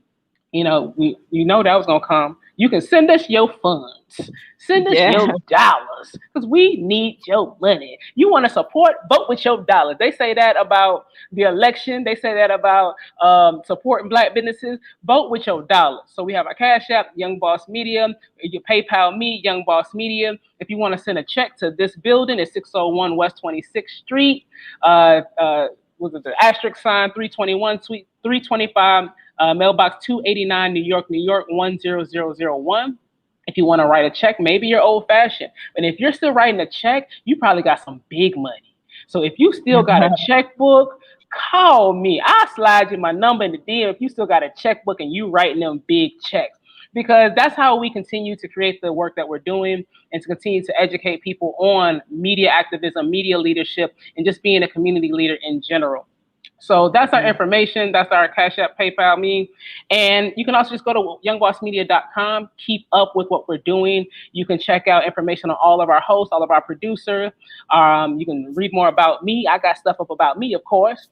that was going to come. You can send us your funds. Send us your dollars because we need your money. You want to support? Vote with your dollars. They say that about the election. They say that about supporting Black businesses. Vote with your dollars. So we have our Cash App, Young Boss Media. You PayPal me, Young Boss Media. If you want to send a check to this building, it's 601 West 26th Street. Was it the asterisk sign 321 Suite 325, mailbox 289, New York, 10001. If you want to write a check, maybe you're old fashioned. But if you're still writing a check, you probably got some big money. So if you still got a checkbook, call me. I'll slide you my number in the DM if you still got a checkbook and you writing them big checks. Because that's how we continue to create the work that we're doing and to continue to educate people on media activism, media leadership, and just being a community leader in general. So that's our information. That's our Cash App, PayPal, me. And you can also just go to youngbossmedia.com, keep up with what we're doing. You can check out information on all of our hosts, all of our producers. You can read more about me. I got stuff up about me, of course.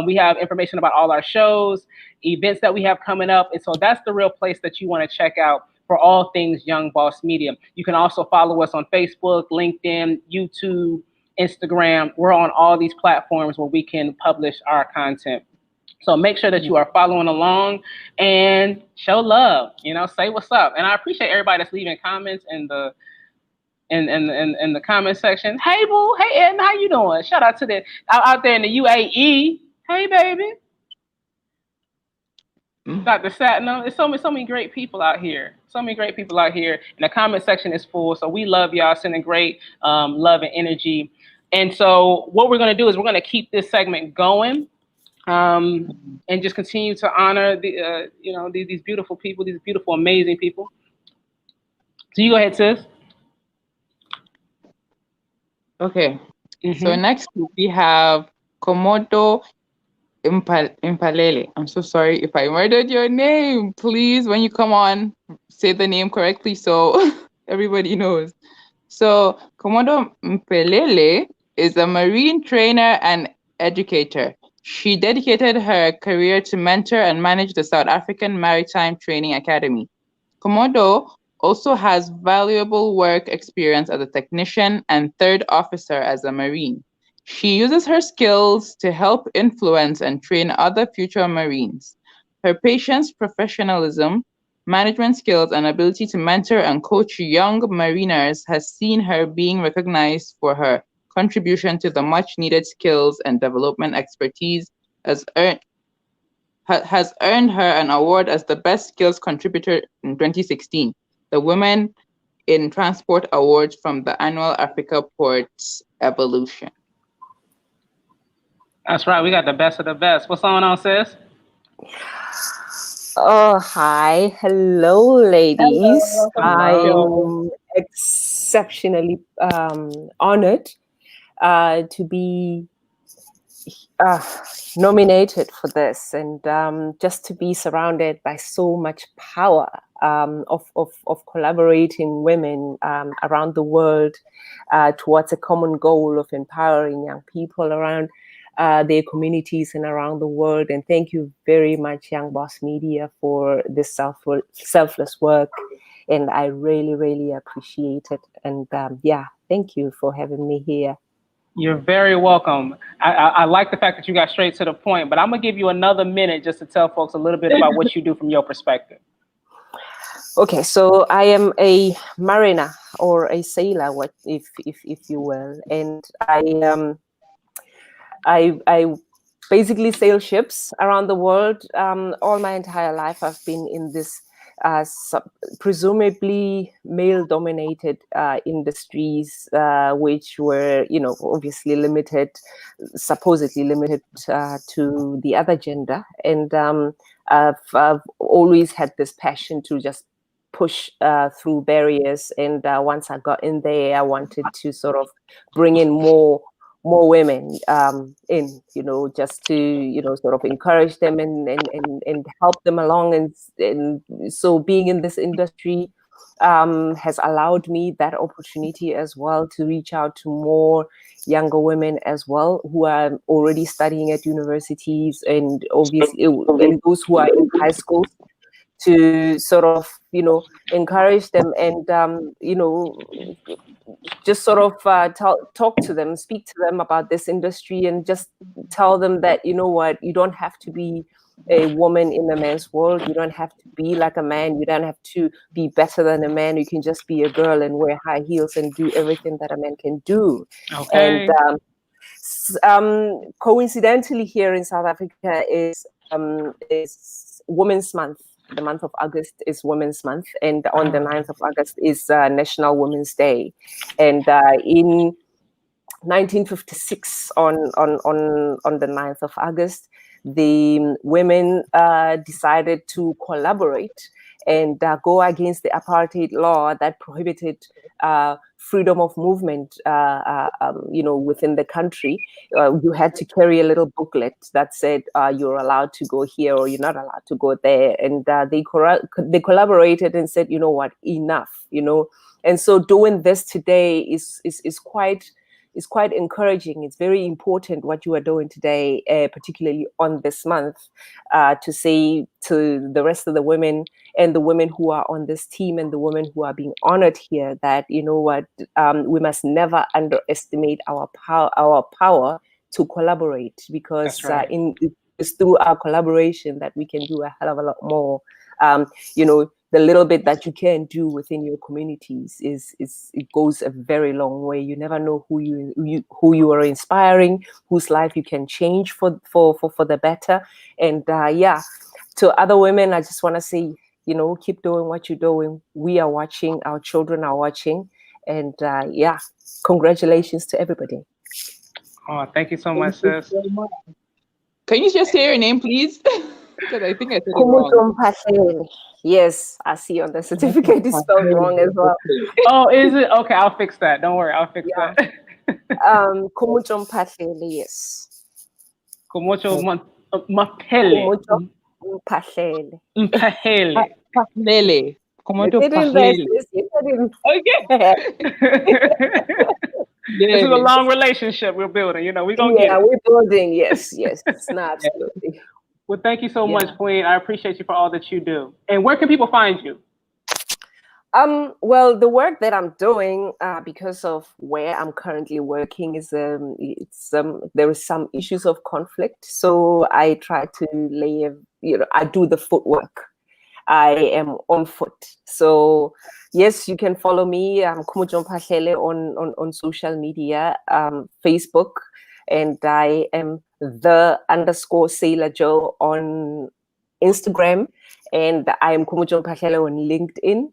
We have information about all our shows, events that we have coming up. And so that's the real place that you want to check out for all things Young Boss Media. You can also follow us on Facebook, LinkedIn, YouTube, Instagram. We're on all these platforms where we can publish our content. So make sure that you are following along and show love, say what's up. And I appreciate everybody that's leaving comments in the comment section. Hey boo, hey Ed, how you doing? Shout out to the out there in the UAE. Hey baby. Dr. Satnam, there's so many great people out here. So many great people out here. And the comment section is full. So we love y'all, sending great love and energy. And so what we're going to do is we're going to keep this segment going and just continue to honor the these beautiful people, these beautiful, amazing people. So you go ahead, sis. Okay. So next we have Komodo Impalele. I'm so sorry if I murdered your name. Please, when you come on, say the name correctly so everybody knows. So Komodo Impalele is a marine trainer and educator. She dedicated her career to mentor and manage the South African Maritime Training Academy. Komodo also has valuable work experience as a technician and third officer as a Marine. She uses her skills to help influence and train other future Marines. Her patience, professionalism, management skills, and ability to mentor and coach young Mariners has seen her being recognized for her contribution to the much-needed skills and development expertise, has earned her an award as the Best Skills Contributor in 2016, the Women in Transport Awards from the annual Africa Ports Evolution. That's right. We got the best of the best. What's going on, sis? Oh, hi. Hello, ladies. Hello. I'm exceptionally honored to be nominated for this and just to be surrounded by so much power of collaborating women around the world towards a common goal of empowering young people around their communities and around the world. And thank you very much, Young Boss Media, for this selfless work. And I really, really appreciate it. And thank you for having me here. You're very welcome. I like the fact that you got straight to the point, but I'm going to give you another minute just to tell folks a little bit about what you do from your perspective. Okay, so I am a mariner or a sailor, if you will, and I basically sail ships around the world. All my entire life, I've been in this presumably male-dominated industries, which were, obviously supposedly limited to the other gender. And I've always had this passion to just push through barriers. And once I got in there, I wanted to sort of bring in more women in, just to, sort of encourage them and help them along. And so being in this industry has allowed me that opportunity as well to reach out to more younger women as well who are already studying at universities and obviously and those who are in high schools to sort of, encourage them and, just sort of talk to them, speak to them about this industry, and just tell them that, you know what, you don't have to be a woman in a man's world. You don't have to be like a man. You don't have to be better than a man. You can just be a girl and wear high heels and do everything that a man can do. Okay. And coincidentally, here in South Africa is Women's Month. The month of August is Women's Month, and on the 9th of August is National Women's Day. And in 1956, on the 9th of August, the women decided to collaborate and go against the apartheid law that prohibited freedom of movement, within the country. You had to carry a little booklet that said you're allowed to go here or you're not allowed to go there. And they collaborated and said, you know what, enough, And so doing this today is quite encouraging. It's very important what you are doing today, particularly on this month, to say to the rest of the women and the women who are on this team and the women who are being honored here that, you know what, we must never underestimate our power to collaborate, because it's through our collaboration that we can do a hell of a lot more. The little bit that you can do within your communities it goes a very long way. You never know who you are inspiring, whose life you can change for the better. And to other women, I just want to say, keep doing what you're doing. We are watching, our children are watching, and congratulations to everybody. Oh, thank you so much, sis. Can you just say your name, please? Because I think I said it wrong. Yes, I see on the certificate it's spelled wrong as well. Oh, is it? Okay, I'll fix that. Don't worry, I'll fix that. Komucho Mpahlele, yes. Komucho Mpahlele. Komucho Mpahlele. Mpahlele. Mpahlele. Komucho Mpahlele. Okay. This is a long relationship we're building. We're going to get it. Yeah, we're building. Yes. It's not absolutely. Well, thank you so much, Queen. I appreciate you for all that you do. And where can people find you? Well, the work that I'm doing, because of where I'm currently working, is there is some issues of conflict. So I try to I do the footwork. I am on foot. So yes, you can follow me. I'm Komucho Mpahlele on social media, Facebook, and I am _Sailor Joe on Instagram, and I am Komucho Mpahlele on LinkedIn.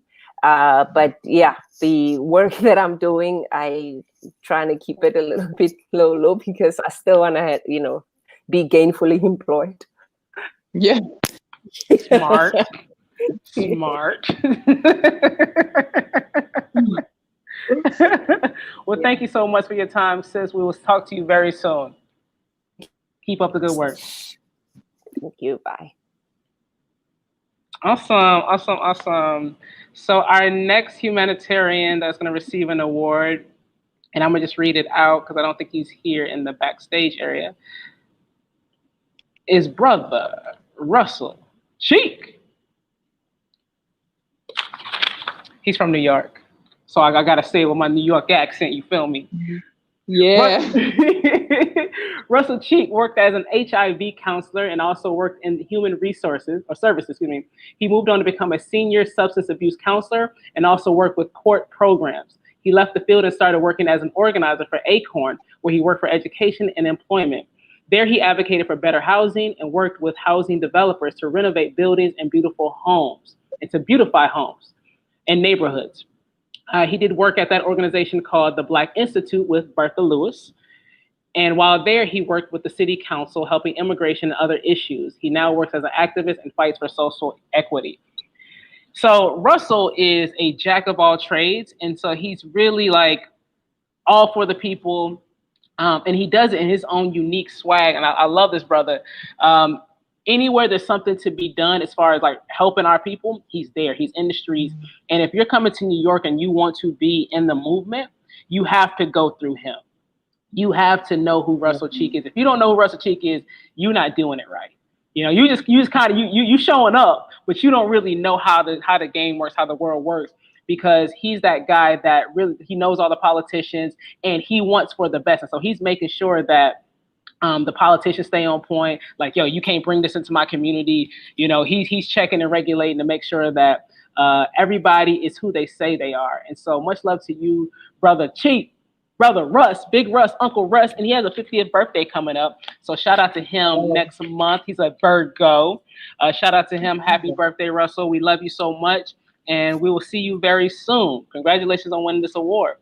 But yeah, the work that I'm doing, I trying to keep it a little bit low because I still want to, be gainfully employed. Yeah. Smart. Smart. Well, thank you so much for your time, sis. We will talk to you very soon. Keep up the good work. Thank you. Bye. Awesome. So our next humanitarian that's going to receive an award, and I'm going to just read it out because I don't think he's here in the backstage area, is Brother Russell Cheek. He's from New York. So I got to say it with my New York accent, you feel me? Yeah. Russell Cheek worked as an HIV counselor and also worked in human services. He moved on to become a senior substance abuse counselor and also worked with court programs. He left the field and started working as an organizer for Acorn, where he worked for education and employment. There he advocated for better housing and worked with housing developers to renovate buildings and beautiful homes and to beautify homes and neighborhoods. He did work at that organization called the Black Institute with Bertha Lewis. And while there, he worked with the city council, helping immigration and other issues. He now works as an activist and fights for social equity. So Russell is a jack of all trades. And so he's really like all for the people. And he does it in his own unique swag. And I love this brother. Anywhere there's something to be done as far as like helping our people, he's there. He's in the streets. And if you're coming to New York and you want to be in the movement, you have to go through him. You have to know who Russell Cheek is. If you don't know who Russell Cheek is, you're not doing it right. You know, you just kind of you showing up, but you don't really know how the game works, how the world works, because he's that guy that really, he knows all the politicians and he wants for the best, and so he's making sure that the politicians stay on point. Like, yo, you can't bring this into my community. You know, he's checking and regulating to make sure that everybody is who they say they are. And so much love to you, brother Chief. Brother Russ, Big Russ, Uncle Russ, and he has a 50th birthday coming up. So shout out to him next month. He's a Virgo. Shout out to him. Happy birthday, Russell. We love you so much, and we will see you very soon. Congratulations on winning this award.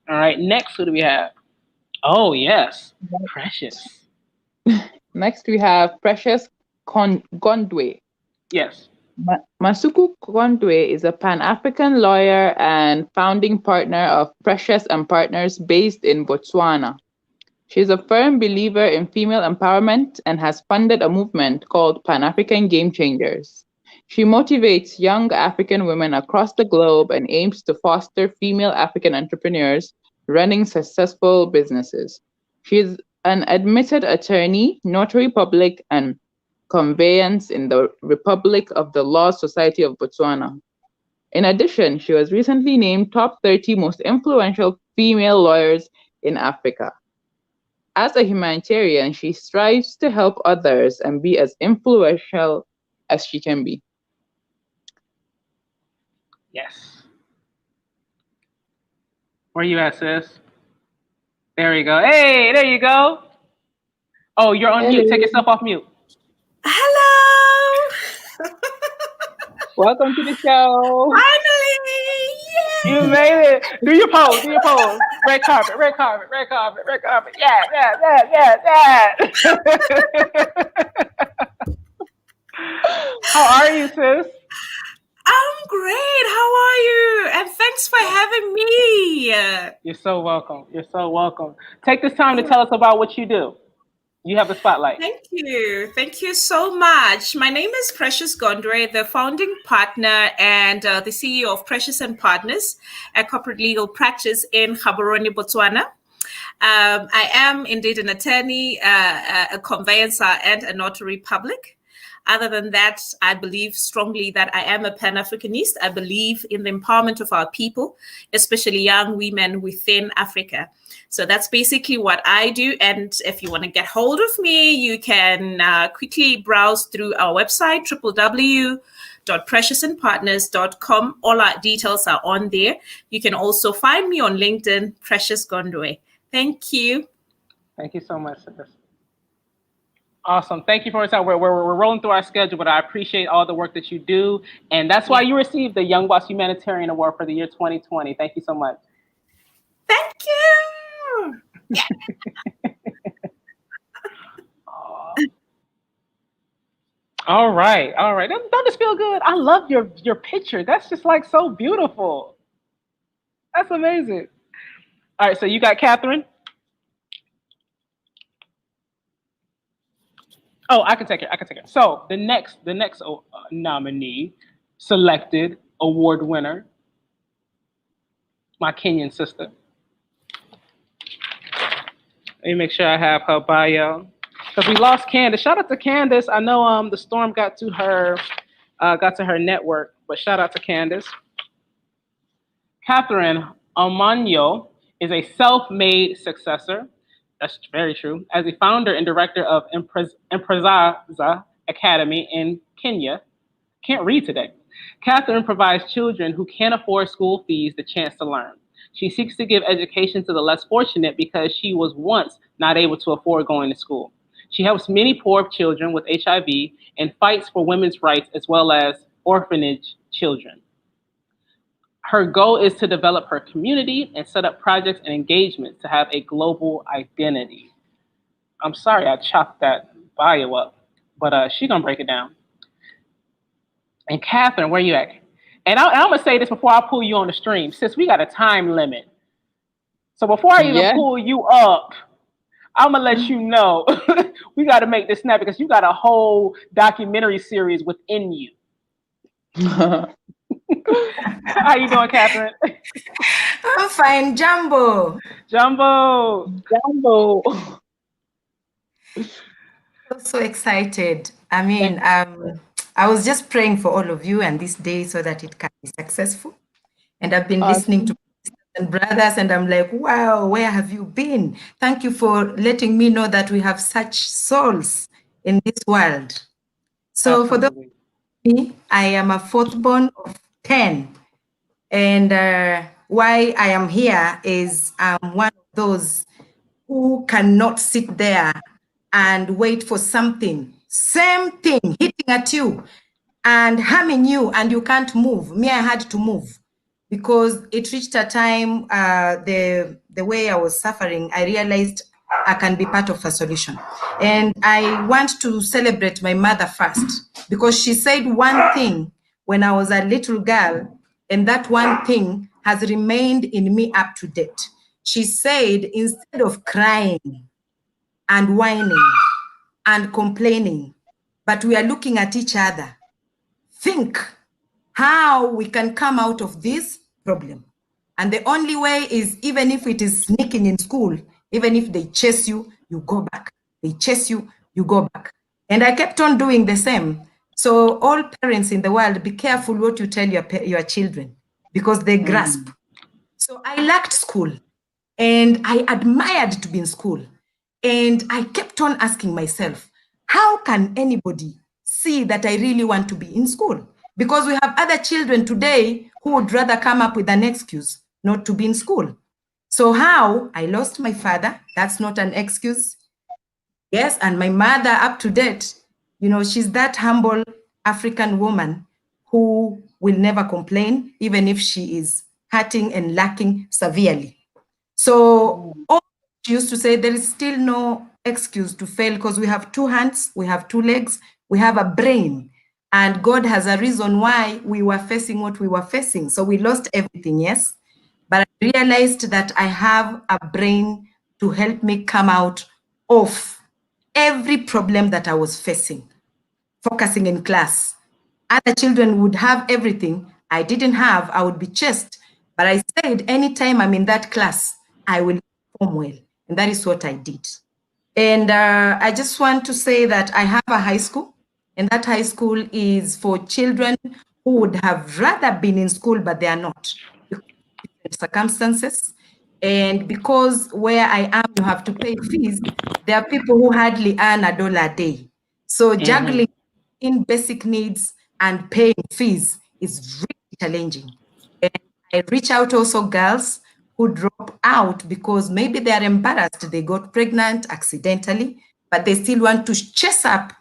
All right, next, who do we have? Oh, yes, Precious. Next, we have Precious Gondwe. Yes. Masuku Gondwe is a Pan-African lawyer and founding partner of Precious and Partners based in Botswana. She is a firm believer in female empowerment and has funded a movement called Pan-African Game Changers. She motivates young African women across the globe and aims to foster female African entrepreneurs running successful businesses. She is an admitted attorney, notary public, and conveyance in the Republic of the Law Society of Botswana. In addition, she was recently named top 30 most influential female lawyers in Africa. As a humanitarian, she strives to help others and be as influential as she can be. Yes. Where you at, sis? There you go. Hey, there you go. Oh, you're on mute. Take yourself off mute. Hello. Welcome to the show. Finally. You made it. Do your pose. Do your pose. Red carpet, red carpet, red carpet, red carpet. Yeah, yeah, yeah, yeah, yeah. How are you, sis? I'm great. How are you? And thanks for having me. You're so welcome. You're so welcome. Take this time to tell us about what you do. You have the spotlight. Thank you. Thank you so much. My name is Precious Gondwe, the founding partner and the CEO of Precious and Partners, a corporate legal practice in Gaborone, Botswana. I am indeed an attorney, a conveyancer, and a notary public. Other than that, I believe strongly that I am a Pan-Africanist. I believe in the empowerment of our people, especially young women within Africa. So that's basically what I do. And if you want to get hold of me, you can quickly browse through our website, www.preciousandpartners.com. All our details are on there. You can also find me on LinkedIn, Precious Gondwe. Thank you. Thank you so much, sis. Awesome. Thank you for your time. We're rolling through our schedule, but I appreciate all the work that you do. And that's why you received the Young Boss Humanitarian Award for the year 2020. Thank you so much. Thank you. Yeah. All right. All right. Don't this feel good? I love your picture. That's just like so beautiful. That's amazing. All right. So you got Catherine. Oh, I can take it. So the next nominee, selected award winner, my Kenyan sister. Let me make sure I have her bio, because we lost Candace. Shout out to Candace. I know the storm got to her network, but shout out to Candace. Catherine Amanyo is a self-made successor. That's very true. As the founder and director of Imprezaza Academy in Kenya. Can't read today. Catherine provides children who can't afford school fees the chance to learn. She seeks to give education to the less fortunate because she was once not able to afford going to school. She helps many poor children with HIV and fights for women's rights as well as orphanage children. Her goal is to develop her community and set up projects and engagements to have a global identity. I'm sorry I chopped that bio up, but she's gonna break it down. And Catherine, where you at? And I'm gonna say this before I pull you on the stream, sis, we got a time limit. So before I even pull you up, I'm gonna let you know we gotta make this snap because you got a whole documentary series within you. How you doing, Catherine? I'm fine, Jumbo. Jumbo. So excited. I mean, I was just praying for all of you and this day so that it can be successful. And I've been listening to sisters and brothers, and I'm like, wow, where have you been? Thank you for letting me know that we have such souls in this world. So for those of me, I am a fourth born of 10. And why I am here is I'm one of those who cannot sit there and wait for something, same thing hitting at you and harming you, and you can't move. Me, I had to move because it reached a time, the way I was suffering, I realized I can be part of a solution. And I want to celebrate my mother first, because she said one thing when I was a little girl, and that one thing has remained in me up to date. She said, instead of crying and whining and complaining, but we are looking at each other, think how we can come out of this problem. And the only way is, even if it is sneaking in school, even if they chase you, you go back. They chase you, you go back. And I kept on doing the same. So all parents in the world, be careful what you tell your children, because they grasp. So I lacked school, and I admired to be in school. And I kept on asking myself, how can anybody see that I really want to be in school? Because we have other children today who would rather come up with an excuse not to be in school. So how? I lost my father. That's not an excuse. Yes, and my mother, up to date, you know, she's that humble African woman who will never complain, even if she is hurting and lacking severely. So she used to say there is still no excuse to fail, because we have 2 hands, we have 2 legs, we have a brain, and God has a reason why we were facing what we were facing. So we lost everything, yes, but I realized that I have a brain to help me come out of every problem that I was facing. Focusing in class, other children would have everything I didn't have. I would be chased, but I said, anytime I'm in that class, I will perform well. And that is what I did. And I just want to say that I have a high school, and that high school is for children who would have rather been in school, but they are not, because of different circumstances. And because where I am, you have to pay fees, there are people who hardly earn $1 a day. So juggling in basic needs and paying fees is really challenging. And I reach out also girls who drop out because maybe they are embarrassed, they got pregnant accidentally, but they still want to chase up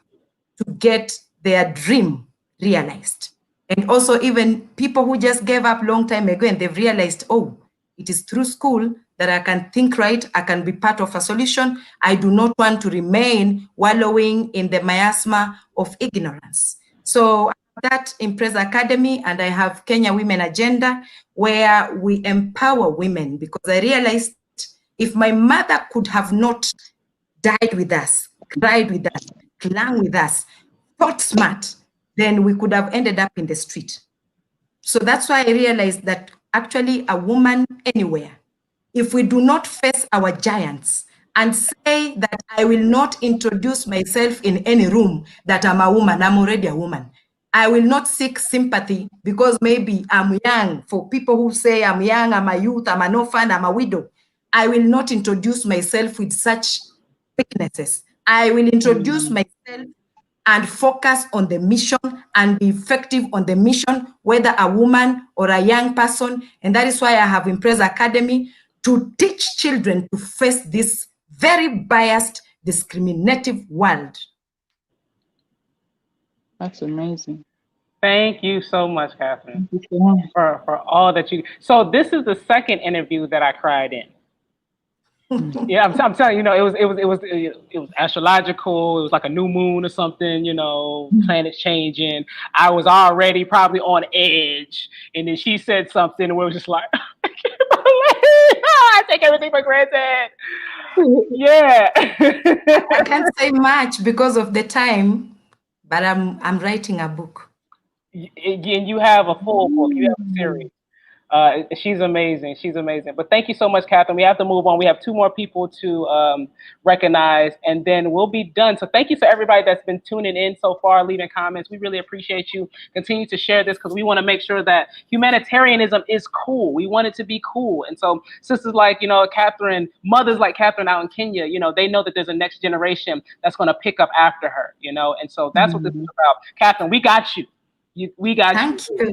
to get their dream realized. And also even people who just gave up long time ago and they've realized, oh, it is through school that I can think right, I can be part of a solution. I do not want to remain wallowing in the miasma of ignorance. So that Impreza Academy, and I have Kenya Women Agenda, where we empower women, because I realized if my mother could have not died with us, cried with us, clung with us, thought smart, then we could have ended up in the street. So that's why I realized that actually a woman anywhere, if we do not face our giants and say that I will not introduce myself in any room that I'm a woman, I'm already a woman. I will not seek sympathy because maybe I'm young. For people who say I'm young, I'm a youth, I'm an orphan, I'm a widow, I will not introduce myself with such weaknesses. I will introduce myself and focus on the mission and be effective on the mission, whether a woman or a young person. And that is why I have Impreza Academy, to teach children to face this very biased, discriminative world. That's amazing. Thank you so much, Catherine, for all that you. So this is the second interview that I cried in. Yeah, I'm telling you, it was astrological. It was like a new moon or something, planets changing. I was already probably on edge, and then she said something, and we were just like, I can't believe I take everything for granted. Yeah, I can't say much because of the time, but I'm writing a book. And you have a full book. You have a series. She's amazing. She's amazing. But thank you so much, Catherine. We have to move on. We have two more people to recognize, and then we'll be done. So thank you to everybody that's been tuning in so far, leaving comments. We really appreciate you. Continue to share this because we want to make sure that humanitarianism is cool. We want it to be cool. And so sisters like, Catherine, mothers like Catherine out in Kenya, they know that there's a next generation that's going to pick up after her, and so that's what this is about. Catherine, we got you. We got Thank you.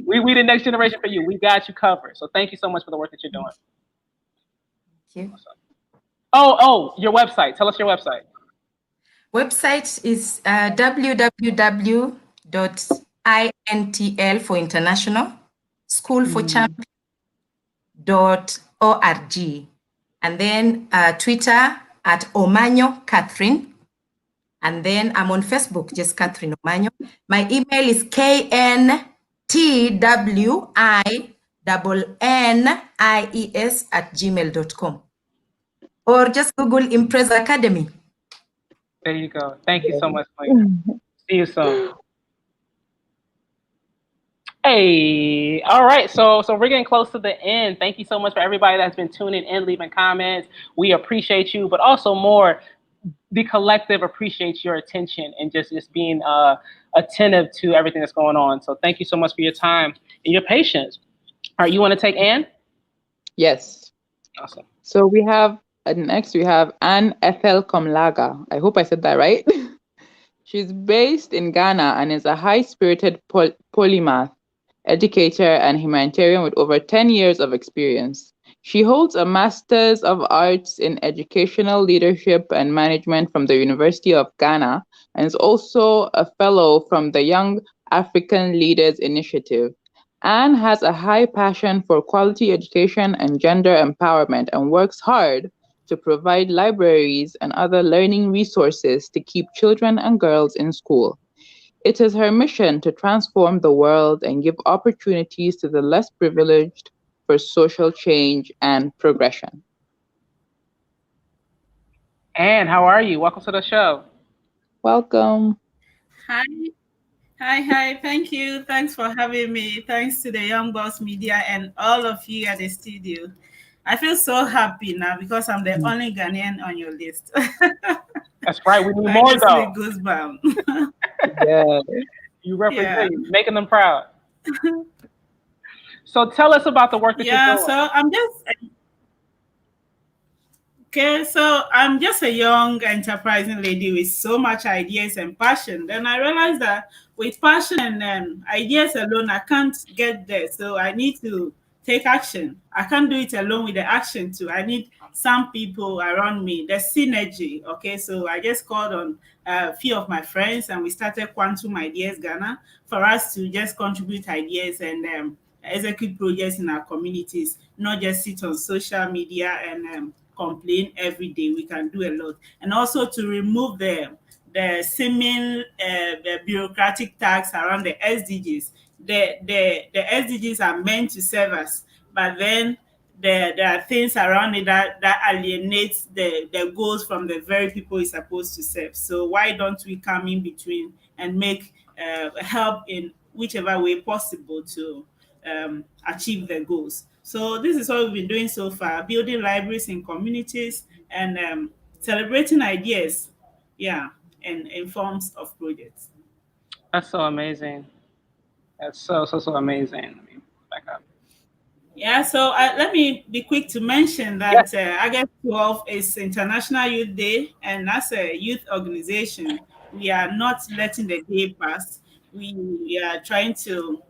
We the next generation for you. We got you covered. So thank you so much for the work that you're doing. Thank you. Oh, your website. Tell us your website. Website is www.intl for international, school for champion.org. And then Twitter at Omanyo Catherine. And then I'm on Facebook, just Catherine Omanyo. My email is knTWINNIES@gmail.com. Or just Google Impreza Academy. There you go. Thank you so much, Queen. See you soon. Hey, all right. So we're getting close to the end. Thank you so much for everybody that's been tuning in, leaving comments. We appreciate you, but also more, the collective appreciates your attention and just being attentive to everything that's going on. So thank you so much for your time and your patience. All right, you want to take Ann? Yes. Awesome. So we have next we have Anne Ethel Komlaga. I hope I said that right. She's based in Ghana and is a high-spirited polymath, educator, and humanitarian with over 10 years of experience. She holds a Master's of Arts in Educational Leadership and Management from the University of Ghana and is also a fellow from the Young African Leaders Initiative. Anne has a high passion for quality education and gender empowerment and works hard to provide libraries and other learning resources to keep children and girls in school. It is her mission to transform the world and give opportunities to the less privileged for social change and progression. Anne, how are you? Welcome to the show. Welcome. Hi. Thank you. Thanks for having me. Thanks to the Young Boss Media and all of you at the studio. I feel so happy now because I'm the only Ghanaian on your list. That's right. We need more though. Goosebumps. Yeah. You represent, making them proud. So tell us about the work that you're doing. So I'm just a young, enterprising lady with so much ideas and passion. Then I realized that with passion and ideas alone, I can't get there. So I need to take action. I can't do it alone with the action too. I need some people around me, the synergy. Okay, so I just called on a few of my friends and we started Quantum Ideas Ghana for us to just contribute ideas and execute projects in our communities, not just sit on social media and complain every day. We can do a lot. And also to remove the seeming the bureaucratic tax around the SDGs. The SDGs are meant to serve us, but then there are things around it that alienates the goals from the very people it's supposed to serve. So why don't we come in between and make help in whichever way possible to achieve the goals? So this is what we've been doing so far, building libraries in communities and celebrating ideas, and in forms of projects. That's so amazing. That's so amazing. Let me back up. Yeah, so let me be quick to mention that August 12 is International Youth Day, and as a youth organization, we are not letting the day pass. We are trying to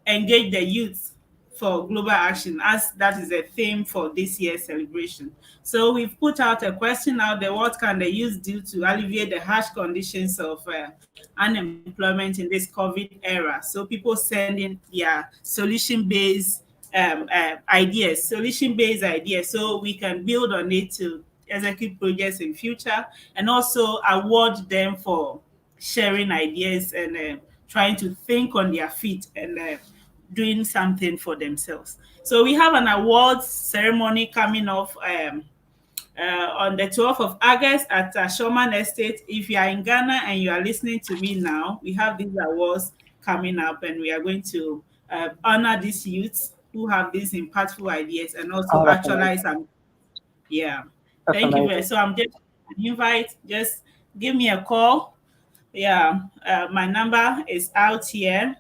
engage the youth for global action, as that is a theme for this year's celebration. So we've put out a question out there: what can the youth do to alleviate the harsh conditions of unemployment in this COVID era? So people send in their solution-based ideas, so we can build on it to execute projects in future and also award them for sharing ideas and trying to think on their feet and doing something for themselves. So we have an awards ceremony coming off on the 12th of August at Shoman Estate. If you are in Ghana and you are listening to me now, we have these awards coming up and we are going to honor these youths who have these impactful ideas and also Oh, that's actualize amazing. them. Yeah. That's Thank you very amazing. much. So I'm just an invite. Just give me a call. Yeah. My number is out here.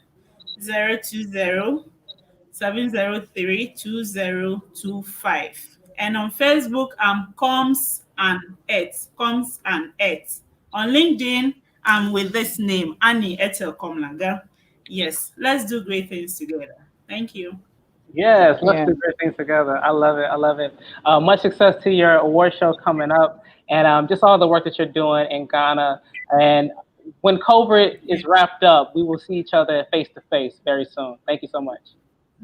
020-703-2025. And on Facebook, I'm Coms and Eth. Coms and Eth. On LinkedIn, I'm with this name, Annie Ethel Komlaga. Yes, let's do great things together. Thank you. Yes, let's do great things together. I love it. I love it. Much success to your award show coming up, and just all the work that you're doing in Ghana. And when COVID is wrapped up, we will see each other face to face very soon. Thank you so much.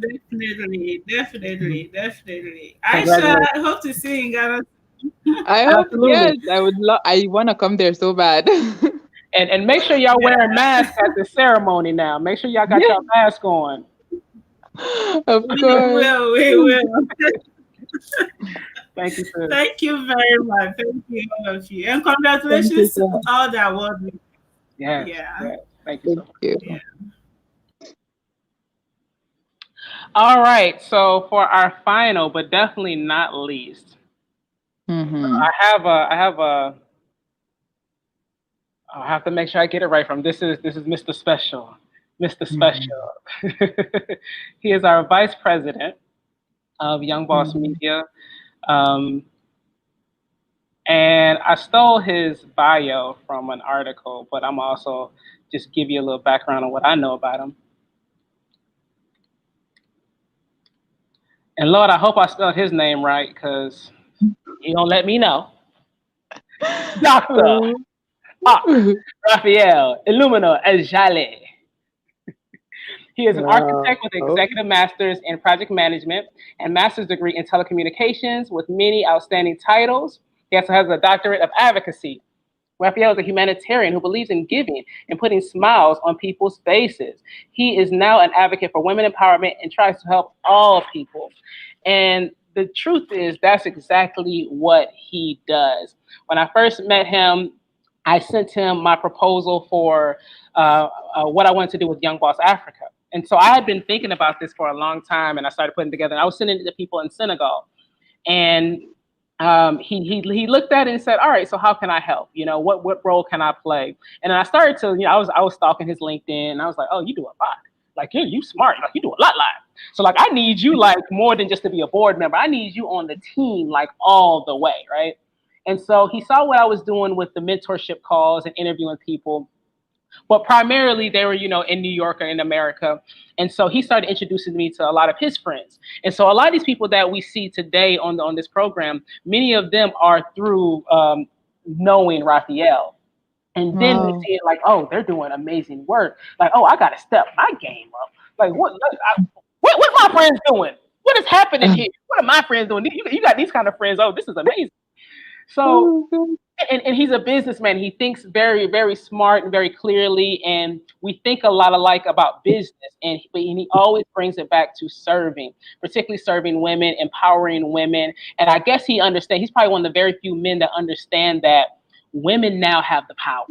Definitely. Congratulations. I hope to see you in Ghana. I hope, Absolutely. yes, I want to come there so bad. And make sure y'all wearing masks at the ceremony now. Make sure y'all got your mask on. Of We course. will. Thank you, sir. Thank you very much. Thank you, all of you. And congratulations so to much. all the award winners. Yes. Yeah. Yes. Thank you so much. Thank you. Yeah. All right. So for our final, but definitely not least, I have to make sure I get it right from this is Mr. Special. Mr. Special. He is our vice president of Young Boss Media. And I stole his bio from an article, but I'm also just give you a little background on what I know about him. And Lord, I hope I spelled his name right, because he don't let me know. Dr. Raphael Illumina Ejale. He is an architect with executive master's in project management and master's degree in telecommunications with many outstanding titles. He also has a doctorate of advocacy. Raphael is a humanitarian who believes in giving and putting smiles on people's faces. He is now an advocate for women empowerment and tries to help all people. And the truth is, that's exactly what he does. When I first met him, I sent him my proposal for what I wanted to do with Young Boss Africa. And so I had been thinking about this for a long time, and I started putting it together. And I was sending it to people in Senegal. And he looked at it and said, all right, so how can I help? You know, what role can I play? And then I started to, I was stalking his LinkedIn, and I was like, oh, you do a lot. Like, you smart. Like, you do a lot. So, like, I need you, like, more than just to be a board member. I need you on the team, like, all the way, right? And so he saw what I was doing with the mentorship calls and interviewing people. But primarily they were, in New York or in America. And so he started introducing me to a lot of his friends. And so a lot of these people that we see today on this program, many of them are through knowing Raphael. And then we see it like, oh, they're doing amazing work. Like, oh, I got to step my game up. Like, what my friends doing? What is happening here? What are my friends doing? You got these kind of friends. Oh, this is amazing. So, and he's a businessman. He thinks very, very smart and very clearly. And we think a lot alike about business. And he always brings it back to serving, particularly serving women, empowering women. And I guess he understands. He's probably one of the very few men that understand that women now have the power.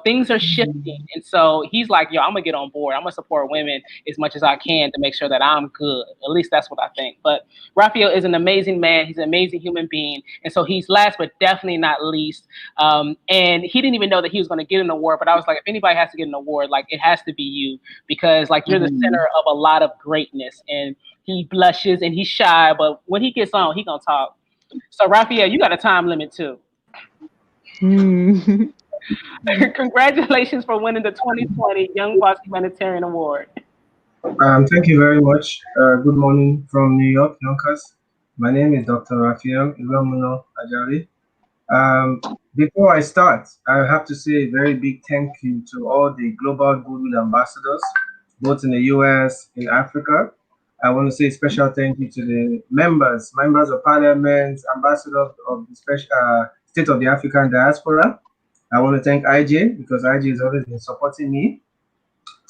Things are shifting. And so he's like, yo, I'm going to get on board. I'm going to support women as much as I can to make sure that I'm good. At least that's what I think. But Raphael is an amazing man. He's an amazing human being. And so he's last but definitely not least. And he didn't even know that he was going to get an award. But I was like, if anybody has to get an award, like, it has to be you, because like you're the center of a lot of greatness. And he blushes and he's shy. But when he gets on, he going to talk. So Raphael, you got a time limit too. Congratulations for winning the 2020 Young Boss Humanitarian Award. Thank you very much. Good morning from New York, Yonkers. My name is Dr. Raphael Ilomuno Ajari. Before I start, I have to say a very big thank you to all the Global Goodwill Ambassadors, both in the US, in Africa. I want to say a special thank you to the members of parliament, ambassadors of the special State of the African Diaspora. I want to thank IJ, because IJ has always been supporting me.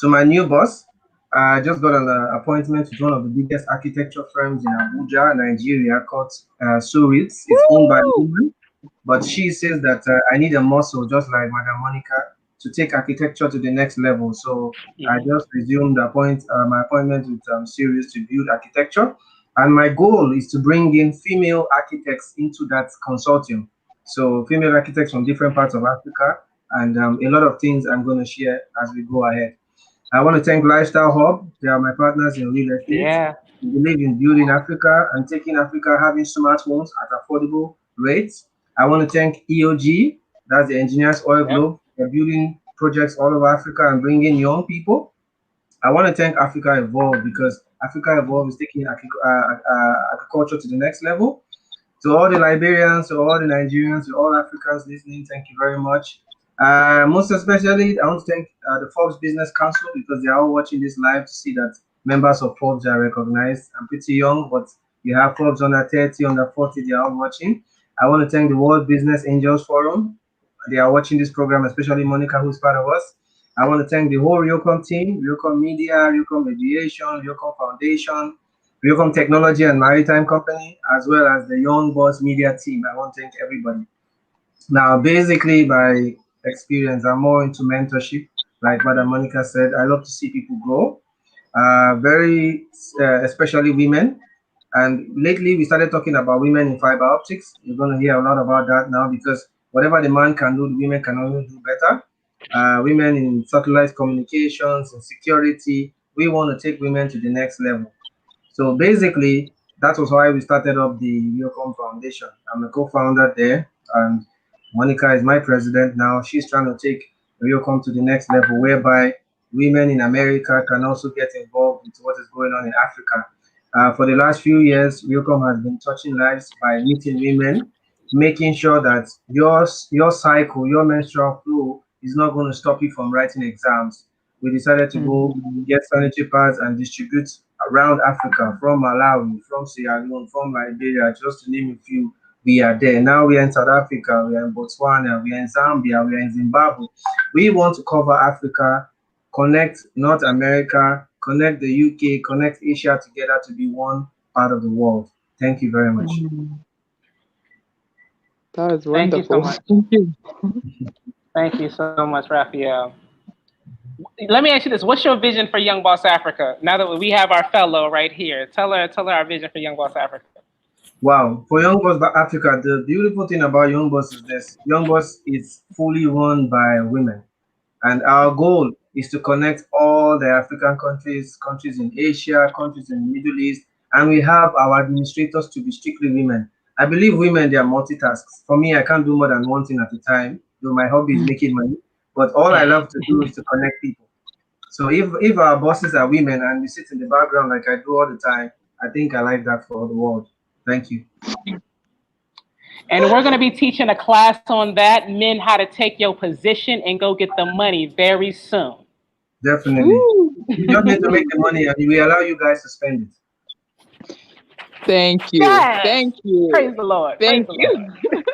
To my new boss, I just got an appointment with one of the biggest architecture firms in Abuja, Nigeria, called Suritz. It's owned by a woman, but she says that I need a muscle, just like Madam Monica, to take architecture to the next level. So I just resumed my appointment with Sirius to build architecture. And my goal is to bring in female architects into that consortium. So female architects from different parts of Africa, and a lot of things I'm going to share as we go ahead. I want to thank Lifestyle Hub. They are my partners in real estate. Yeah. We believe in building Africa and taking Africa, having smart homes at affordable rates. I want to thank EOG, that's the Engineers Oil Globe. They're building projects all over Africa and bringing young people. I want to thank Africa Evolve, because Africa Evolve is taking agriculture to the next level. To all the Liberians, to all the Nigerians, to all Africans listening, thank you very much. Most especially, I want to thank the Forbes Business Council, because they are all watching this live to see that members of Forbes are recognized. I'm pretty young, but you have Forbes under 30, under 40, they are all watching. I want to thank the World Business Angels Forum. They are watching this program, especially Monica, who's part of us. I want to thank the whole Riocom team, Riocom Media, Riocom Aviation, Riocom Foundation, Riocom Technology and Maritime Company, as well as the Young Boss Media team. I want to thank everybody. Now, basically, by experience, I'm more into mentorship. Like Madam Monica said, I love to see people grow, especially women. And lately, we started talking about women in fiber optics. You're going to hear a lot about that now, because whatever the man can do, the women can only do better. Women in satellite communications and security, we want to take women to the next level. So basically, that was why we started up the Riocom Foundation. I'm a co-founder there, and Monica is my president now. She's trying to take Riocom to the next level, whereby women in America can also get involved with what is going on in Africa. For the last few years, Riocom has been touching lives by meeting women, making sure that your cycle, your menstrual flow is not going to stop you from writing exams. We decided to go get sanitary pads and distribute around Africa, from Malawi, from Sierra Leone, from Liberia, just to name a few. We are there. Now we are in South Africa, we are in Botswana, we are in Zambia, we are in Zimbabwe. We want to cover Africa, connect North America, connect the UK, connect Asia together to be one part of the world. Thank you very much. That was Thank you so wonderful. much. Thank you. Thank you so much, Raphael. Let me ask you this: what's your vision for Young Boss Africa? Now that we have our fellow right here, tell her our vision for Young Boss Africa. Wow, for Young Boss Africa, the beautiful thing about Young Boss is this: Young Boss is fully run by women, and our goal is to connect all the African countries, countries in Asia, countries in the Middle East, and we have our administrators to be strictly women. I believe women, they are multitasks. For me, I can't do more than one thing at a time, though my hobby is making money, but all I love to do is to connect people. So if our bosses are women and we sit in the background like I do all the time, I think I like that for the world. Thank you. And we're going to be teaching a class on that, men, how to take your position and go get the money very soon. Definitely. You just need to make the money, and we allow you guys to spend it. Thank you. Yes. Thank you. Praise the Lord. Thank Praise you. the Lord.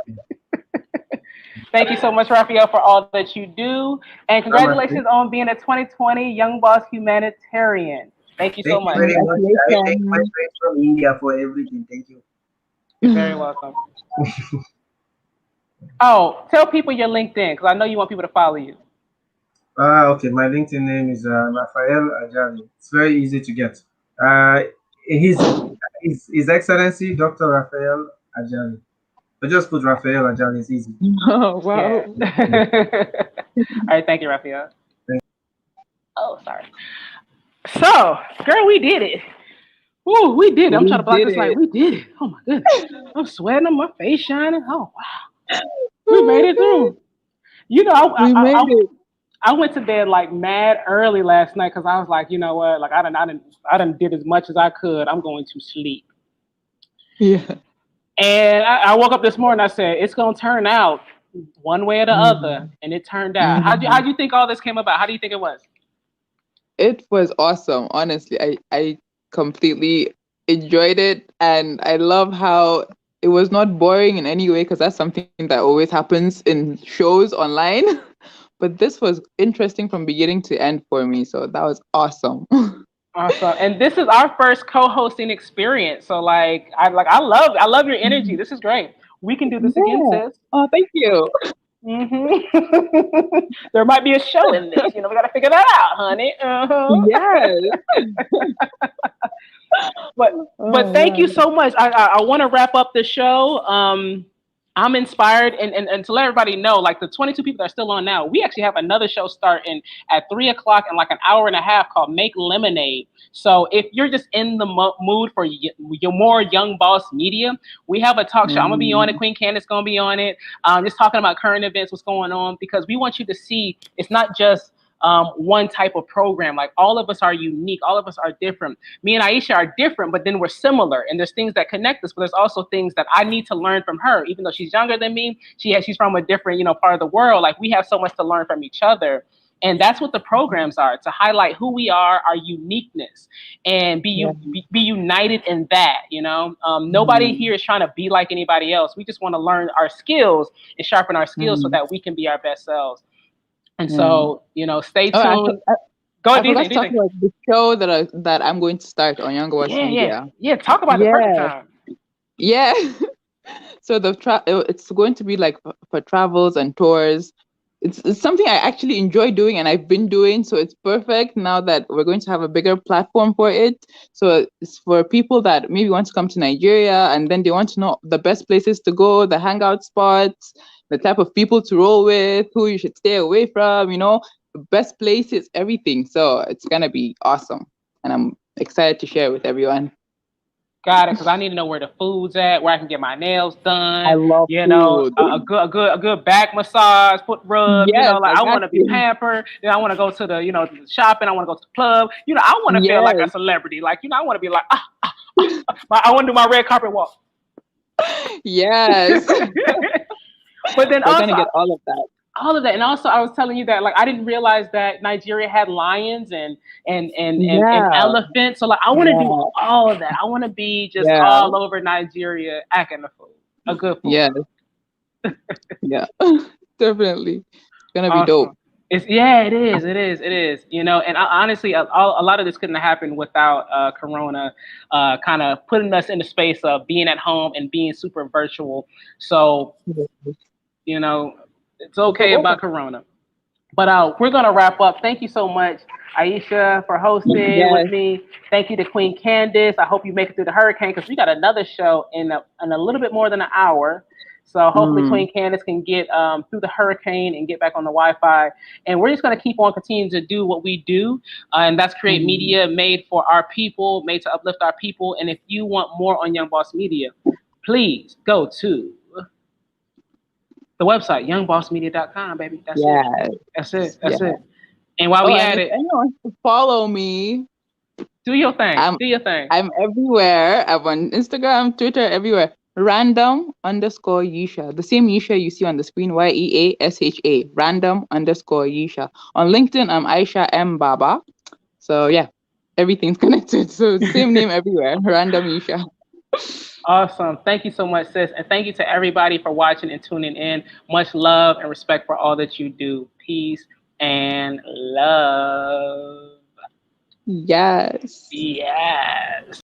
Thank you so much, Raphael, for all that you do. And congratulations on being a 2020 Young Boss Humanitarian. Thank you so much. Thank you very much. I thank my friends from India for everything. Thank you. You're very welcome. Oh, tell people your LinkedIn, because I know you want people to follow you. Okay, my LinkedIn name is Raphael Ajali. It's very easy to get. His Excellency Dr. Raphael Ajali. But just put Raphael Ajali, it's easy. Oh, wow. Yeah. All right, thank you, Raphael. Oh, sorry. So, girl, we did it. Ooh, we did it. I'm trying to block this light. We did it. Oh, my goodness. I'm sweating, my face shining. Oh, wow. We made it through. You know, I went to bed like mad early last night because I was like, you know what? Like I done did as much as I could. I'm going to sleep. Yeah. And I woke up this morning. I said it's gonna turn out one way or the other, and it turned out. How do you think all this came about? How do you think it was? It was awesome. Honestly, I completely enjoyed it, and I love how it was not boring in any way, because that's something that always happens in shows online. But this was interesting from beginning to end for me, so that was awesome. Awesome. And this is our first co-hosting experience. So I love your energy. This is great. We can do this again, sis. Oh, thank you. There might be a show in this. We got to figure that out, honey. Yes. But thank you so much. I want to wrap up the show. I'm inspired, and to let everybody know, like the 22 people that are still on now, we actually have another show starting at 3:00 in like an hour and a half called Make Lemonade. So if you're just in the mood for your more Young Boss Media, we have a talk show. I'm gonna be on it. Queen Candace gonna be on it. Just talking about current events, what's going on, because we want you to see it's not just one type of program. Like all of us are unique. All of us are different. Me and Aisha are different, but then we're similar. And there's things that connect us, but there's also things that I need to learn from her. Even though she's younger than me, she's from a different, part of the world. Like we have so much to learn from each other. And that's what the programs are, to highlight who we are, our uniqueness, and be united in that, Nobody here is trying to be like anybody else. We just want to learn our skills and sharpen our skills so that we can be our best selves. And so, stay tuned. Go ahead. I forgot to talk about the show that I'm going to start on Young Boss Media. Yeah. Talk about the perfect time. Yeah. So it's going to be like for travels and tours. It's something I actually enjoy doing and I've been doing. So it's perfect now that we're going to have a bigger platform for it. So it's for people that maybe want to come to Nigeria and then they want to know the best places to go, the hangout spots, the type of people to roll with, who you should stay away from, the best places, everything. So it's going to be awesome. And I'm excited to share it with everyone. Got it, because I need to know where the food's at, where I can get my nails done. I love food. A good back massage, foot rub. Yes, I want to be pampered. Then I want to go to the shopping. I want to go to the club. I want to feel like a celebrity. Like I want to be like I want to do my red carpet walk. Yes. But then we're gonna get all of that. All of that, and also I was telling you that I didn't realize that Nigeria had lions and elephants. So I want to do all of that. I want to be just all over Nigeria acting the food, a good food. Yeah, yeah, definitely. It's gonna be dope. It is. And honestly, a lot of this couldn't have happened without Corona, kind of putting us in the space of being at home and being super virtual. So, it's okay about Corona. But we're going to wrap up. Thank you so much, Aisha, for hosting with me. Thank you to Queen Candace. I hope you make it through the hurricane, because we got another show in a little bit more than an hour. So hopefully Queen Candace can get through the hurricane and get back on the Wi-Fi. And we're just going to keep on continuing to do what we do. And that's create media made for our people, made to uplift our people. And if you want more on Young Boss Media, please go to the website, youngbossmedia.com, baby. That's it. That's it. And while we at it, anyone wants to follow me, do your thing. I'm everywhere. I'm on Instagram, Twitter, everywhere. Random_Yesha. The same Yesha you see on the screen, YEASHA. Random_Yesha. On LinkedIn, I'm Aisha M. Baba. So yeah, everything's connected. So same name everywhere. Random Yesha. Awesome. Thank you so much, sis. And thank you to everybody for watching and tuning in. Much love and respect for all that you do. Peace and love. Yes. Yes.